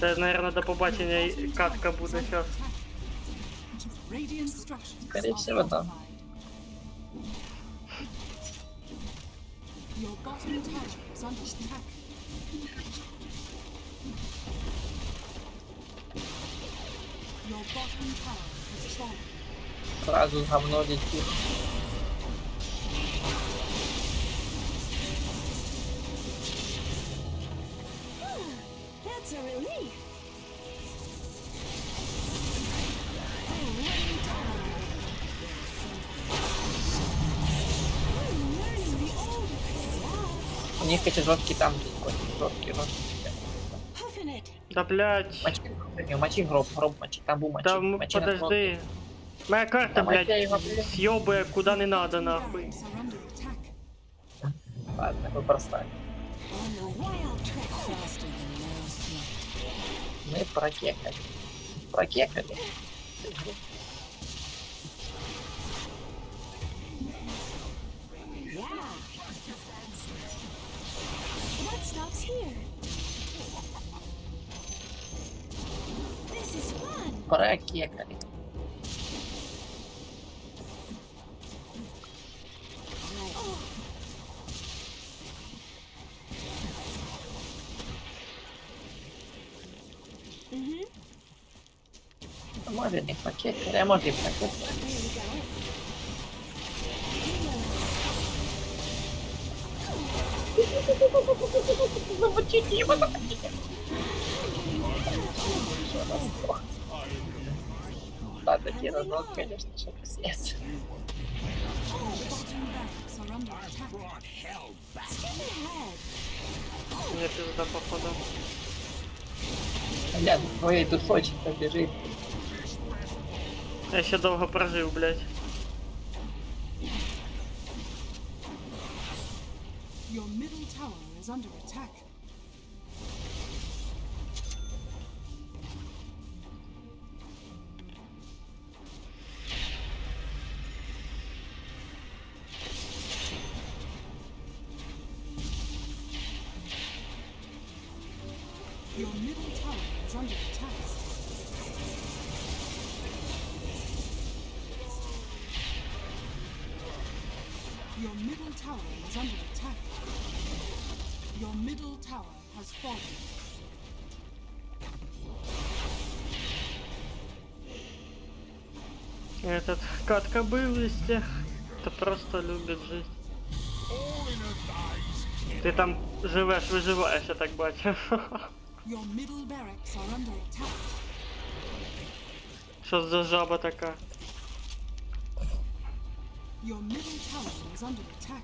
Це, наверное, до побачення і катка буде зараз. Radiant structures Скорее are всего, да. fortified. Your bottom tower is under attack. Your bottom tower has fallen. Сразу говно летит. That's a relief. У них эти жесткие там жесткие. Puffing it. Да блять. Мочи гроб, мочи, тамбу мочи. Да мочи на подожди. Моя карта, Там блядь, я его, блядь. съебая куда не надо, нахуй. Barracks are under attack. гроб. Ладно, вы простали. On the wild trip. Мы прокекали. Прокекали. Yeah. What stops here? This is fun. Прокекали. Oh, mm-hmm. Може не прокекали, а може і прокекали. There we go. Замочите его, замочите. Да, такие разнос, конечно, что пиздец. Bottom barracks are under attack. Brought hell back. Skip ahead. Мне пизда, походу. Бля, твоей душочек побежит. Я ще довго прожив, блядь. Your middle tower is under attack. Your middle tower is under attack. Your middle tower is under attack. Your middle tower has fallen. Этот катка бывости. Это просто любит жить. All in a day's Ти там живеш, виживаєш, я так бачу. Your middle barracks are under attack. Що за жаба така? Your middle tower is under attack.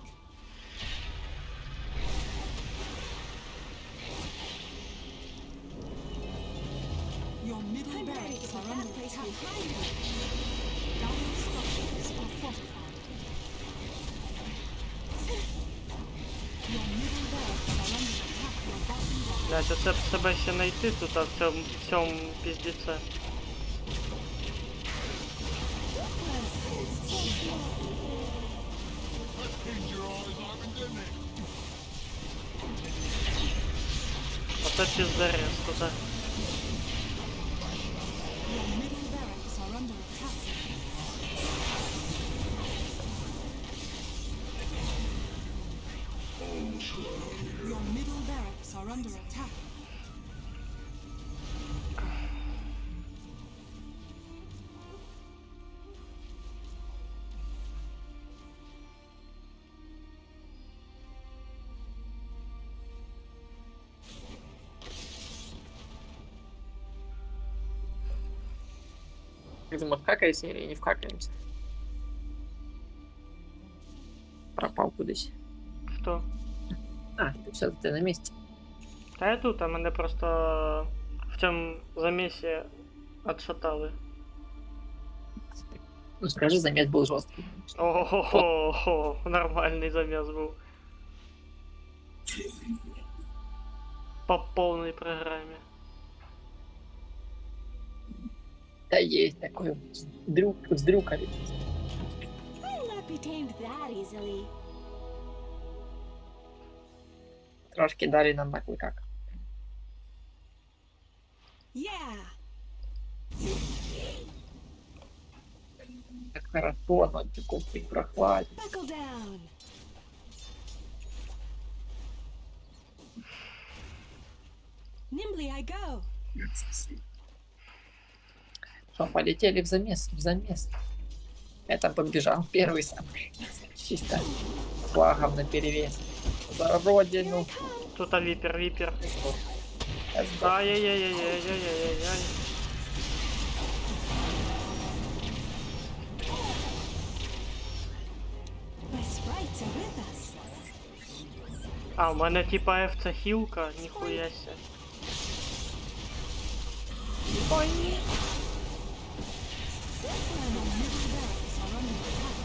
Your middle I'm ready to barracks put are that under place attack. behind me. Dire structures are fortified. Your middle barracks are under attack. Your bottom barracks. Блять, оце б себе ще знайти тут, а в цьому піздіце. keep your eyes open, didn't it? Оце піздерез туди. Your middle barracks are under attack. Your middle barracks are under attack. Видимо, вкакаемся или не вкакаемся. Пропал кудись. Хто? А, ты все-таки на месте. Та я тут, а мене просто в цьому замісі отшатали. Ну, скажи, замес был жесткий. Ого, нормальний заміс був. По повній програмі. Да есть такой вздрюкали. I'll not be tamed that easily. Трошки дали нам на как. Yeah. Так хорошо, но такой прохладно. Buckle down. Nimbly I go. Что, полетели в замес, Это побежал первый самый. Чисто флагом наперевес. За Here родину. I come. Тут віпер. Я сдох. Ай-яй-яй-яй-яй-яй-яй. My sprites are with us. А, у мене типа F це хілка, ніхуяся. Your middle barracks are under attack.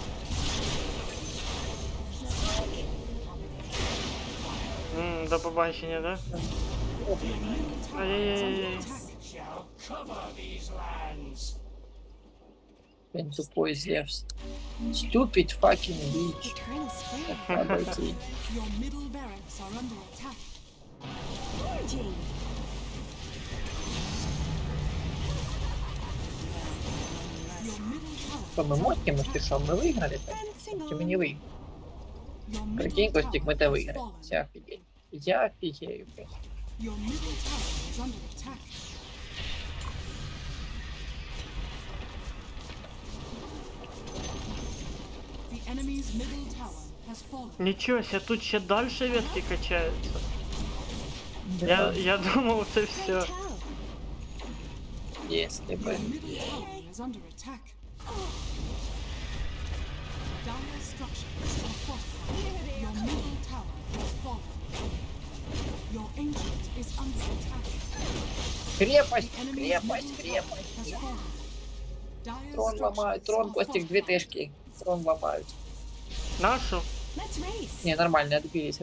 До побачення, да? Your middle tower is under Ай-яй-яй-яй. attack. Блин, тупой Зевс. Stupid fucking bitch. Eternal spring. Обойти. Your middle barracks are under attack. Forging. Your middle tower Что, мы мотим, если что, мы выиграли? Fencing Или мы не on. выиграли? Your middle Прикинь, Костик, мы это tower has выиграли. fallen. Я офигею. Я офигею, блин. Your middle tower is under attack. The enemy's middle tower has fallen. Нічого ся, тут ще далі ветки качаються. Я думав, це Pray все. tell. Если бы. Your middle tower is under attack. Dire structures are fortified. Your middle tower has fallen. Your ancient is under attack. Крепость, The enemy's крепость, middle крепость. tower has fallen. Dire Трон ломают, structures трон, are Костик, две fortified. тышки. Трон ломают. Нашу? Let's race. Не, нормально, отбились.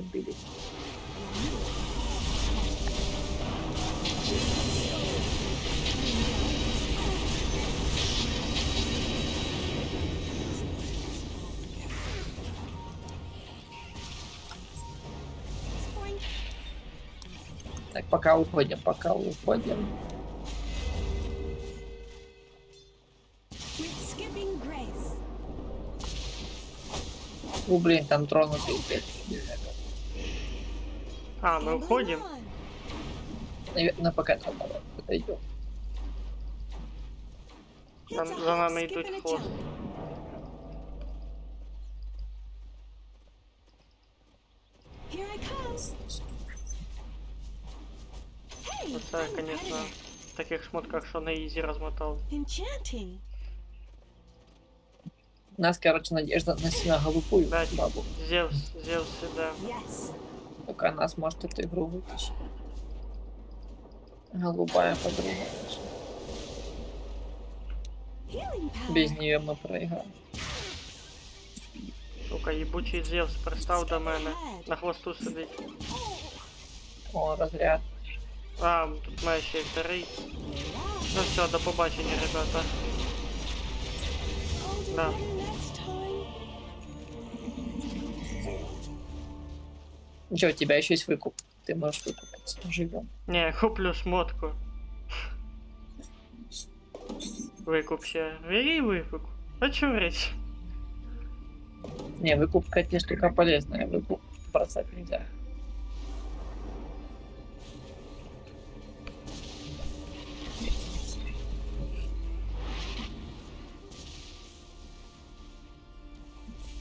Boing. Так, пока уходим, пока уходим. With skipping grace. Блин, там тронутый опять. А, ми Tumbling уходим. on. Наверное, пока там давай подойдем. Там It's a за hop, нами skip, йдуть and a хвост. jump. Here I come. Hey, Оце, I'm a конечно, predator. в таких шмотках, що на ізі розмотав. Enchanting. У нас, короче, надежда на себя голубую Да, бабу. Зевс іде. Yes. Только нас может эту игру вытащить. Голубая подруга. наша. Healing power. Без нее мы проиграем. Сука, їбучий Зевс пристав до мене. На хвосту сидить. О, разряд. А, тут має ще й вторий. Ну все, до побачення, ребята. I'll do Да. better next time. Ничего, у тебя еще есть выкуп. Ты можешь выкупиться. Живем. Не, куплю шмотку. Викуп ще. Бери викуп. А чё речь? Не, выкуп, конечно, штука полезная. Выкуп бросать нельзя.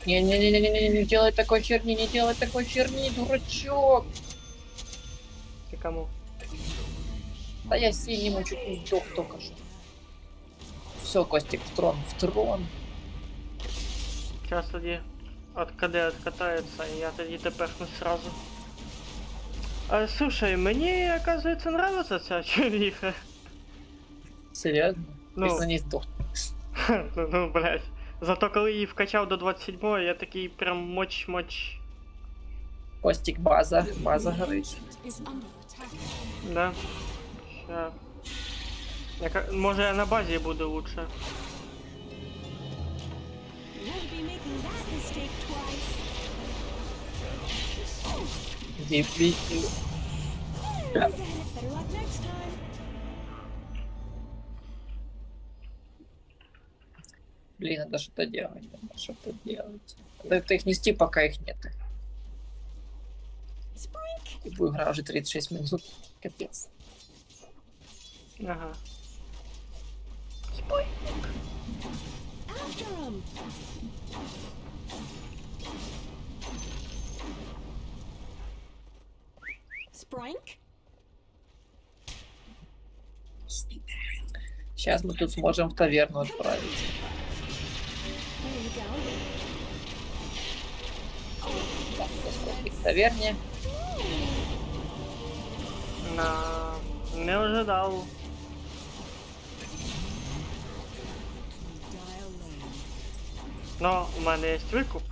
Не-не-не-не-не, не делай такой херни, не делай такой херни, дурачок. Ти кому? Да я синему чуть не сдох только что. Все, Костик, в трон. Сейчас тоді от КД откатается, и я тоді тепехну сразу. А, слушай, мені, оказывается, нравится ця човіха. Серьезно? Ну. Ты на ней сдох. Ну, блядь. Зато коли її вкачав до 27-го, я такий прям моч. Костик, база горит. Ancient is under attack. Да. Ща. Може я на базі буду лучше. Won't be making that mistake twice. Дебил. Better luck next time. Блин, надо что-то делать. Надо их нести, пока их нет. Sprink. И игра уже 36 минут. Капец. Ага. After him. Sprink. Сейчас мы тут сможем в таверну отправиться. There you go. Так, Костик в таверне. Не ожидав. Die alone. Но у мене є викуп.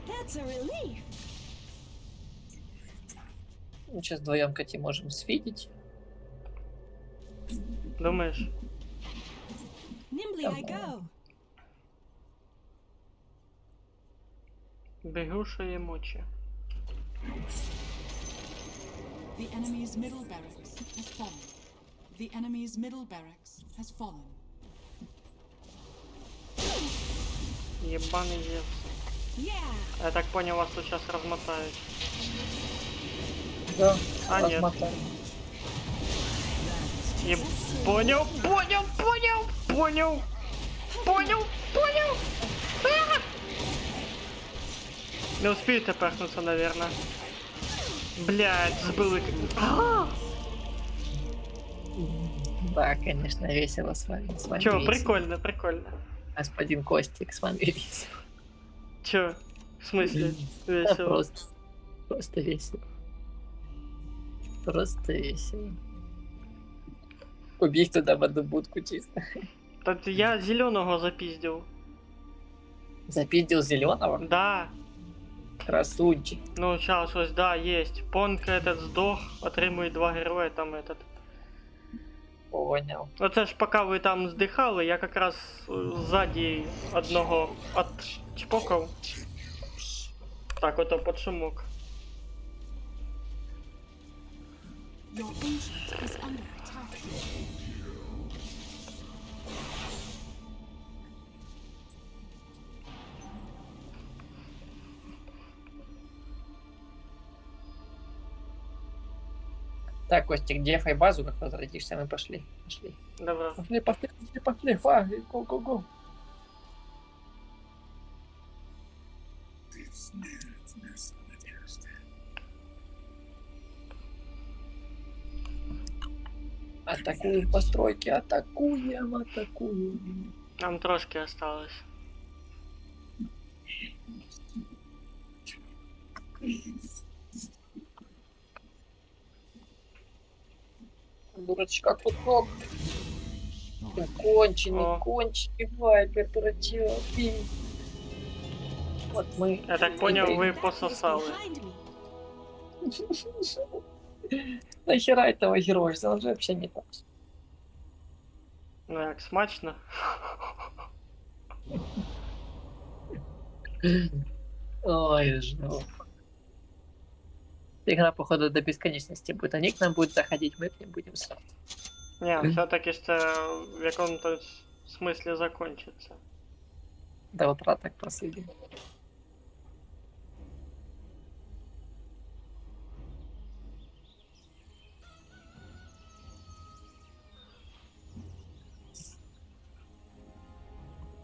That's a relief. Ну, сейчас вдвоем Кати можем свидеть. Думаєш? Nimbly I go. Бігушої мочі. The enemy's middle barracks has fallen. The enemy's middle barracks has fallen. Єбаний Зевс. Yeah. Я так понял, вас тут сейчас размотають. Да, А, нет. размотаем. Понял. А! Не успею тепехнуться, наверное. Блять, сбыл. Да, конечно, весело с вами. С вами Чё, весело. прикольно. Господин Костик, с вами весело. Чё? В смысле? Да, Весело. просто весело. Просто весело. Убить туда в одну будку чисто. Так я зеленого запиздил. Запиздил зеленого. Да. Красунчик. Ну, сейчас ось, да, есть. Понка этот сдох, отримує 2 героя, там этот. Понял. Оце ж поки ви там здихали, я якраз ззаді одного отчпокав. Так, ото под шумок. Your ancient is under attack. Так, Костик, дефай базу, как возвратишься, мы пошли. Пошли. Добре. Пошли, фаги, го. Здесь нет места надежды. Атакуем постройки, атакуем. Нам трошки осталось. Дурачка куток. Ты конченый, О. вайпер, дурачок. Вот мы. Я так понял, ви That is пососали. behind me. Нахера этого героя? Он же вообще не так. Ну як, смачно? Ой, жопа. Игра, походу, до бесконечности будет. Они к нам будут заходить, мы к ним будем срать. Ні, все-таки ж це в якому-то смислі закончиться. До утра так просидим.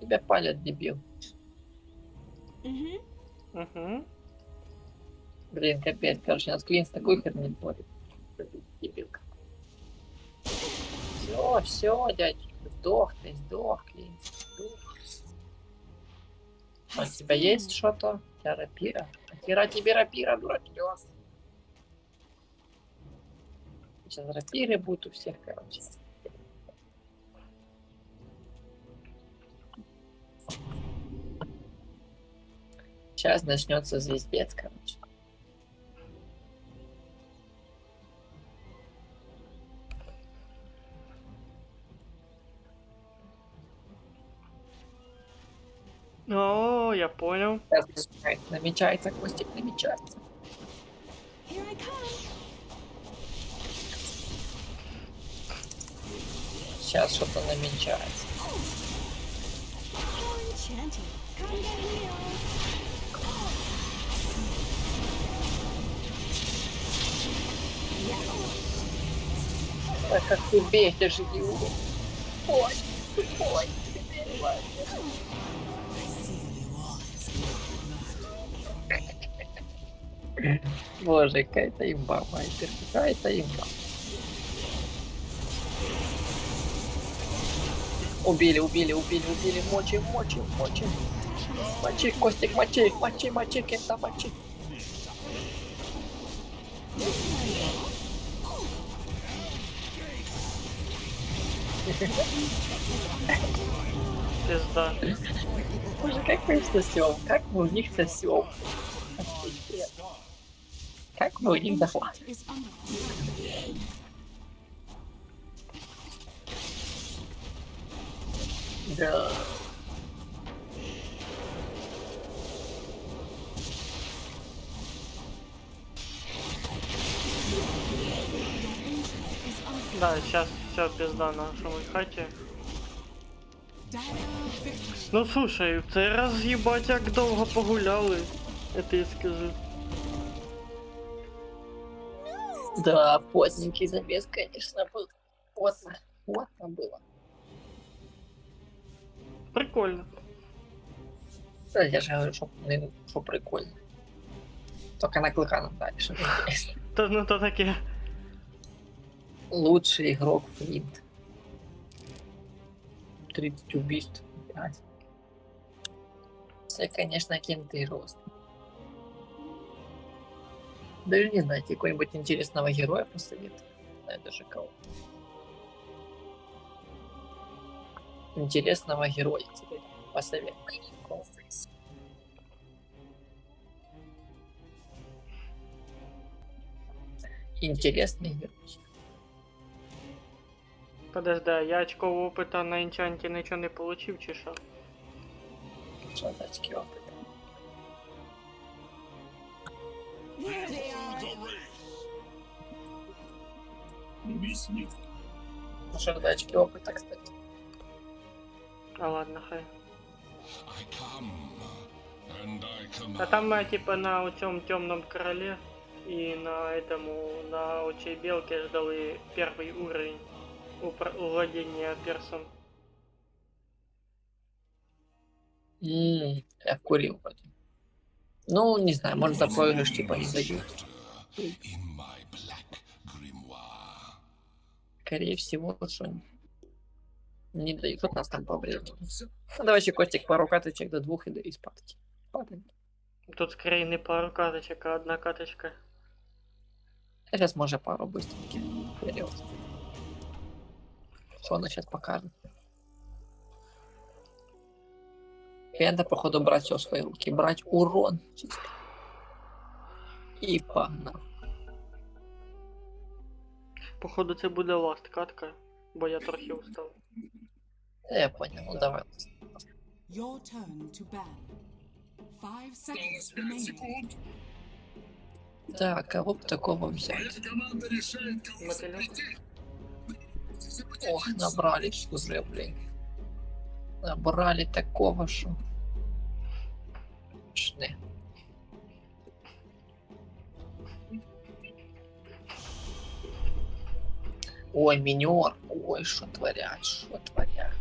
Тебя палят, дебил. Mm-hmm. Угу. Блин, капец, короче, нас Клин с такой херней творит. Дебилка. Все, дядь, сдох, Клин, сдох. А у тебя есть что-то? У тебя рапира? Нахера тебе рапира, дурачок? Сейчас рапиры будут у всех, короче. Сейчас начнется звездец, короче. О, я понял. Сейчас намечается, Костик, намечается. Here I come. Сейчас что-то намечается. How enchanting. Come get me all. Так как ты бесишь, идиот. Ой. Боже, какая-то имба, Вайпер, какая-то имба. Убили, мочи. Мочи, Костик, мочи, кента, мочи. Пизда. Боже, как мы их сосем, как мы у них сосем. Как мы у них захватим. Is under attack. Да. Да, сейчас все пизда на нашому хаті. Dire victory. Ну слушай, в цей раз їбать як довго погуляли. Я тобі скажу. Да, потненький замес, конечно, был. Потно было. Прикольно. Да, я же говорю, что прикольно. Только на клыка нам дали, что интересно. Та ну то таке. Лучший игрок Флинт. 30 убийств. 5. Все, конечно, кенты рост. Даже не знаете, какого-нибудь интересного героя посоветую. Не знаю даже кого. Интересного героя тебе посоветую. Интересный герой. Подожди, а я очкового опита на енчанті нічого не получив чи що? Что за очки опыта? There they are. The race. объяснить. Уже 2 очки опыта, кстати. А ладно, хай. I come, and I command. А там, типа, на цьому темном короле и на этому, на очей белке ждали первый уровень владения персом. Я вкурил вроде. Ну, не знаю, может такое же типа не дают. In my black grimoire. Скорее всего, что не дают. Тут нас там по времени. Ну, давай еще, Костик, пару каточек до 2 и спадки. Падаем. Тут скорее не пару каточек, а одна каточка. А сейчас может пару быстреньких вперед. Что она сейчас покажет? И надо, походу, брать все в свои руки. Брать урон. Чисто. И погнал. Походу це буде ласт катка, бо я трохи устав. Я понял, ну давай. Your turn to ban. 5 seconds remaining. Так, кого б такого взять? Моя команда решает, кого Мотылёк. запретить. Ох, набрали уже, блин. Набрали такого, что... Шне. Ой, минер. Ой, что творят, что творят.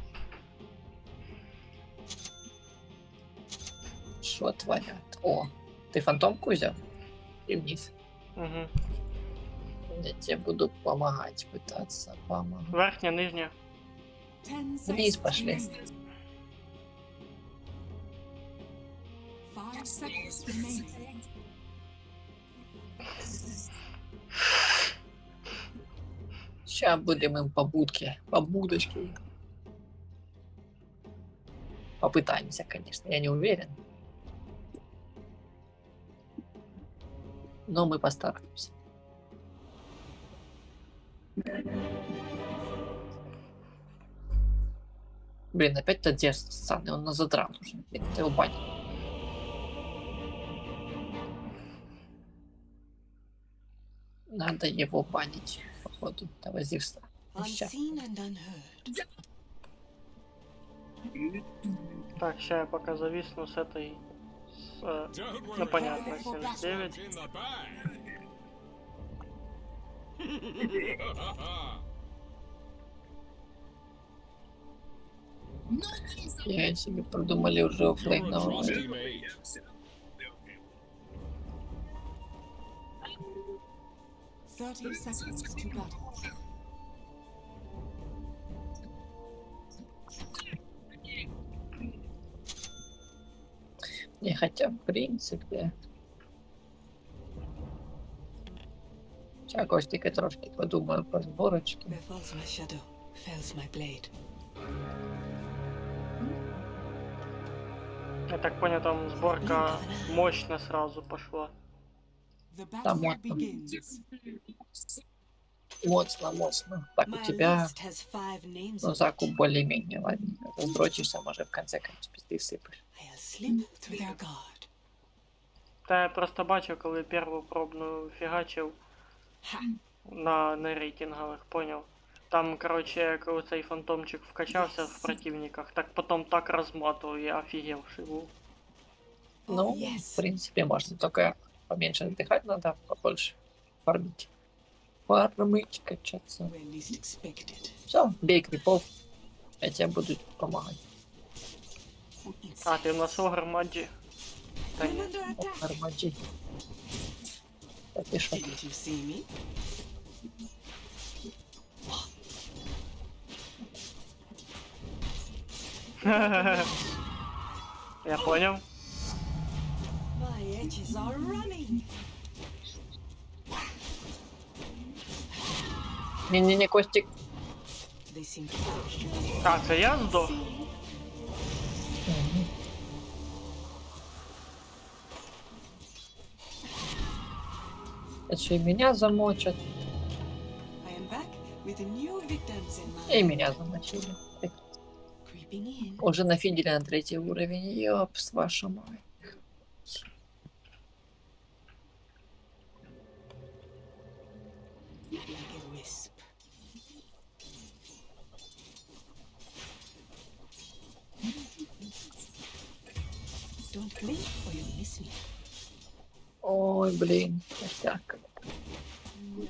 Что творят? О, ты фантомку взял? И вниз. Угу. Я тебе буду помогать, пытаться помогать. Верхня, нижня. 10 Вниз seconds пошли. remaining. 5 seconds remaining. Сейчас будем им по будке, по будочке. Попытаемся, конечно, я не уверен. Но мы постараемся. Блин, опять тот дед ссаный, он нас задрал уже. Блин, ты его банил. Надо его банить, походу. Давай Зевса. Ща. Unseen and unheard. Так, ща я пока зависну с этой... ну понятно, 79. In the bag. Я себе придумали уже оффлейнового. Teammate. 30 seconds to battle. Не, хотя в принципе. Сейчас Костика трошки подумаю про сборочки. Where falls my shadow, fells my blade. Я так понял, там сборка мощно сразу пошла. The Там battle вот там. begins. Моцно, моцно. Так, у My тебя, list has 5 names ну, on it. закуп более-менее, ладно. Сброчишься, может, в конце концов, пизды сыпешь. I'll slip through their guard. Та я просто бачив, коли перву пробну фігачив Ha! на рейтингових, поняв. Там, короче, коли цей фантомчик вкачався в противниках, так потом так розматував, я офігевший був. Ну, yes. в принципе, можно, только поменьше отдыхать надо, побольше фармить. Фармить, качаться. Where least expected. Все, бей крипов, я тебе буду помогать. А, ти в нас огр Маджі? Та I'm ні. under attack. Армаджи. Так и шо? Didn't you see me? Я понял. My edges are running. Не-не-не, Костик. They seem to А, це я здох? Это и меня замочат, I am back with new victims in и mind. меня замочили. Creeping in. Уже нафидели на 3-й уровень, ёпс, ваша мать. Like a wisp. Don't blink or you'll miss me. Ой, блін, тяжко.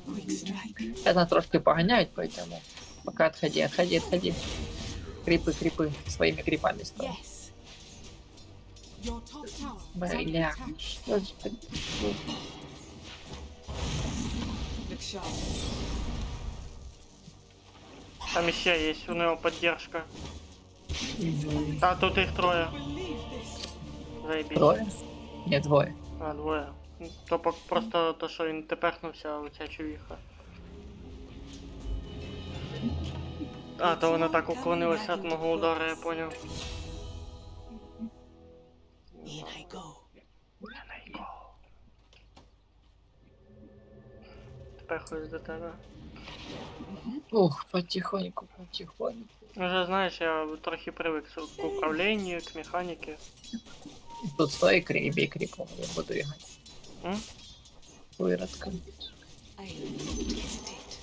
Quick strike. Это трошки погоняют, поэтому пока отходи. Крипы своими крипами стал. Yes. Your top tower is Бля, under attack. что ж ты? Look sharp. Там еще есть у него поддержка. А тут их трое. Заебись. Трое? Нет, двое. А, двоє. То просто то, що він тепехнувся, а оця чувіха. А, то вона так уклонилася від мого удару, я поняв. In I go. Тепехуюсь до тебе. Ух, потихоньку. Вже знаєш, я трохи привик к управлінню, к механіці. Тут стой, бей крипом, я буду играть. М? Выродка. I'll not hesitate.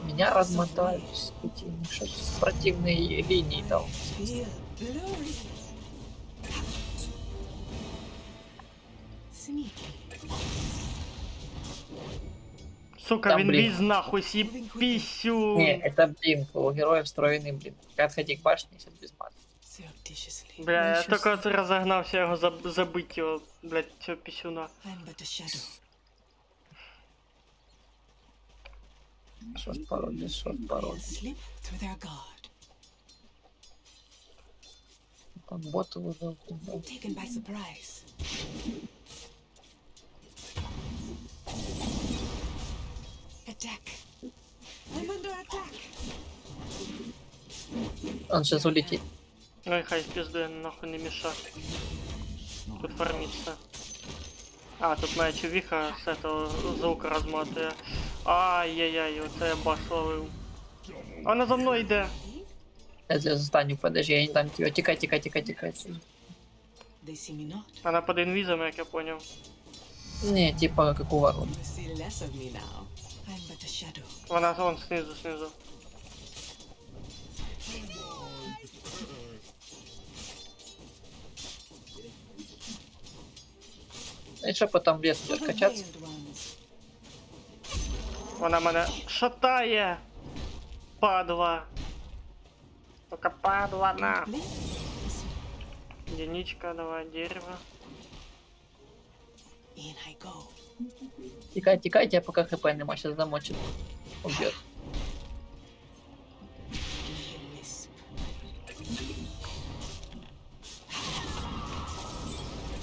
Меня размотают, скотина. Что ж с противной линии дал? Feel blurry. Sneaky. Сука, Там, він блін. ліз нахуй, сі пісю. Не, это блин, у героев встроенный блин. Отходи к башне, сейчас без мат. Surreptitiously. Бля, я Нічого тільки собі. от розогнався його забить його, блядь, цього пісюна. I'm but a shadow. Что ж пароль, что ж I'll пароль. slip through their guard. Там бот уже. Taken by surprise. Attack. I'm under attack. Он сейчас улетит. Ну і хай спіздує, нахуй не міша. Тут фармиться. А, тут моя чувіха з этого звука розмотує. Ай-яй-яй, оце я баш ловив. Вона за мною йде. Я тебя застану, подожди, я не дам тебе. Тикай. They see me not. Вона під інвізом, як я поняв. Не, типа как у ворот. You see less of me now. I'm but a shadow. Вона вон знизу. И что потом в лес For идет the качаться? veiled ones. Вона мене шатає. Падла. Только падла на. Blink. Listen. Единичка, давай, дерево. In I go. Тикай, тебя пока хп нема, сейчас замочит. Убьет. Wisp.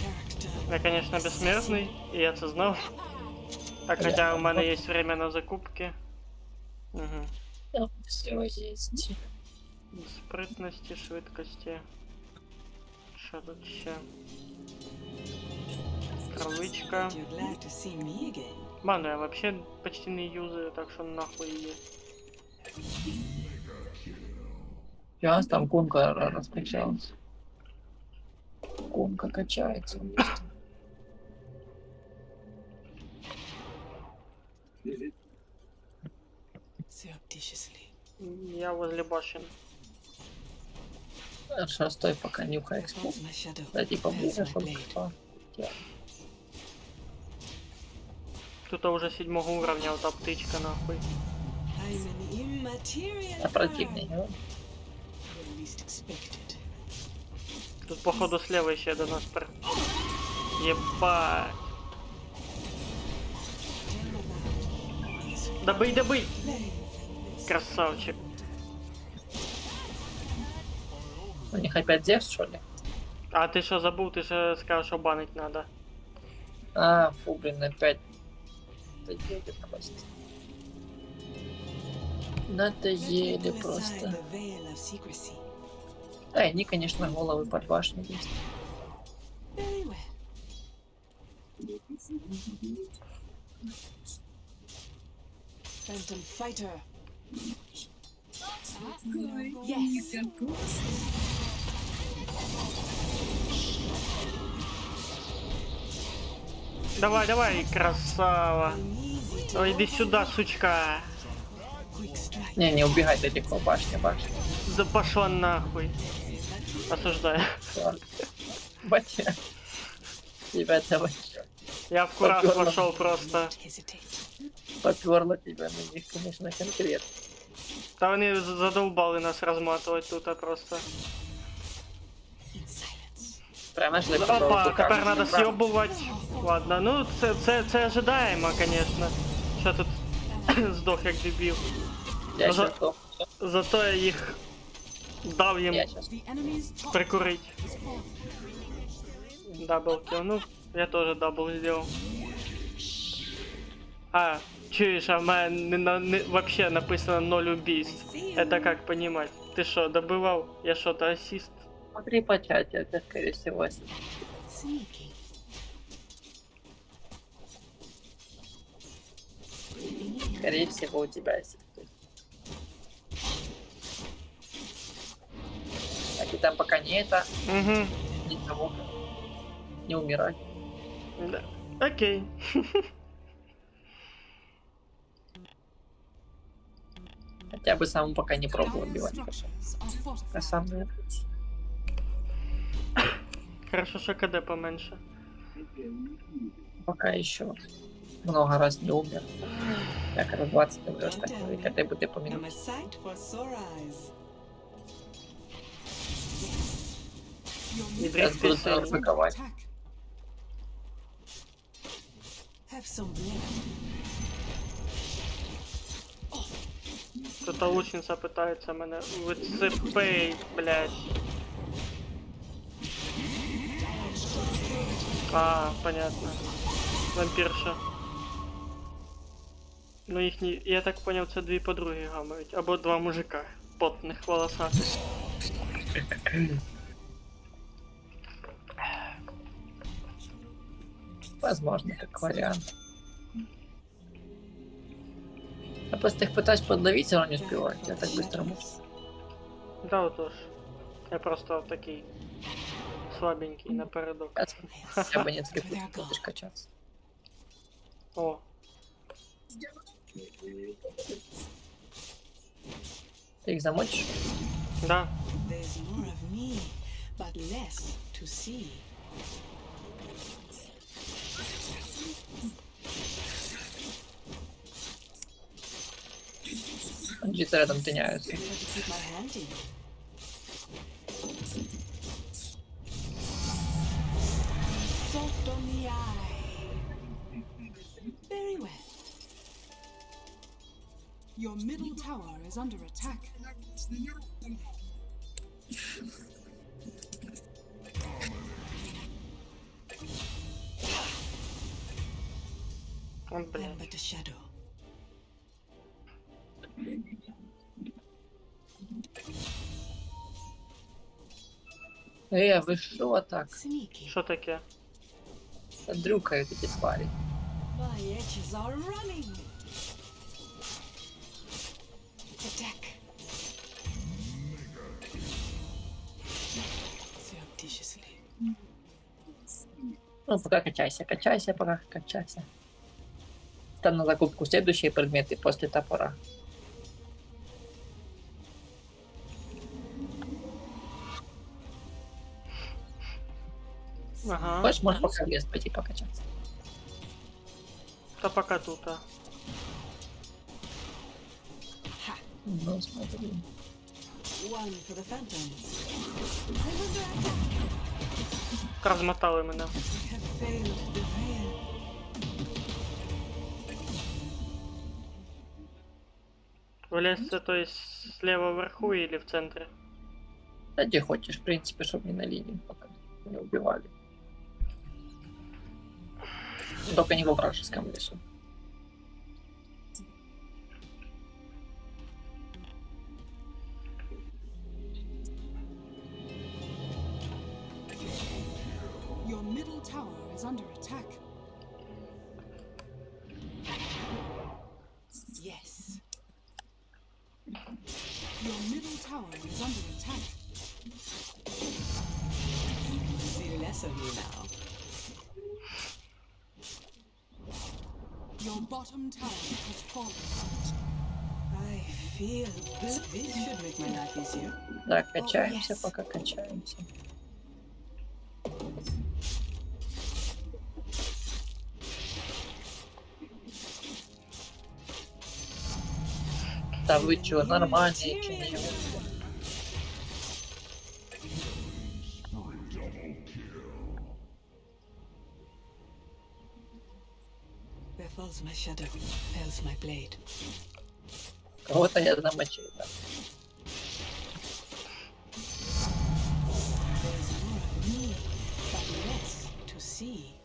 Character. Я, конечно, бессмертный, и я це знав. Так, хотя у мене є время на закупки. Угу. Все есть. Спритності, швидкості. Що тут ще? Травичка. You're glad to see me again. Ману я вообще почти не юзаю, так що нахуй її. Сейчас там кунка раскачалась. Кунка качается. Surreptitiously. Я возле башен. Хорошо, стой, пока нюхай экспо. Once my shadow. Дойди There's поближе, my чтобы blade. что. Тут уже 7 уровня, вот птичка нахуй. I'm an immaterial А противный power. герой. When least expected. Тут походу слева ще до нас пер. Єбать. Добий! Красавчик. У них опять Зевс, что ли? А ти що забув? Ти ще сказав, що банить надо. А, фу, блин, опять. Надоели просто. Надоели Protected aside просто. the veil of secrecy. Да, они, конечно, головы под башней есть. Very well. Phantom fighter. Yes. Давай, красава. I'm easy to Ой, иди сюда, сучка. quick strike. Не убегай далеко, башня. Да пошла нахуй. Осуждаю. Батя. Тебя давай. Я в кураж Попёрло. пошел просто. Hesitate. Поперло тебя на них, конечно, конкретно. Та вони задолбали нас розматувати тут просто. In silence. Прямо ж Опа, тепер треба сьобувати. Ладно, ну це ожидаемо, конечно. Що тут здох як дебіл. Я за- сейчас сдох. Зато я їх дав їм Я сейчас. The enemy's top прикурить. is fallen. Даблкил. Ну, я тоже дабл сделал. А, чуешь, а в мене вообще написано 0 убийств. Это как понимать? Ты что, добывал? Я что-то ассист? Смотри по чате, это скорее всего. Sneaky. Скорее всего у тебя есть. А ты там пока не это, Угу. не того, не умирай. Да. Окей. Хотя бы сам пока не пробовал Dire убивать. structures are А fortified. сам не. Хорошо, что КД поменьше. Пока еще много раз не умер. Так, раз 20 умрешь, так и хотя бы ты по I'm минуте. a sight for sore eyes. И Сейчас буду дрифт писал. атаковать. Attack. Have some blame. Кто-то лучница пытается мене выцепить, блядь. А, понятно. Вампірша. Ну їхні, я так поняв, це дві подруги гамають. Або два мужика. Потних, волосатих. Возможно, как вариант. Я просто их пытаюсь подловить, но не успеваю. Я так быстро могу. Да, отож. Я просто такий слабенький напередок. Я бы не требую, будешь качаться. О, Ты их замочишь? да. There's more of me, but less to see. Они где-то рядом тыняются. Better keep my hand in. Soft on the eye. Very well. Your middle tower is under attack. О, I am блядь. but a shadow. Вы шо так? Sneaky. Що таке? Дрюкают эти твари. My edges are running. Attack. Surreptitiously. Ну, пока качайся, пока качайся. Там на закупку следующие предметы после топора. Ага. Хочешь, можешь пока в лес пойти покачаться. Та пока тут, а. Ну, смотри. One for the phantoms. Розмотали мене. Have failed the veil. Вылезть, то есть слева вверху или в центре? Да где хочешь, в принципе, чтобы не на линии пока не убивали. Только не во вражеском лесу. Your middle tower is under attack. Yes. Your middle tower is under attack. See less of you now. Your bottom tower has fallen. I feel good. This should make my life easier. Так, качаемся, yes. пока качаемся. Да вы чё, нормальные чи нет? Where falls my shadow, fells my blade. Кого-то я замочил, да. There's more of me, but less to see.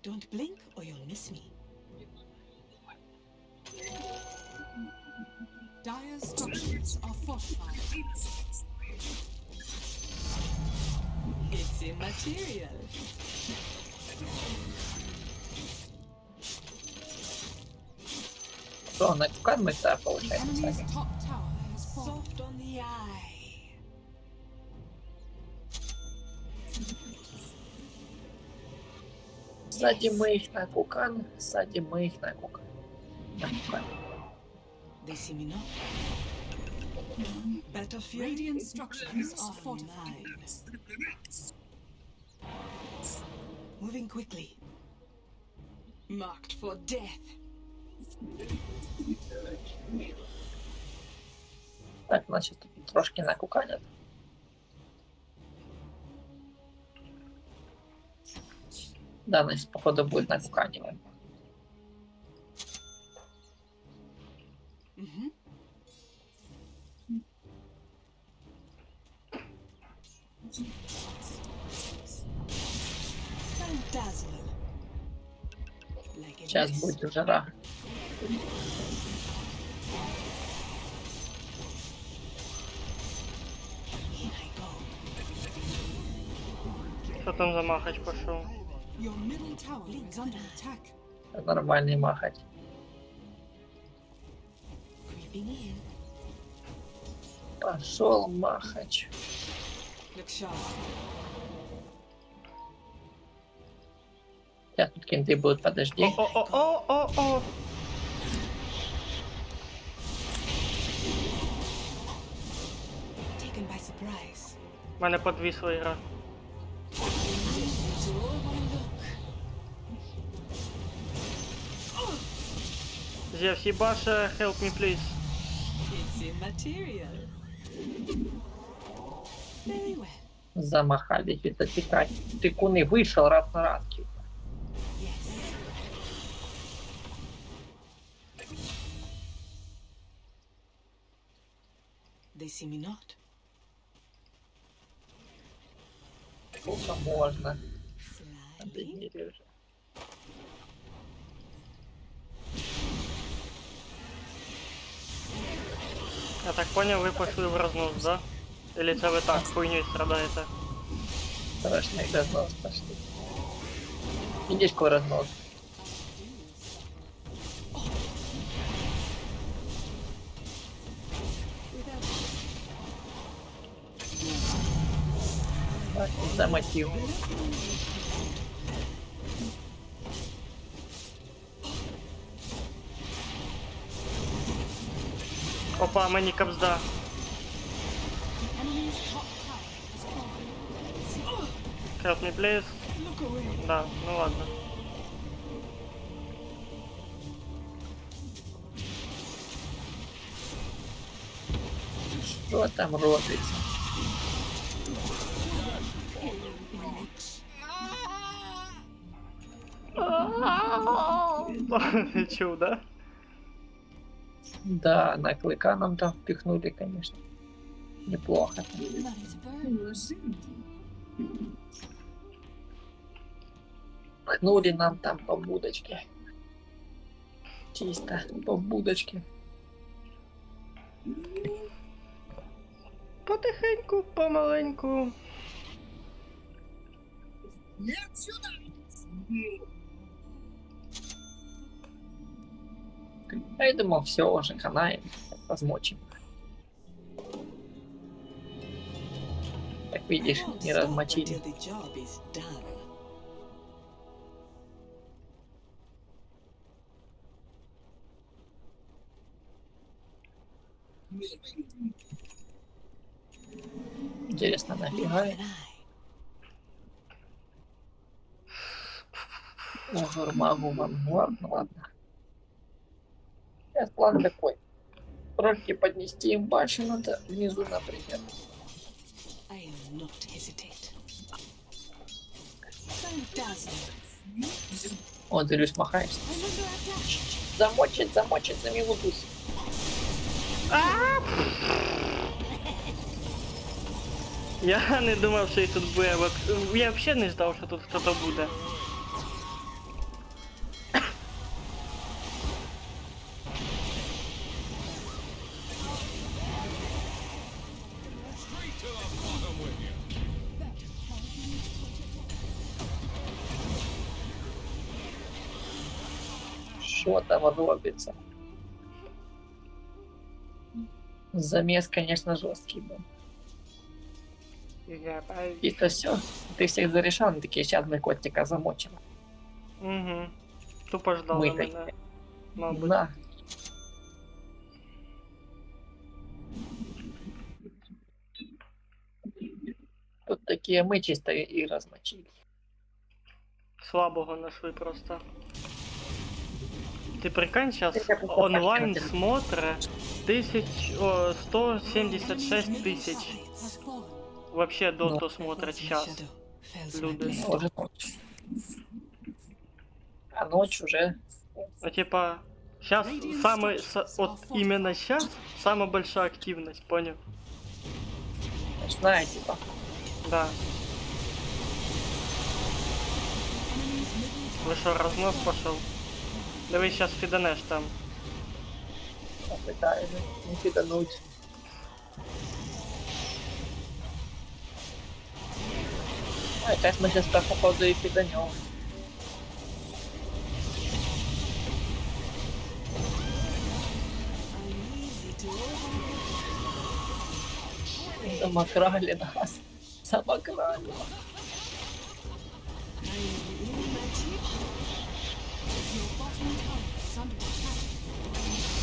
Don't blink or you'll miss me. Dire's structures are fortified. It's immaterial. Что, на кукан мы так The получается enemy's сами? top tower has fallen. Soft on the eye. Садим мы их на кукан, садим мы их на кукан. На кукан. They see me not. Battlefield Radiant structures are mine. fortified. Moving quickly. Marked for death. Так, значит, тут трошки накуканят. Да, значит, походу будет накуканиваем. Mm-hmm. Dazzler. Like a Сейчас mist. будет жара. Here I go. Що там за махач пішов? Your middle tower is under attack. Нормальный махать. Creeping in. Пошел махач. Look sharp. Сейчас тут кенты будут, подожди. О-о-о-о-о-о! Taken by surprise. Мене подвісла ігра. It's all one look. Зевс, їбаше, help me please. It's immaterial. Very well. Замахались, это тикать. Тыкуны вышел раз на раз. Yes. They see me not. Сколько можно? Sliding. Обидели уже. Я так поняв, ви пішли в рознос, да? Или це ви так хуйню страдаєте? Страшный разнос пошли. Видишь, какой разнос? Так, за мотив. Опа, мені капзда. Enemy's top tower has fallen. Help me please. Look away. Да, ну ладно. Что там робится? Чув, да? Да, на клыка нам там впихнули, конечно. Неплохо. Let it burn. Пхнули нам там по будочке. Чисто по будочке. Потихеньку, помаленьку. А я думал, все, уже ханаем, возмочим. Так видишь, Won't не stop размочили. until the job is done. Интересно, нафига? Blink of an eye. Огр, магу, вангуард, ну ладно. Сейчас план такой. Ролики поднести им больше надо внизу, например. I will not hesitate. Fantastic. О, Делюсь, махаешься. I'm under attack. Замочить за минуту. Я не думав, що і тут буде. Я взагалі не ждав, що тут хтось буде. Что там робится? Замес, конечно, жесткий был. И то все. Ты всех зарешал, они такие, сейчас мы котика замочим. Угу. Тупо ждали Ми мене. такі. Мабуть. На. Тут такие мы чисто и размочили. Слабого нашли просто. Ты прикинь, сейчас Это как онлайн попахиватель. смотра 176 тысяч. Has fallen. Вообще доту Ну. смотрят Frozen сейчас. shadow fells my Люди. blood. Уже ночь. А ночь уже. Ну типа, сейчас вот именно сейчас самая большая активность, понял? Ночная, типа. Да. Enemy's middle tower Вы что, разнос пошел? Давай сейчас фиданешь там. Попытаюсь не фидануть. А, сейчас мы сейчас по походу и фиданем. I'm easy to overcome. Замокрали нас. Замокрали. I'm in my teeth. Your bottom tower is under attack.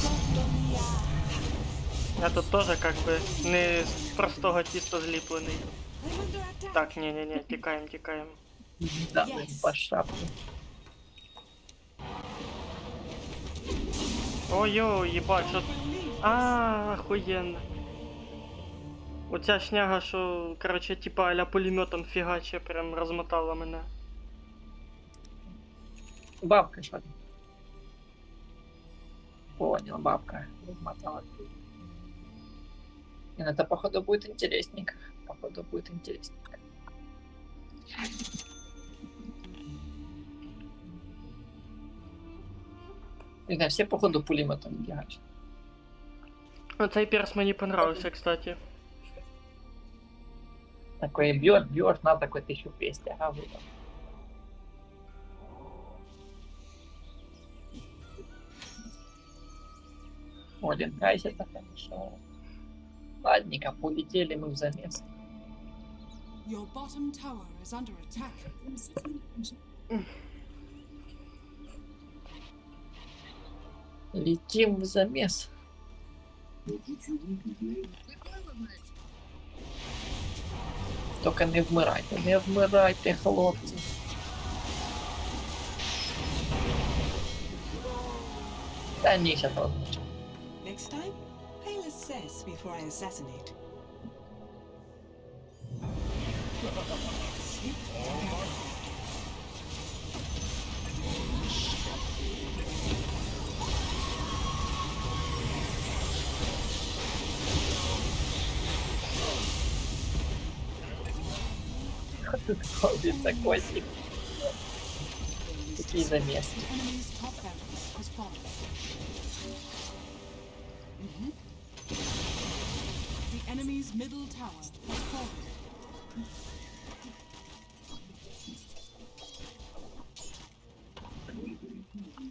Soft on the eye. Я тут тоже как бы не з простого тіста зліплений. I'm under attack. Так, не, тікаємо, тікаємо. Да, Yes. по шапке. Ой-ой, їбать, що... А, охуєнно. Оця шняга, що, короче, типа а-ля пулеметом фігаче, прям розмотала мене. Бабка что ли? Понял, бабка. Размотала. И это походу будет интересненько. Походу будет интересненько. Не знаю, все походу пулеметом бегаешь. Оцей перс мені понравився, кстати. Такой бьешь, на такой 1200, ага, выдал. Один гайся, это хорошо. Ладненько, полетели мы в замес. Your bottom tower is under attack. Летим в замес. Только не вмирайте, хлопці. Та ні, сейчас розмочу. Next time, I'll assess before I assassinate. Тут ходится котик. Такие замесы. The enemy's top barracks has fallen. The enemy's middle tower has fallen.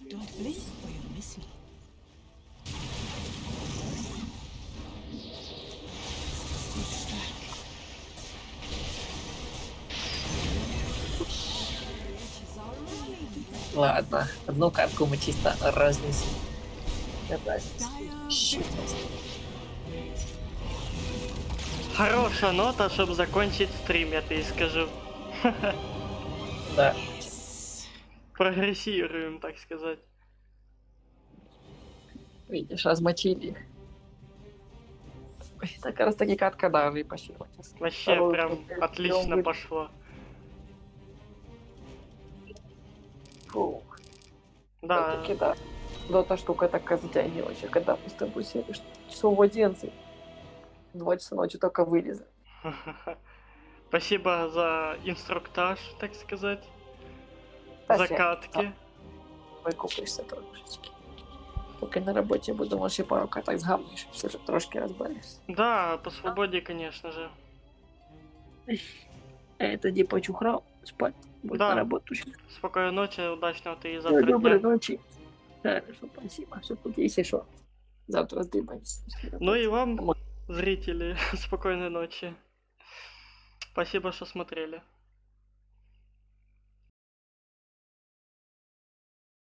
Don't blink or you'll miss me. Extract. Ладно, одну катку мы чисто разнесли. Это Dire щит. Хороша нота, щоб закончить стрім, я тобі скажу. Да. Прогрессируем, так сказать. Видишь, размочили их. Ой, так раз таки катка даже и пошла. Вообще Второй прям уровень. отлично пошло. Фух, Да, все-таки да. Дота штука такая затягивающая, когда мы с тобой сели часов в 11. 2 часа ночи только вылезли. спасибо за инструктаж, так сказать. Да, Закатки. Викупишся трошечки. Поки на роботі буду, може, ще пару каток згамуєш, все ж трошки розберешся. Да, по свободе, конечно же. Тоді почухрав, спать, будь Да. на роботу. Спокойной ночи, удачного ты и завтра Доброї дня. ночі. Хорошо, спасибо. Все, если что, завтра сдыбаемся. Ну и вам, зрители, спокойной ночи. Спасибо, что смотрели.